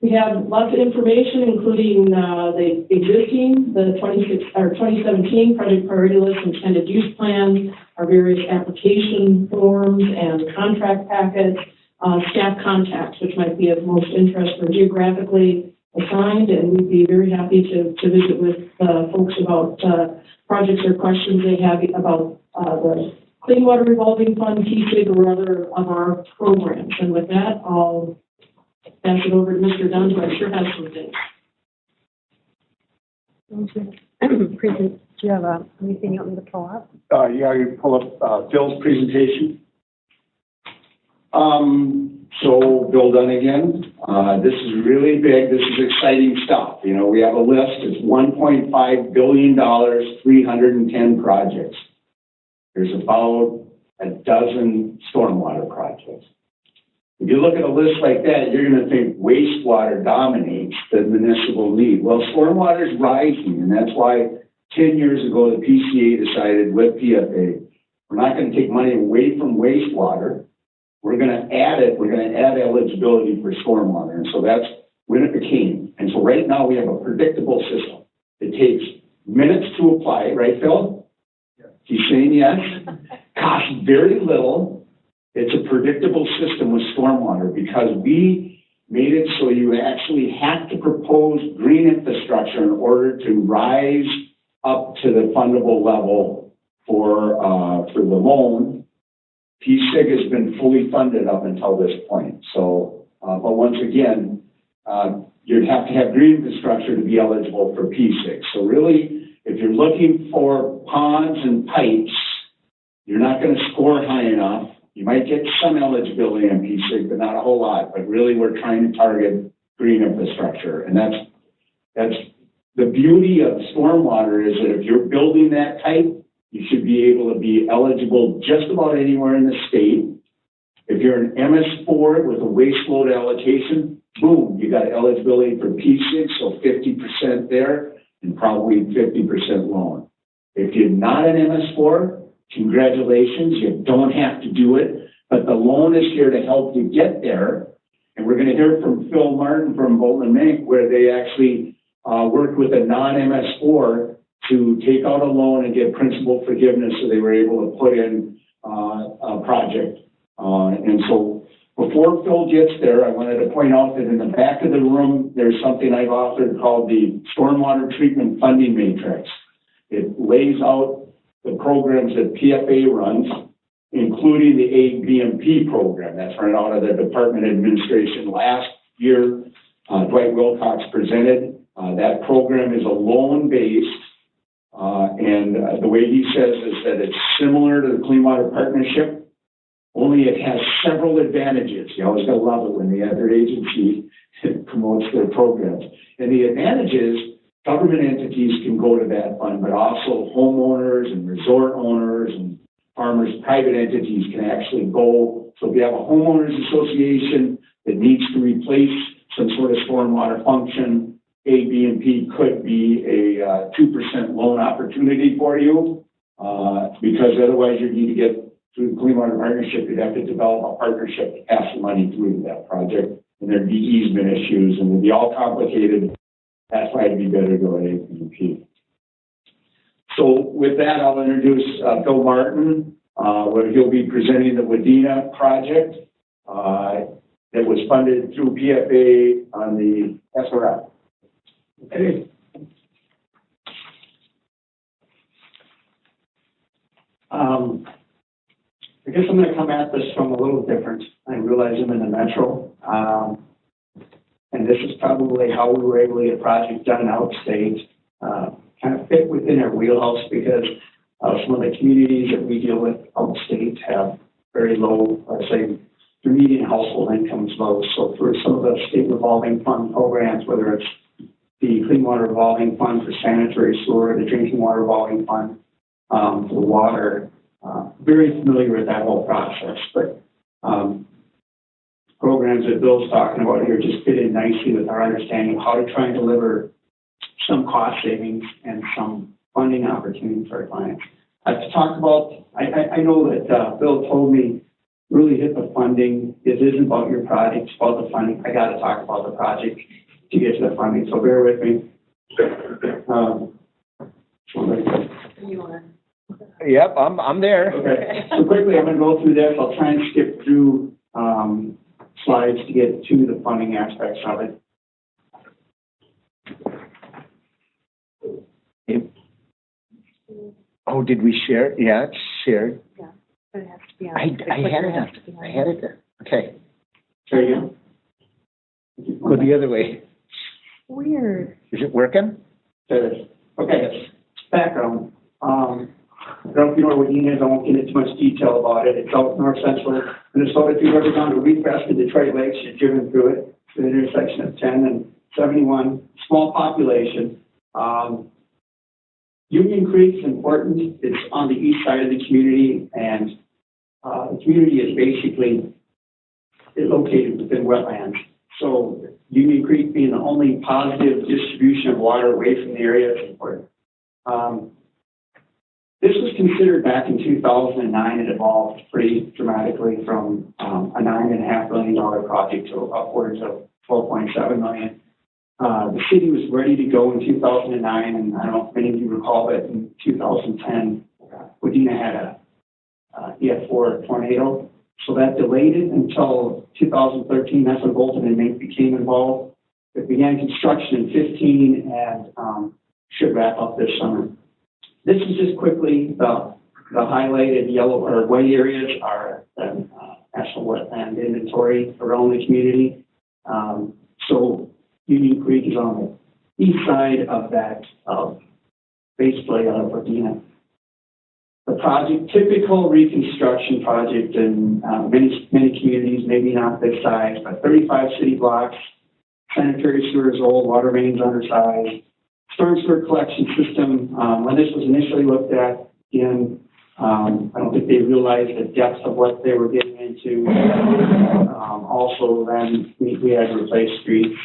We have lots of information, including the existing, the 2017 project priority list, intended use plans, our various application forms and contract packets, staff contacts, which might be of most interest for geographically assigned, and we'd be very happy to visit with folks about projects or questions they have about the Clean Water Revolving Fund, PSIG, or other of our programs. And with that, I'll pass it over to Mr. Dunn, who I'm sure has some things. Do you have anything you want me to pull up? Yeah, you pull up Phil's presentation. So Bill Dunn again, this is really big, this is exciting stuff. You know, we have a list, it's $1.5 billion, 310 projects. There's about a dozen stormwater projects. If you look at a list like that, you're gonna think wastewater dominates the municipal need. Well, stormwater is rising, and that's why 10 years ago, the PCA decided with PFA, we're not gonna take money away from wastewater. We're gonna add it, we're gonna add eligibility for stormwater. And so that's when it became. And so right now we have a predictable system. It takes minutes to apply, right, Phil? Yeah. He's saying yes. Costs very little. It's a predictable system with stormwater because we made it so you actually have to propose green infrastructure in order to rise up to the fundable level for the loan. PSIG has been fully funded up until this point. So, but once again, you'd have to have green infrastructure to be eligible for PSIG. So really, if you're looking for ponds and pipes, you're not going to score high enough. You might get some eligibility on PSIG, but not a whole lot. But really, we're trying to target green infrastructure. And that's the beauty of stormwater is that if you're building that type, you should be able to be eligible just about anywhere in the state. If you're an MS4 with a waste load allocation, boom, you got eligibility for P6, so 50% there and probably 50% loan. If you're not an MS4, congratulations, you don't have to do it, but the loan is here to help you get there. And we're going to hear from Phil Martin from Bolton Mink, where they actually worked with a non-MS4 to take out a loan and get principal forgiveness, so they were able to put in a project. And so before Phil gets there, I wanted to point out that in the back of the room, there's something I've authored called the Stormwater Treatment Funding Matrix. It lays out the programs that PFA runs, including the ABMP program. That's run out of the Department of Administration. Last year, Dwight Wilcox presented. That program is a loan-based. And the way he says is that it's similar to the Clean Water Partnership, only it has several advantages. You always gotta love it when the other agency promotes their programs. And the advantages, government entities can go to that fund, but also homeowners and resort owners and farmers, private entities can actually go. So if you have a homeowners association that needs to replace some sort of stormwater function, ABMP could be a 2% loan opportunity for you, because otherwise you need to get through the Clean Water Partnership. You'd have to develop a partnership to pass the money through to that project, and there'd be easement issues, and it'd be all complicated. That's why it'd be better to go at ABMP. So with that, I'll introduce Phil Martin, where he'll be presenting the Wadena project that was funded through PFA on the SRF. Okay. I guess I'm going to come at this from a little different. I realize I'm in the metro, and this is probably how we were able to get projects done outstate. Kind of fit within our wheelhouse because some of the communities that we deal with outstate have very low, let's say, their median household income is low. So for some of the state revolving fund programs, whether it's the Clean Water Revolving Fund for sanitary sewer, the Drinking Water Revolving Fund for water. Very familiar with that whole process, but programs that Bill's talking about here just fit in nicely with our understanding of how to try and deliver some cost savings and some funding opportunities for our clients. I've talked about, I know that Bill told me really hit the funding. It isn't about your project, it's about the funding. I got to talk about the project to get to the funding, so bear with me. Yep, I'm there. Okay, so quickly I'm going to go through this. I'll try and skip through slides to get to the funding aspects of it. Oh, did we share? Yeah, it's shared. Yeah, but it has to be on. I had it there. Okay. There you go. Go the other way. Weird. Is it working? There it is. Okay, background. don't know if you know where Wadena is, I won't get into too much detail about it. It's out north central Minnesota. If you've ever gone to Wheatgrass in Detroit Lakes, you've driven through it, to the intersection of 10 and 71, small population. Union Creek is important. It's on the east side of the community, and the community is basically located within wetlands. So Union Creek being the only positive distribution of water away from the area is important. This was considered back in 2009. It evolved pretty dramatically from a $9.5 million project to upwards of $12.7 million. The city was ready to go in 2009, and I don't know if many of you recall that in 2010, Wadena had a EF4 tornado. So that delayed it until 2013. That's when Bolton and Mink became involved. It began construction in 15 and should wrap up this summer. This is just quickly the highlighted yellow or white areas are the national wetland inventory around the community. So Union Creek is on the east side of that basically out of Wadena. The project, typical reconstruction project in many communities, maybe not this size, but 35 city blocks, sanitary sewers old, water mains undersized, storm sewer collection system. When this was initially looked at, again, I don't think they realized the depth of what they were getting into. Also, then we had to replace streets.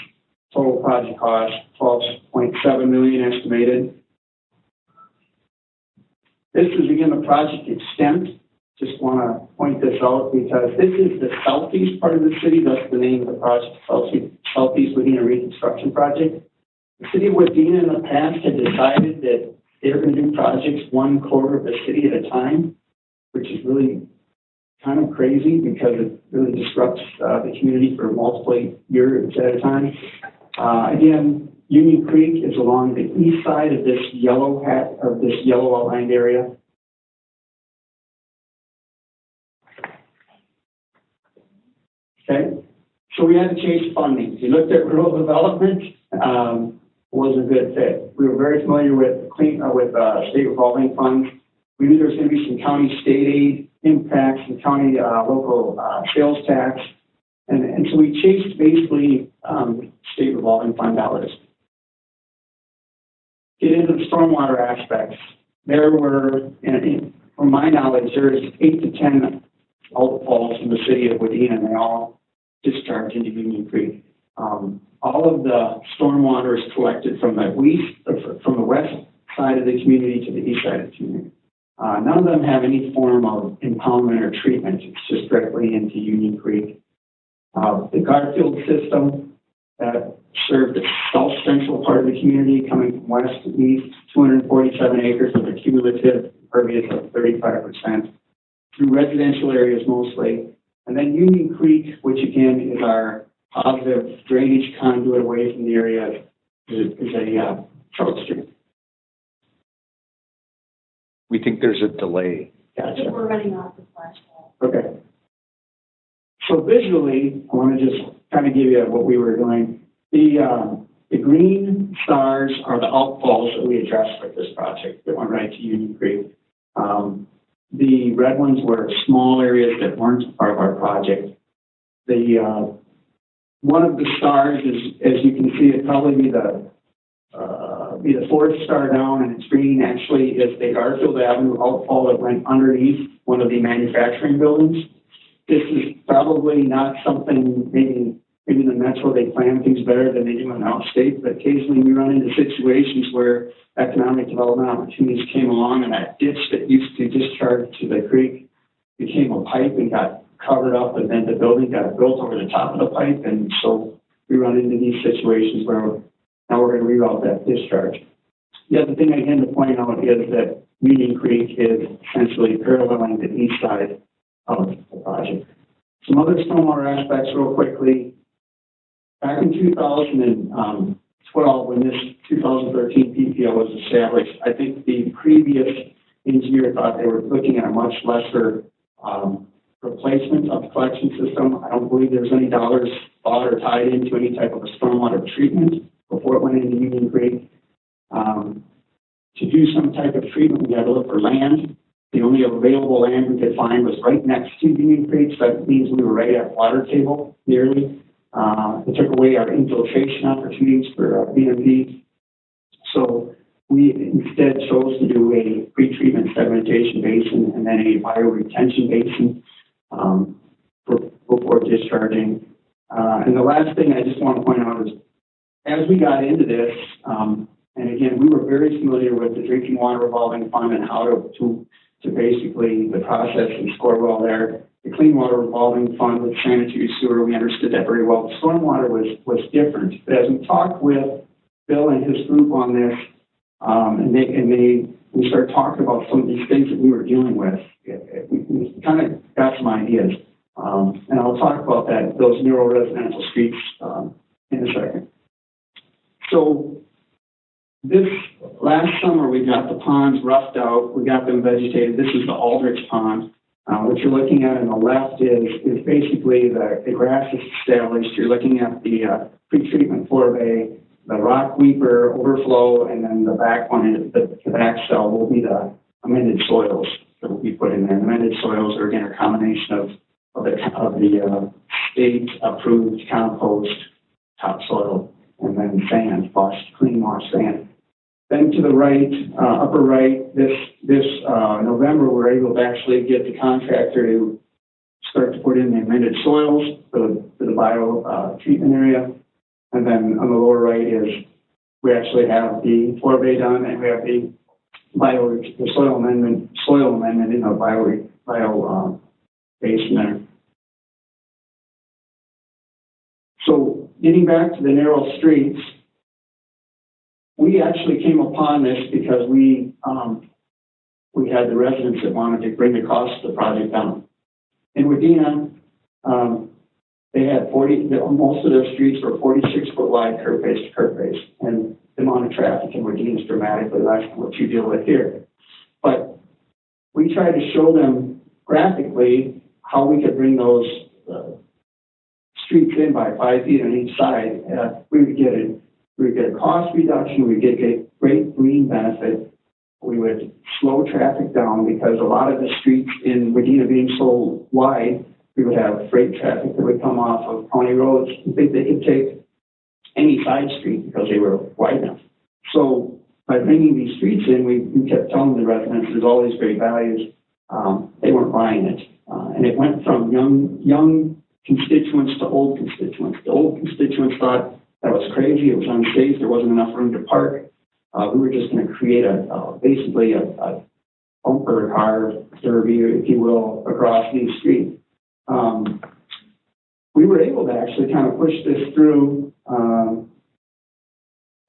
Total project cost, $12.7 million estimated. This is, again, the project extent. Just want to point this out because this is the southeast part of the city. That's the name of the project, Southeast Wadena Reconstruction Project. The city of Wadena in the past had decided that they were going to do projects 1/4 of the city at a time, which is really kind of crazy because it really disrupts the community for multiple years at a time. Again, Union Creek is along the east side of this yellow outlined area. Okay, so we had to change funding. We looked at rural development, wasn't a good fit. We were very familiar with state revolving funds. We knew there was going to be some county state aid impacts and county local sales tax, and so we chased basically state revolving fund dollars. Get into the stormwater aspects. There were, from my knowledge, there's 8 to 10 outfalls in the city of Wadena, and they all discharge into Union Creek. All of the stormwater is collected from the west side of the community to the east side of the community. None of them have any form of impoundment or treatment. It's just directly into Union Creek. The Garfield system that served the south central part of the community, coming from west to east, 247 acres with a cumulative impervious of 35%, through residential areas mostly. And then Union Creek, which again is our positive drainage conduit away from the area, is a trout stream. We think there's a delay. I think we're running off the flashlight. Okay. So visually, I want to just kind of give you what we were doing. The green stars are the outfalls that we addressed with this project that went right to Union Creek. The red ones were small areas that weren't part of our project. One of the stars is, as you can see, it probably be the fourth star down, and it's green. Actually, is the Garfield Avenue outfall that went underneath one of the manufacturing buildings. This is probably not something, maybe in the metro they plan things better than they do in outstate, but occasionally we run into situations where economic development opportunities came along and that ditch that used to discharge to the creek became a pipe and got covered up, and then the building got built over the top of the pipe, and so we run into these situations where now we're going to reroute that discharge. The other thing again to point out is that Union Creek is essentially paralleling the east side of the project. Some other stormwater aspects real quickly. Back in 2012, when this 2013 PPO was established, I think the previous engineer thought they were looking at a much lesser replacement of the collection system. I don't believe there's any dollars thought or tied into any type of a stormwater treatment before it went into Union Creek. To do some type of treatment, we had to look for land. The only available land we could find was right next to Union Creek, so that means we were right at water table, nearly. It took away our infiltration opportunities for BMP. So we instead chose to do a pretreatment sedimentation basin and then a bioretention basin before discharging. And the last thing I just want to point out is, as we got into this, and again, we were very familiar with the drinking water revolving fund and how to basically the process and score well there. The clean water revolving fund with sanitary sewer, we understood that very well. The stormwater was different. But as we talked with Bill and his group on this, we started talking about some of these things that we were dealing with, we kind of got some ideas. And I'll talk about those narrow residential streets in a second. So this last summer, we got the ponds roughed out. We got them vegetated. This is the Aldrich Pond. What you're looking at on the left is basically the grass is established. You're looking at the pretreatment forebay, the rock weeper overflow, and then the back one, the back cell will be the amended soils that will be put in there. The amended soils are again a combination of the state-approved compost, topsoil, and then sand, clean wash sand. Then to the right, upper right, this November, we're able to actually get the contractor to start to put in the amended soils for the bio treatment area. And then on the lower right is we actually have the forebay done, and we have the soil amendment in the bio basin there. So getting back to the narrow streets, we actually came upon this because we had the residents that wanted to bring the cost of the project down. In Wadena, they had most of their streets were 46-foot wide curb base to curb base, and the amount of traffic in Wadena is dramatically less than what you deal with here. But we tried to show them graphically how we could bring those streets in by 5 feet on each side. We would get a cost reduction. We would get a great green benefit. We would slow traffic down because a lot of the streets in Wadena being so wide, we would have freight traffic that would come off of county roads. They could take any side street because they were wide enough. So by bringing these streets in, we kept telling the residents there's all these great values. They weren't buying it. And it went from young constituents to old constituents. The old constituents thought that was crazy. It was unsafe. There wasn't enough room to park. We were just going to create basically a bumper car derby, if you will, across these streets. We were able to actually kind of push this through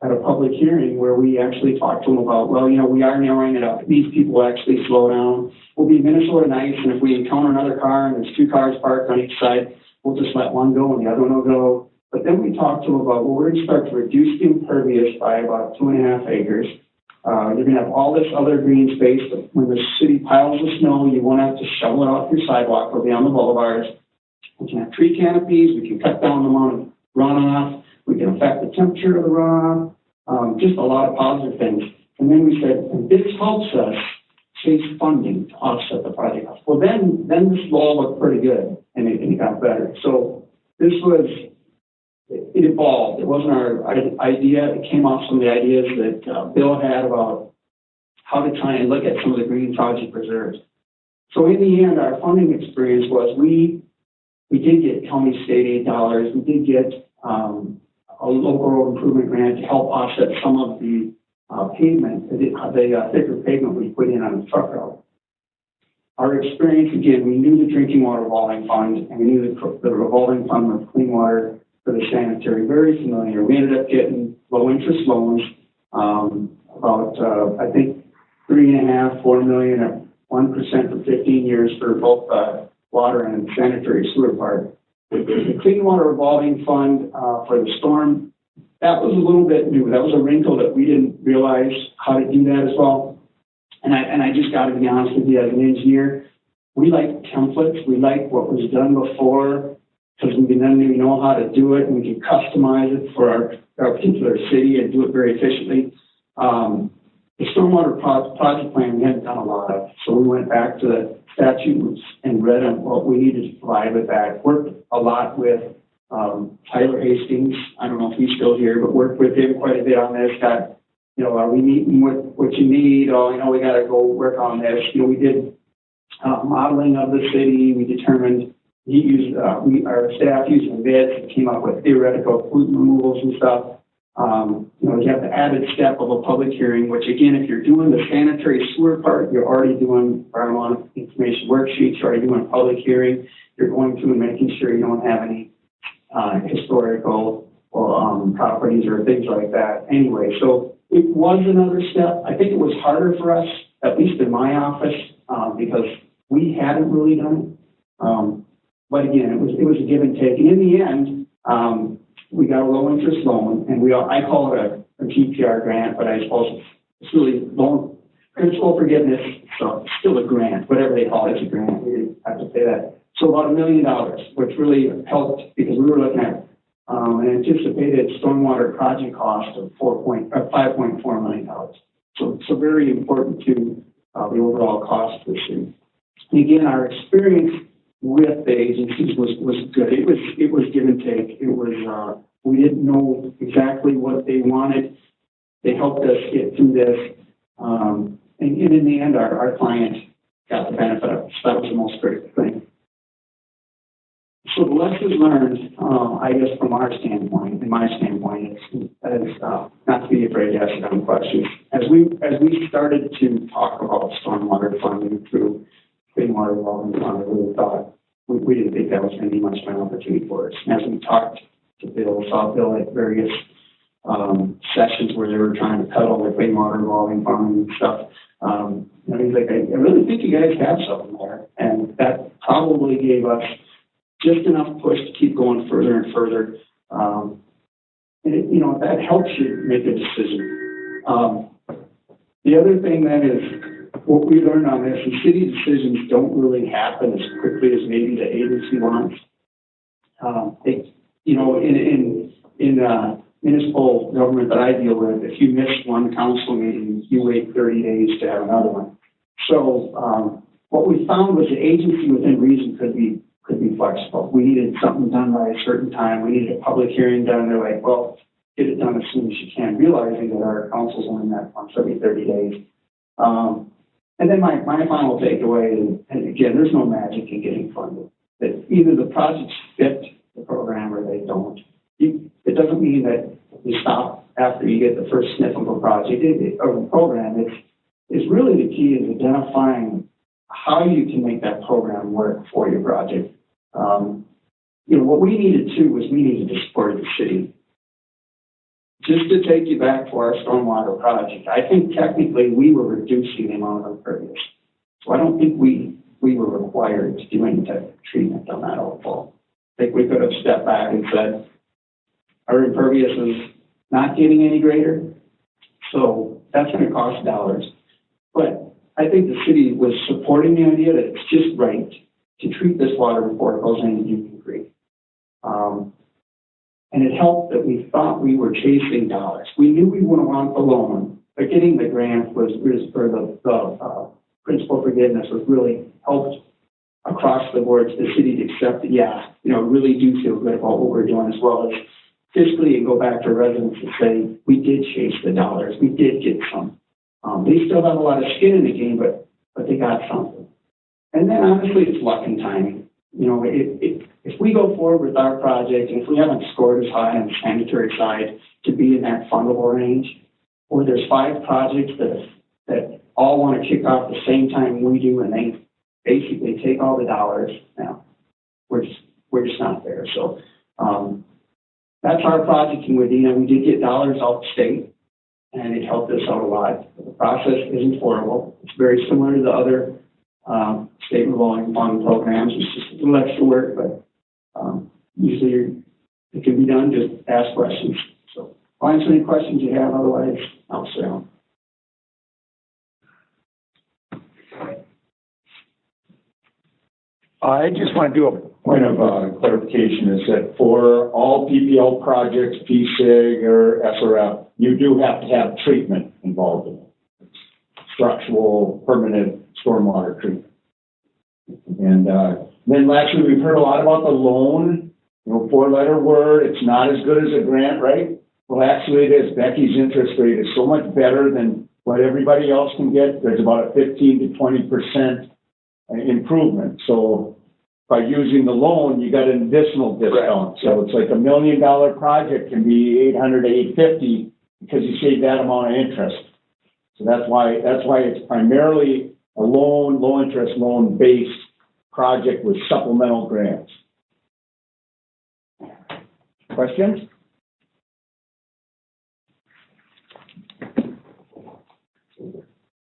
at a public hearing where we actually talked to them about, well, we are narrowing it up. These people actually slow down. We'll be Minnesota nice, and if we encounter another car and there's 2 cars parked on each side, we'll just let one go and the other one will go. But then we talked to them about, well, we're going to start to reduce the impervious by about 2.5 acres. You're going to have all this other green space. When the city piles the snow, you won't have to shovel it off your sidewalk or be on the boulevards. We can have tree canopies. We can cut down the amount of runoff. We can affect the temperature of the runoff. Just a lot of positive things. And then we said, and this helps us chase funding to offset the project cost. Well, then this law looked pretty good, and it got better. So this was. It evolved. It wasn't our idea. It came off some of the ideas that Bill had about how to try and look at some of the green project reserves. So in the end, our funding experience was we did get county state aid dollars. We did get a local road improvement grant to help offset some of the pavement, the thicker pavement we put in on the truck route. Our experience, again, we knew the drinking water revolving fund, and we knew the revolving fund with clean water for the sanitary, very familiar. We ended up getting low interest loans, about I think $3.5, $4 million at 1% for 15 years for both water and sanitary sewer part. The clean water revolving fund for the storm, that was a little bit new. That was a wrinkle that we didn't realize how to do that as well. And I just got to be honest with you, as an engineer, we like templates. We like what was done before, because we can then know how to do it, and we can customize it for our particular city and do it very efficiently. the stormwater project plan, we hadn't done a lot of, so we went back to the statutes and read on what we needed to provide with that. Worked a lot with Tyler Hastings. I don't know if he's still here, but worked with him quite a bit on this. Got, you know, are we meeting what you need? Oh, you know, we got to go work on this. You know, we did modeling of the city. We determined our staff used bids and came up with theoretical pollutant removals and stuff. You know, you have the added step of a public hearing, which again, if you're doing the sanitary sewer part, you're already doing environmental information worksheets, you're already doing a public hearing. You're going through and making sure you don't have any historical or properties or things like that. Anyway, so it was another step. I think it was harder for us, at least in my office, because we hadn't really done it. But again, it was a give and take. And in the end, we got a low interest loan, and I call it a GPR grant, but I suppose it's really loan principal forgiveness, so it's still a grant, whatever they call it, it's a grant. We didn't have to pay that. So about $1 million, which really helped because we were looking at an anticipated stormwater project cost of $5.4 million. So very important to the overall cost of the city. And again, our experience with the agencies was good. It was give and take. It was we didn't know exactly what they wanted. They helped us get through this, and in the end, our client got the benefit of it. So that was the most critical thing. So the lessons learned, I guess, from our standpoint, in my standpoint, is not to be afraid to ask dumb questions. As we started to talk about stormwater funding through Clean Water Revolving Fund, I really thought we didn't think that was going to be much of an opportunity for us. And as we talked to Bill, saw Bill at various sessions where they were trying to peddle the Clean Water Revolving Fund and stuff. You know, he's like, I really think you guys have something there, and that probably gave us just enough push to keep going further and further. And you know, that helps you make a decision. The other thing then is what we learned on this is city decisions don't really happen as quickly as maybe the agency wants. You know, in municipal government that I deal with, if you miss one council meeting, you wait 30 days to have another one. So what we found was the agency within reason could be flexible. We needed something done by a certain time. We needed a public hearing done. They're like, well, get it done as soon as you can, realizing that our council's only met once every 30 days. And then my final takeaway, and again, there's no magic in getting funded. That either the projects fit the program or they don't. It doesn't mean that you stop after you get the first sniff of a project or a program. It's really the key is identifying how you can make that program work for your project. You know, what we needed too was we needed to support the city. Just to take you back to our stormwater project, I think technically we were reducing the amount of impervious. So I don't think we were required to do any type of treatment on that outfall. I think we could have stepped back and said, our impervious is not getting any greater, so that's going to cost dollars. But I think the city was supporting the idea that it's just right to treat this water before it goes into Union Creek. And it helped that we thought we were chasing dollars. We knew we wouldn't want the loan, but getting the grant was for the principal forgiveness was really helped across the board to the city to accept that, yeah, you know, really do feel good about what we're doing, as well as fiscally and go back to residents and say, we did chase the dollars, we did get some. They still have a lot of skin in the game, but they got something. And then honestly, it's luck and timing. You know, if we go forward with our project, and if we haven't scored as high on the sanitary side to be in that fundable range, or there's 5 projects that all want to kick off the same time we do, and they basically take all the dollars, now we're just not there. So that's our project in Wadena. We did get dollars out the state, and it helped us out a lot. The process isn't horrible. It's very similar to the other state revolving fund programs. It's just a little extra work, but usually it can be done. Just ask questions. So I'll answer any questions you have. Otherwise, I'll sit down. I just want to do a point of clarification, is that for all PPL projects, PSIG or SRF, you do have to have treatment involved in it. structural permanent stormwater treatment. And then lastly, we've heard a lot about the loan, you know, four-letter word. It's not as good as a grant, right? Well, actually it is. Becky's interest rate is so much better than what everybody else can get. There's about a 15 to 20% improvement. So by using the loan, you got an additional discount. Right. So it's like $1 million project can be 800 to 850 because you save that amount of interest. So that's why it's primarily a low interest, loan-based project with supplemental grants. Questions?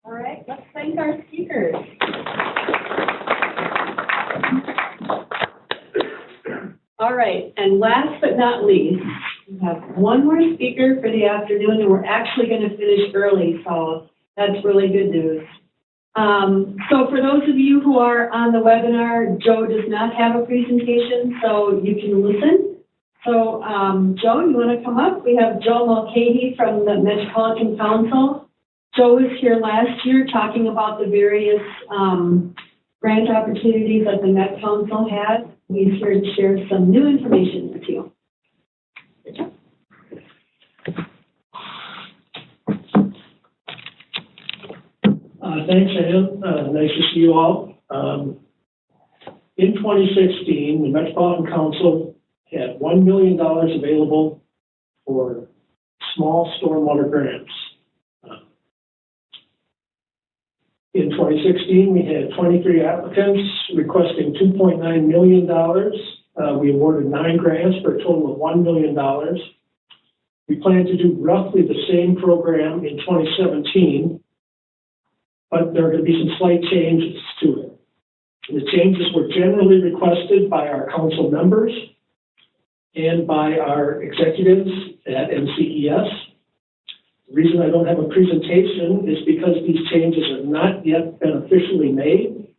All right, let's thank our speakers. All right, and last but not least, we have one more speaker for the afternoon, and we're actually going to finish early, so that's really good news. So for those of you who are on the webinar, Joe does not have a presentation, so you can listen. So, Joe, you want to come up? We have Joe Mulcahy from the Metropolitan Council. Joe was here last year talking about the various grant opportunities that the Met Council had. He's here to share some new information with you. Thanks, Ann. Nice to see you all. In 2016, the Metropolitan Council had $1 million available for small stormwater grants. In 2016, we had 23 applicants requesting $2.9 million. We awarded 9 grants for a total of $1 million. We plan to do roughly the same program in 2017, but there are going to be some slight changes to it. The changes were generally requested by our council members and by our executives at MCES. The reason I don't have a presentation is because these changes have not yet been officially made.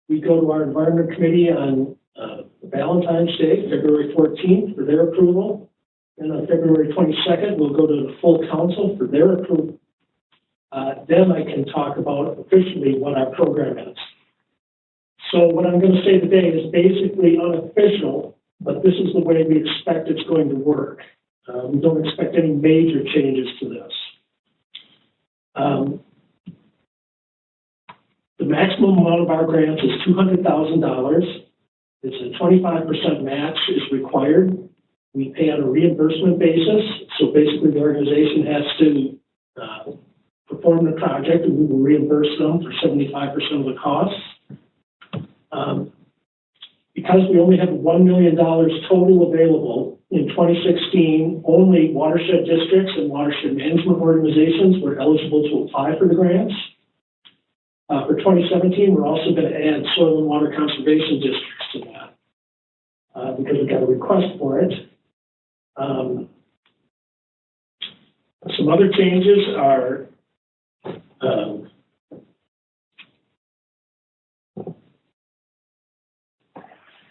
We go to our Environment Committee on Valentine's Day, February 14th, for their approval. And on February 22nd, we'll go to the full council for their approval. Then I can talk about officially what our program is. So what I'm going to say today is basically unofficial, but this is the way we expect it's going to work. We don't expect any major changes to this. The maximum amount of our grants is $200,000. It's a 25% match is required. We pay on a reimbursement basis. So basically the organization has to perform the project and we will reimburse them for 75% of the costs. Because we only have $1 million total available, in 2016, only watershed districts and watershed management organizations were eligible to apply for the grants. For 2017, we're also going to add soil and water conservation districts to that because we got a request for it. Some other changes are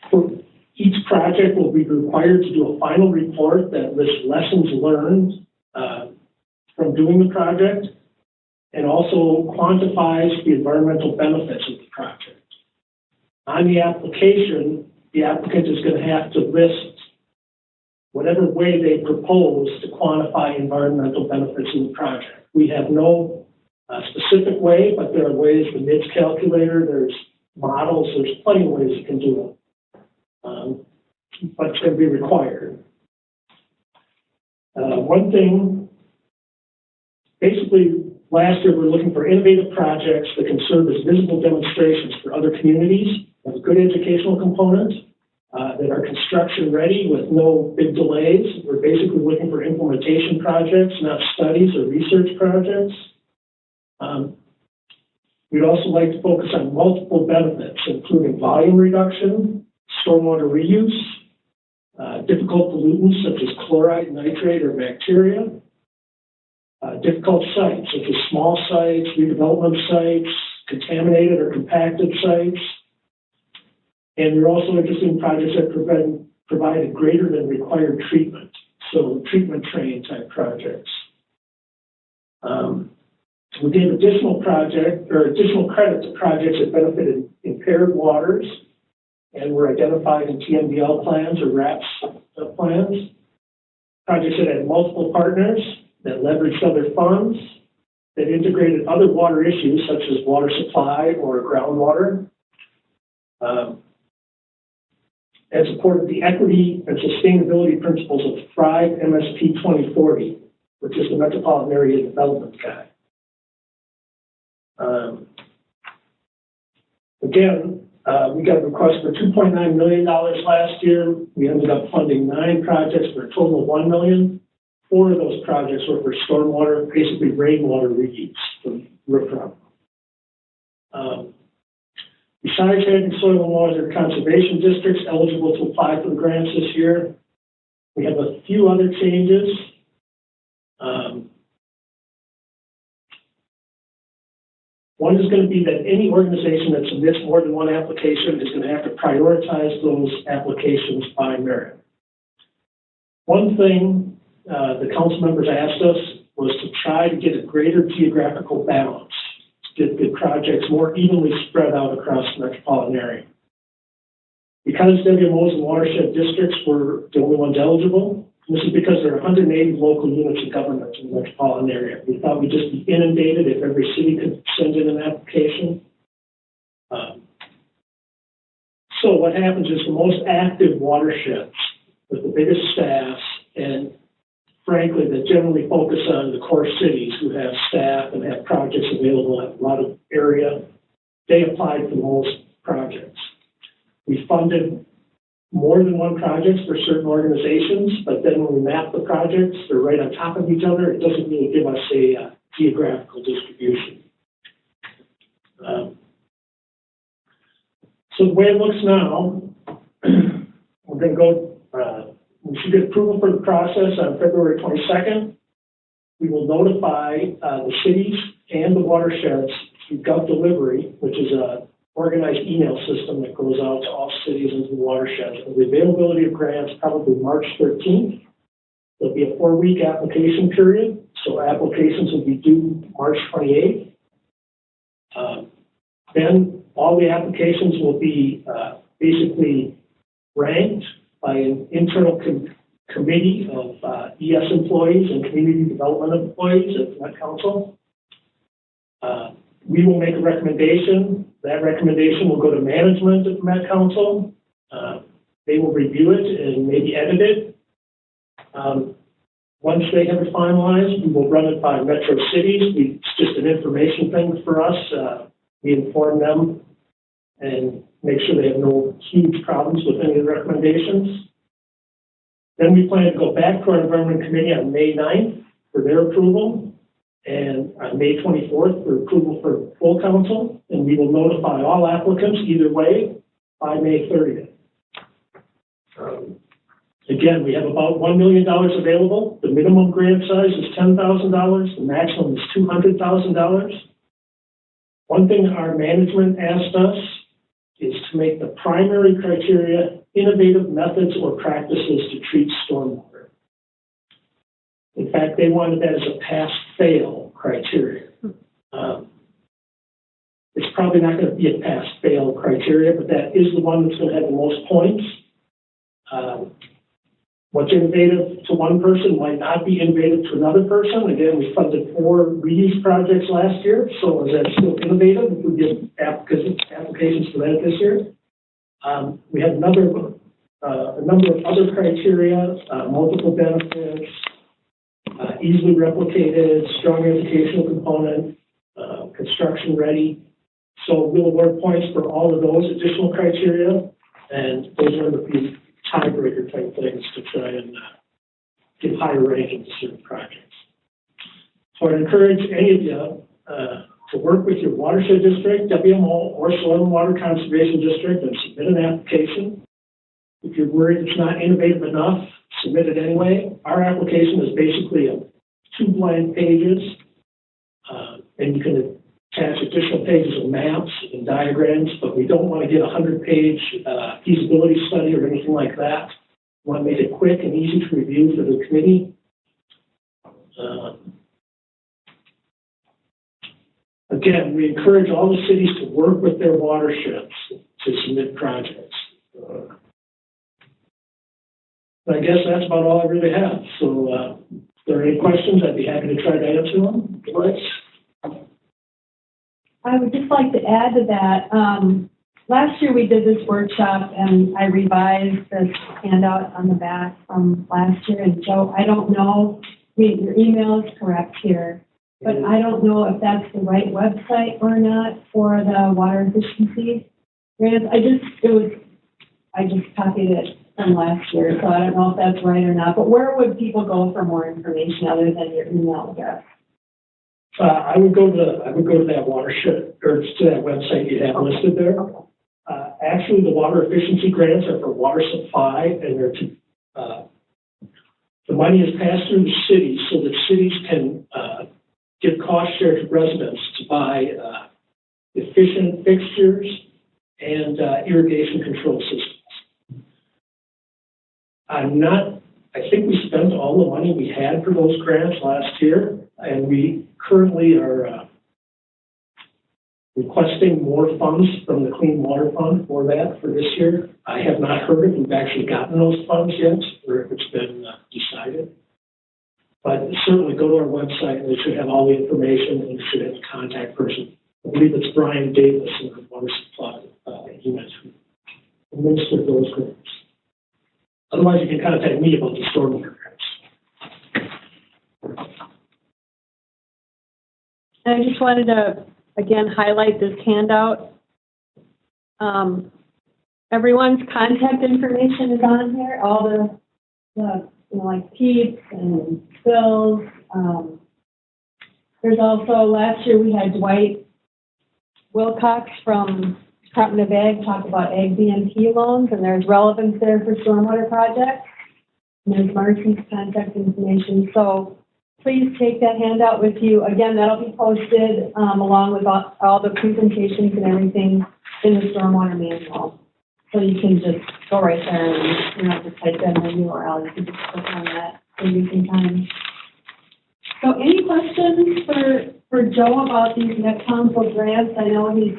for each project will be required to do a final report that lists lessons learned from doing the project and also quantifies the environmental benefits of the project. On the application, the applicant is going to have to list whatever way they propose to quantify environmental benefits of the project. We have no specific way, but there are ways, the NIDS calculator, there's models, there's plenty of ways you can do it. But it's going to be required. One thing, basically, last year we were looking for innovative projects that can serve as visible demonstrations for other communities, have a good educational component, that are construction ready with no big delays. We're basically looking for implementation projects, not studies or research projects. We'd also like to focus on multiple benefits, including volume reduction, stormwater reuse, difficult pollutants such as chloride, nitrate, or bacteria, difficult sites such as small sites, redevelopment sites, contaminated or compacted sites. And we're also interested in projects that provide a greater than required treatment, so treatment train type projects. We gave additional credit to projects that benefited impaired waters and were identified in TMDL plans or RAPS plans. Projects that had multiple partners, that leveraged other funds, that integrated other water issues such as water supply or groundwater, and supported the equity and sustainability principles of Thrive MSP 2040, which is the Metropolitan Area Development Guide. Again, we got a request for $2.9 million last year. We ended up funding 9 projects for a total of $1 million. 4 of those projects were for stormwater, basically rainwater reuse from riprap. Besides having soil and water conservation districts eligible to apply for the grants this year, we have a few other changes. One is going to be that any organization that submits more than one application is going to have to prioritize those applications by merit. One thing the council members asked us was to try to get a greater geographical balance, to get the projects more evenly spread out across the metropolitan area. Because WMOs and watershed districts were the only ones eligible, this is because there are 180 local units of government in the metropolitan area. We thought we'd just be inundated if every city could send in an application. So what happens is the most active watersheds with the biggest staffs and frankly that generally focus on the core cities who have staff and have projects available in a lot of area, they applied for most projects. We funded more than one project for certain organizations, but then when we map the projects, they're right on top of each other. It doesn't really give us a geographical distribution. So the way it looks now, we're going to go, we should get approval for the process on February 22nd. We will notify the cities and the watersheds through Gov Delivery, which is a organized email system that goes out to all cities and to the watersheds. And the availability of grants probably March 13th. There'll be a 4-week application period, so applications will be due March 28th. Then all the applications will be basically ranked by an internal committee of ES employees and community development employees at the Met Council. We will make a recommendation. That recommendation will go to management at the Met Council. They will review it and maybe edit it. Once they have it finalized, we will run it by metro cities. It's just an information thing for us. We inform them and make sure they have no huge problems with any of the recommendations. Then we plan to go back to our Environment Committee on May 9th for their approval, and on May 24th for approval for full council, and we will notify all applicants either way by May 30th. Again, we have about $1 million available. The minimum grant size is $10,000. The maximum is $200,000. One thing our management asked us is to make the primary criteria innovative methods or practices to treat stormwater. In fact, they wanted that as a pass-fail criteria. It's probably not going to be a pass-fail criteria, but that is the one that's going to have the most points. What's innovative to one person might not be innovative to another person. Again, we funded 4 reuse projects last year, so is that still innovative if we get applications for that this year? We have a number of other criteria, multiple benefits, easily replicated, strong educational component, construction ready. So we'll award points for all of those additional criteria, and those are the few tiebreaker type things to try and give higher rankings to certain projects. So I'd encourage any of you to work with your watershed district, WMO, or soil and water conservation district and submit an application. If you're worried it's not innovative enough, submit it anyway. Our application is basically 2 blank pages, and you can attach additional pages of maps and diagrams, but we don't want to get a 100-page feasibility study or anything like that. We want to make it quick and easy to review for the committee. Again, we encourage all the cities to work with their watersheds to submit projects. I guess that's about all I really have. So, if there are any questions, I'd be happy to try to answer them. I would just like to add to that. Last year we did this workshop and I revised this handout on the back from last year. And Joe, I don't know, your email is correct here, but I don't know if that's the right website or not for the water efficiency grants. I just copied it from last year, so I don't know if that's right or not. But where would people go for more information other than your email address? I would go to that watershed, or to that website you have listed there. Actually, the water efficiency grants are for water supply, and they're to, the money is passed through the cities so that cities can give cost share to residents to buy efficient fixtures and irrigation control systems. I think we spent all the money we had for those grants last year, and we currently are requesting more funds from the Clean Water Fund for that for this year. I have not heard if we've actually gotten those funds yet, or if it's been decided. But certainly go to our website, and they should have all the information, and you should have a contact person. I believe it's Brian Davis in the water supply. He mentioned administered those grants. Otherwise, you can contact me about the stormwater grants. I just wanted to, again, highlight this handout. Everyone's contact information is on here, all the like Pete's and Phil's. There's also, last year we had Dwight Wilcox from Department of Ag talk about Ag BMP loans, and there's relevance there for stormwater projects. And there's Marcy's contact information. So please take that handout with you. Again, that'll be posted along with all the presentations and everything in the stormwater manual. So you can just go right there and you don't have to type in the URL. You can just click on that for using time. So any questions for Joe about these net council grants? I know he's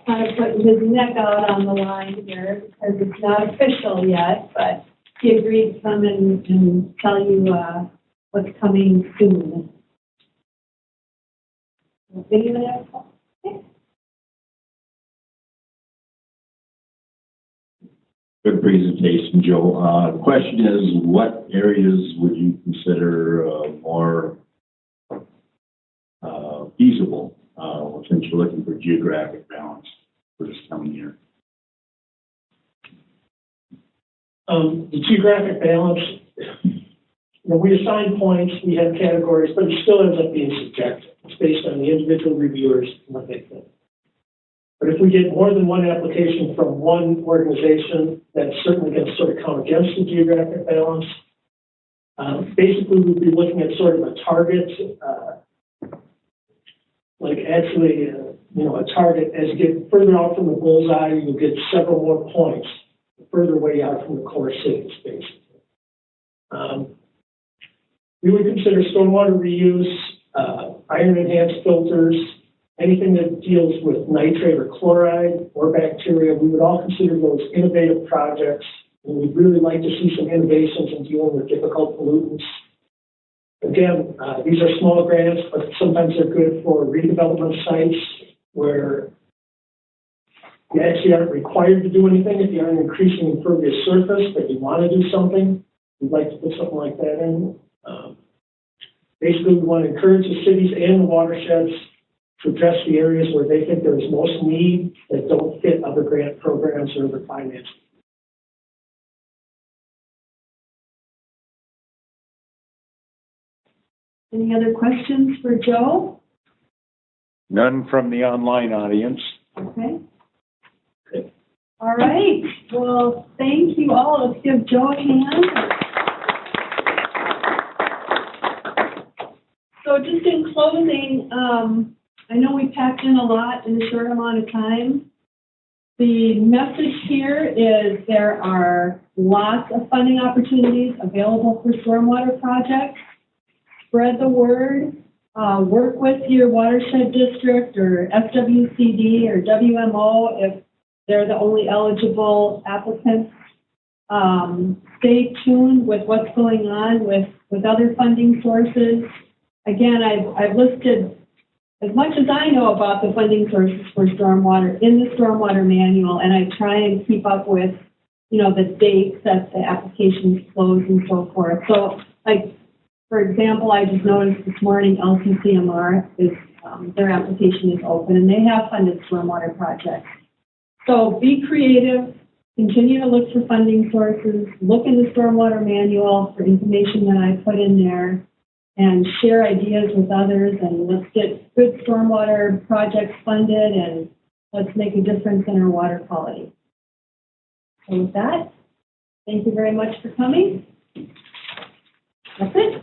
kind of putting his neck out on the line here because it's not official yet, but he agreed to come and tell you what's coming soon. Anyone else? Okay. Good presentation, Joe. The question is, what areas would you consider more feasible since you're looking for geographic balance for this coming year? The geographic balance, we assign points, we have categories, but it still ends up being subjective. It's based on the individual reviewers and what they think. But if we get more than one application from one organization, that's certainly going to sort of count against the geographic balance. Basically, we'd be looking at sort of a target, a target as you get further out from the bullseye, you'll get several more points, further way out from the core cities, basically. We would consider stormwater reuse, iron-enhanced filters, anything that deals with nitrate or chloride or bacteria. We would all consider those innovative projects, and we'd really like to see some innovations in dealing with difficult pollutants. Again, these are small grants, but sometimes they're good for redevelopment sites where you actually aren't required to do anything if you aren't increasing impervious surface, but you want to do something. We'd like to put something like that in. Basically, we want to encourage the cities and the watersheds to address the areas where they think there's most need that don't fit other grant programs or other financing. Any other questions for Joe? None from the online audience. Okay. All right. Well, thank you all. Let's give Joe a hand. So just in closing, I know we packed in a lot in a short amount of time. The message here is there are lots of funding opportunities available for stormwater projects. Spread the word. work with your watershed district or FWCD or WMO if they're the only eligible applicants. Stay tuned with what's going on with other funding sources. Again, I've listed as much as I know about the funding sources for stormwater in the stormwater manual, and I try and keep up with, the dates that the applications close and so forth. So, like, for example, I just noticed this morning LCCMR is, their application is open, and they have funded stormwater projects. So be creative, continue to look for funding sources, look in the stormwater manual for information that I put in there, and share ideas with others, and let's get good stormwater projects funded, and let's make a difference in our water quality. So with that, thank you very much for coming. That's it.